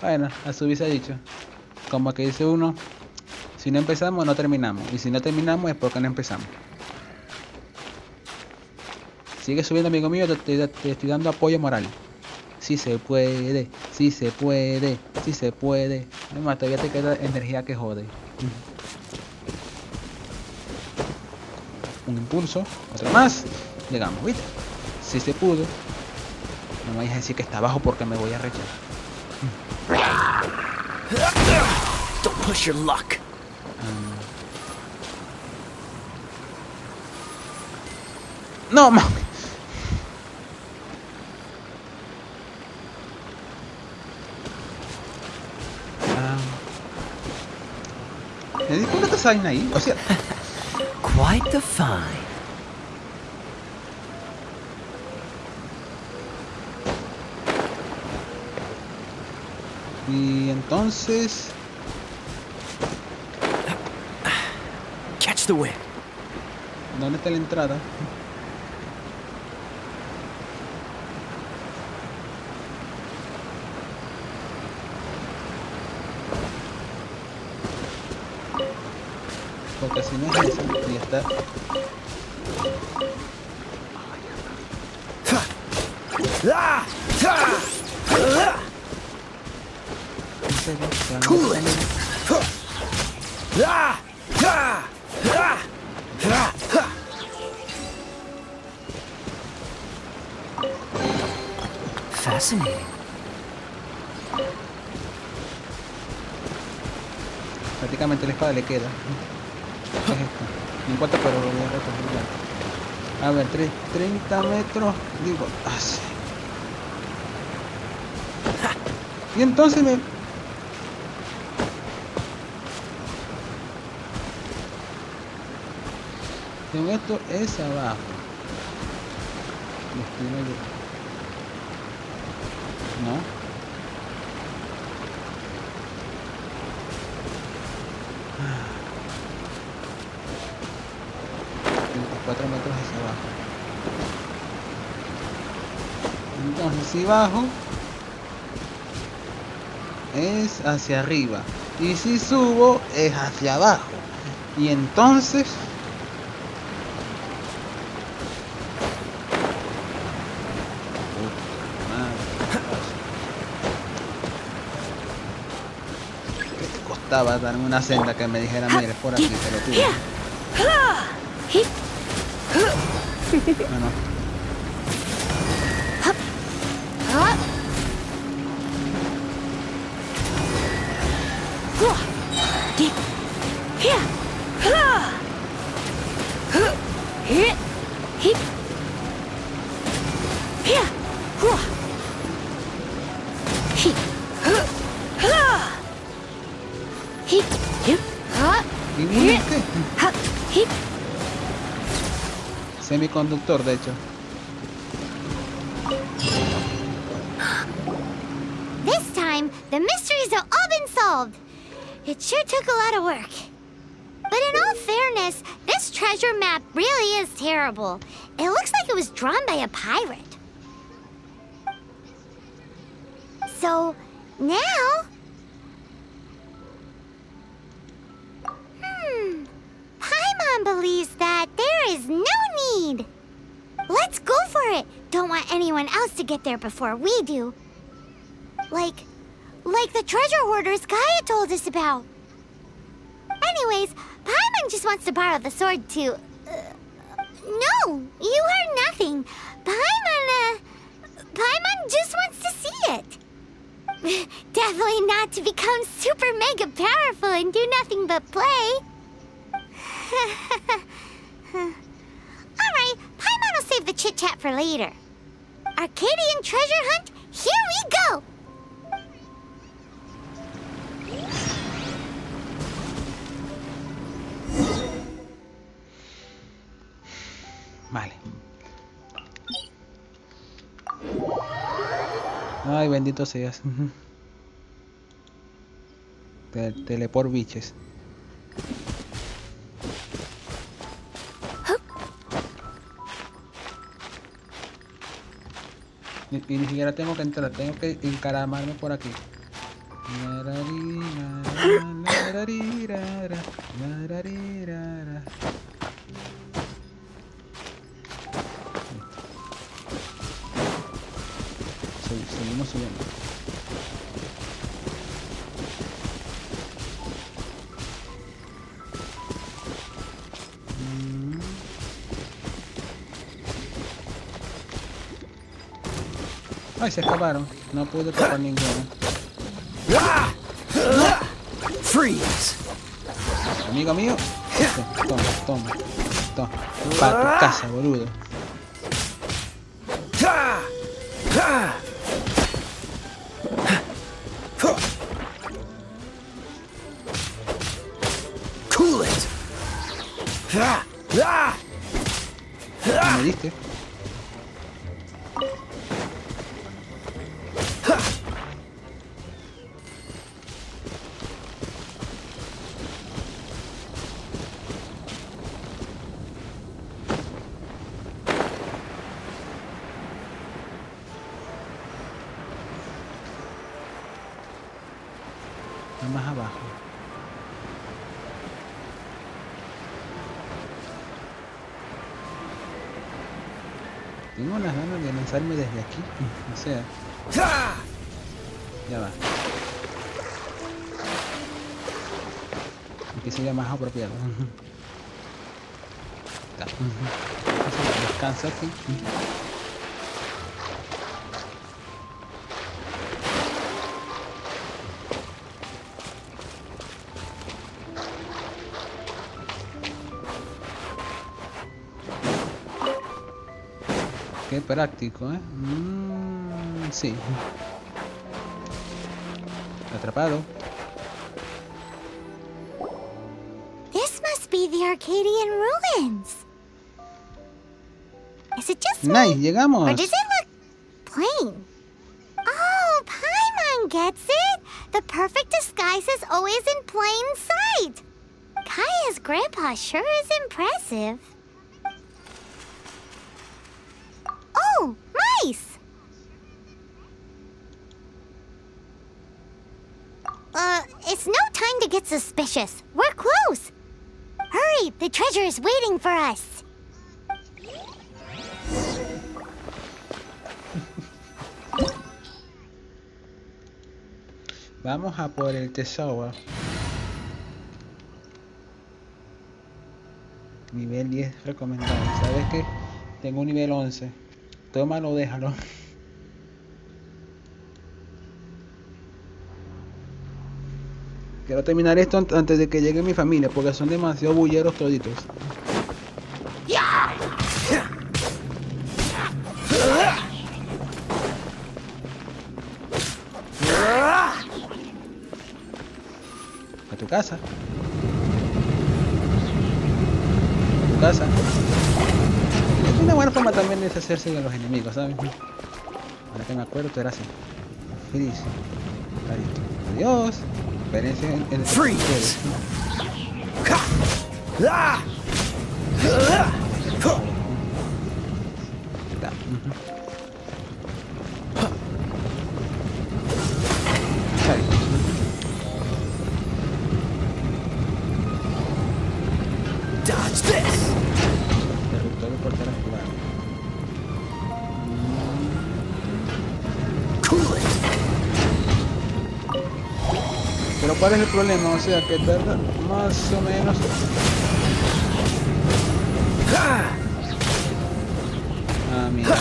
Bueno, a subir se ha dicho. Como que dice uno, si no empezamos, no terminamos. Y si no terminamos es porque no empezamos. Sigue subiendo, amigo mío, te estoy dando apoyo moral. Sí se puede, sí se puede, sí se puede. Además, todavía te queda energía que jode. Un impulso, otro más. Llegamos, ¿viste? Si se pudo. No me vayas a decir que está abajo porque me voy a rechazar. Don't push your luck. No, mami. ¿Me di cuenta que esa vaina ahí? O sea, Quite the find. y entonces... Catch the wind. ¿Dónde está la entrada? Porque si no es eso, ya está. Cool it. Fascinating. Prácticamente la espada le queda. ¿Qué es esto? No importa, pero lo voy a recoger ya. A ver, 30 metros. Digo, así. Y entonces me... Según esto es abajo. Destino yo. ¿No? Ah. 34 metros hacia abajo. Entonces si bajo es hacia arriba y si subo es hacia abajo. Y entonces faltaba dar una senda que me dijera, mire, por aquí te lo tuve. Bueno. Semiconductor, de hecho. This time, the mysteries have all been solved. It sure took a lot of work. But in all fairness, this treasure map really is terrible. It looks like it was drawn by a pirate. So, now... Paimon believes that there is no need. Let's go for it. Don't want anyone else to get there before we do. Like the treasure hoarders Gaia told us about. Anyways, Paimon just wants to borrow the sword to... No, you heard nothing. Paimon just wants to see it. Definitely not to become super mega powerful and do nothing but play. Alright, Paimon will save the chit-chat for later. Arcadian treasure hunt, here we go! Vale. Ay, bendito seas. Teleport biches. Y ni siquiera tengo que entrar, tengo que encaramarme por aquí. Seguimos subiendo. Ay, se escaparon. No pude tapar ninguno. Freeze. Amigo mío. Toma. Para tu casa, boludo. Cool it. ¿Me diste? Más abajo. Tengo las ganas de lanzarme desde aquí. O sea. Ya va. Aquí sería más apropiado. Descansa aquí. Qué práctico, ¿eh? Sí. Atrapado. This must be the Arcadian ruins. Is it just Nice, me? llegamos. Or does it look plain? Oh, Paimon gets it. The perfect disguise is always in plain sight. Kaya's grandpa sure is impressive. Oh, mice! It's no time to get suspicious. We're close. Hurry, the treasure is waiting for us. Vamos a por el tesoro. nivel 10 recomendado. ¿Sabes qué? Tengo un nivel 11. Tómalo, déjalo. Quiero terminar esto antes de que llegue mi familia, porque son demasiado bulleros toditos. A tu casa. A tu casa. Es una buena forma también de deshacerse de los enemigos, ¿sabes? Ahora que me acuerdo, tú eras así. Freeze. Adiós. Experiencia en el Freeze. Dodge this. Territorio portal activado. Cool it. Pero ¿cuál es el problema? O sea, que tarda más o menos. Ah, mira.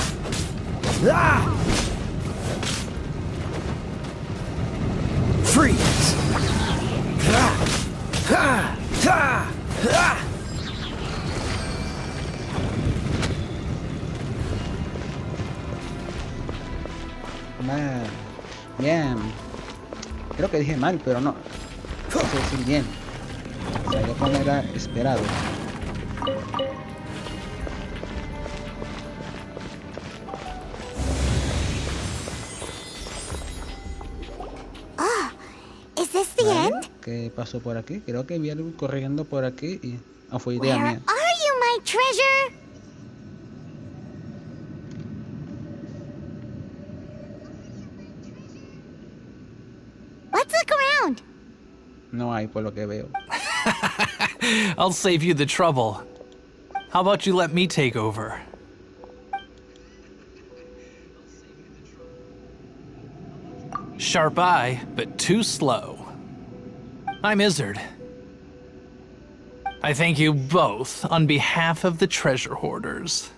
Freeze. Mal. Bien. Creo que dije mal, pero no. Quiero decir bien. Salió como era esperado. Is this the end? ¿Qué pasó por aquí? Creo que vi algo corriendo por aquí y... Ah, fue idea Where mía. are you, my treasure? Let's look around. No hay por lo que veo. I'll save you the trouble. How about you let me take over? Sharp eye, but too slow. I'm Izzard. I thank you both on behalf of the treasure hoarders.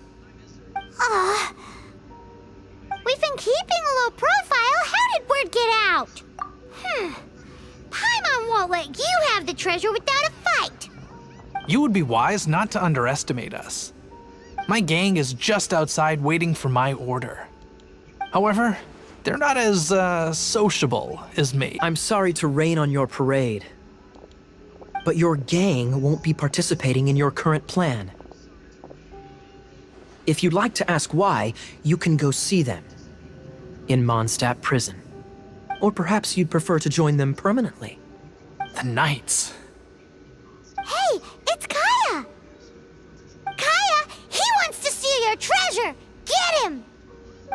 We've been keeping a low profile. How did word get out? Paimon won't let you have the treasure without a fight. You would be wise not to underestimate us. My gang is just outside waiting for my order. However, they're not as, sociable as me. I'm sorry to rain on your parade, but your gang won't be participating in your current plan. If you'd like to ask why, you can go see them in Mondstadt prison. Or perhaps you'd prefer to join them permanently. The Knights. Hey, it's Kaya! Kaya, he wants to steal your treasure! Get him!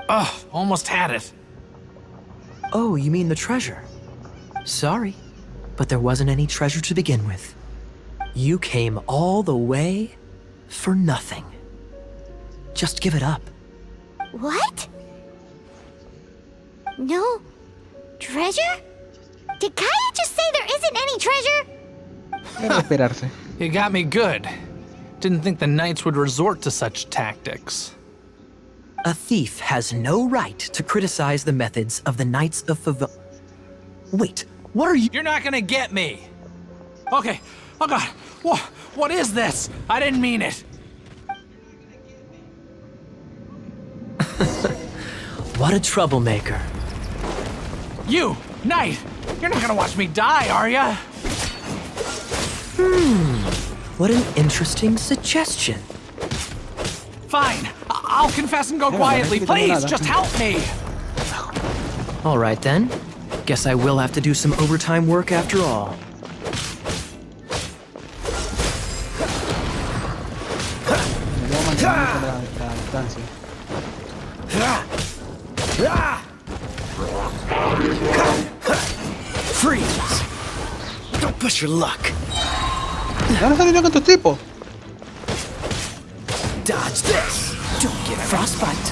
Ugh, almost had it. Oh, you mean the treasure? Sorry, but there wasn't any treasure to begin with. You came all the way for nothing. Just give it up. What? No treasure? Did Kaya just say there isn't any treasure? Era esperarse. You got me good. Didn't think the Knights would resort to such tactics. A thief has no right to criticize the methods of the Knights of Favon. Wait, what are you? You're not gonna get me. Okay. Oh God. What is this? I didn't mean it. What a troublemaker. You, Knight, you're not gonna watch me die, are ya? What an interesting suggestion. Fine. I'll confess and go quietly. Please, just help me. All right then. Guess I will have to do some overtime work after all. Freeze! Don't push your luck. ¿Dónde salieron estos tipos? Dodge this. Don't get frostbite.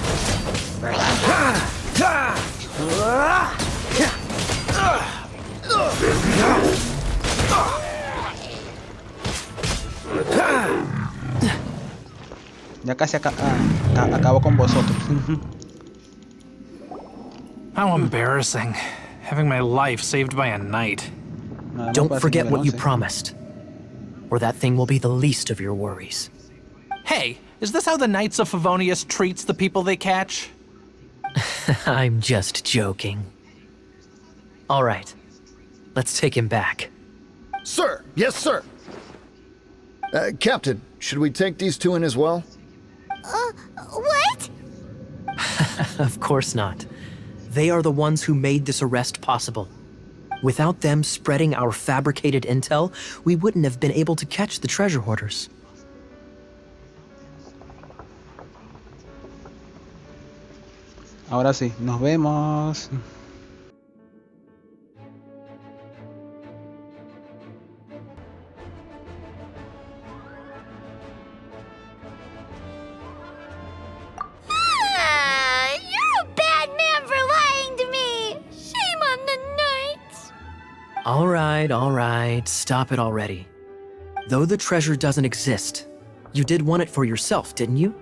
Ya casi acabo con vosotros. How embarrassing. Having my life saved by a knight. Don't forget what you promised, or that thing will be the least of your worries. Hey, is this how the Knights of Favonius treats the people they catch? I'm just joking. All right, let's take him back. Sir, yes, sir. Captain, should we take these two in as well? What? Of course not. They are the ones who made this arrest possible. Without them spreading our fabricated intel, we wouldn't have been able to catch the treasure hoarders. Ahora sí, nos vemos. You're a bad man for lying to me. Shame on the knights. All right, stop it already. Though the treasure doesn't exist, you did want it for yourself, didn't you?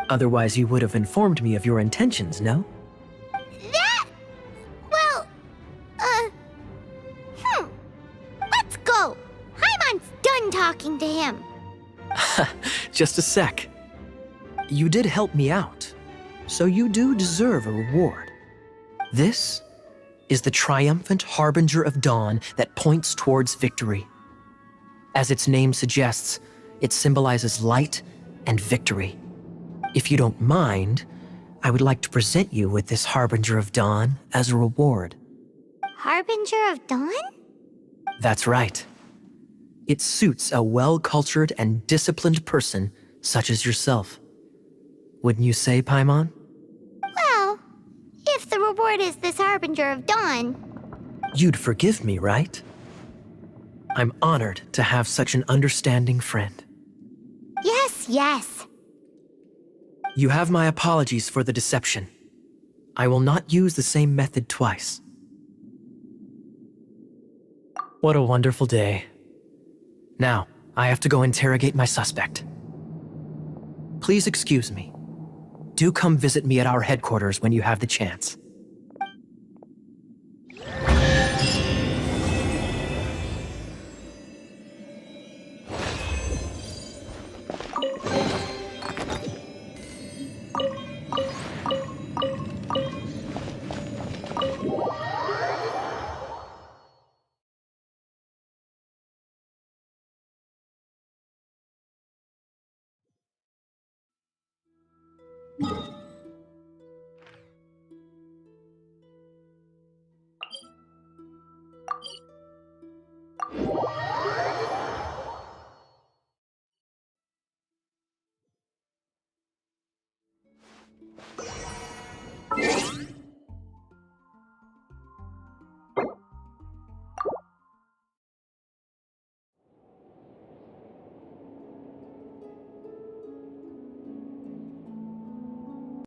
Otherwise, you would have informed me of your intentions, no? Well, let's go. Hyman's done talking to him. Just a sec. You did help me out, so you do deserve a reward. This is the triumphant harbinger of dawn that points towards victory. As its name suggests, it symbolizes light and victory. If you don't mind, I would like to present you with this harbinger of dawn as a reward. Harbinger of dawn? That's right. It suits a well-cultured and disciplined person such as yourself. Wouldn't you say, Paimon? Well, if the reward is this harbinger of dawn. You'd forgive me, right? I'm honored to have such an understanding friend. Yes. You have my apologies for the deception. I will not use the same method twice. What a wonderful day. Now, I have to go interrogate my suspect. Please excuse me. Do come visit me at our headquarters when you have the chance.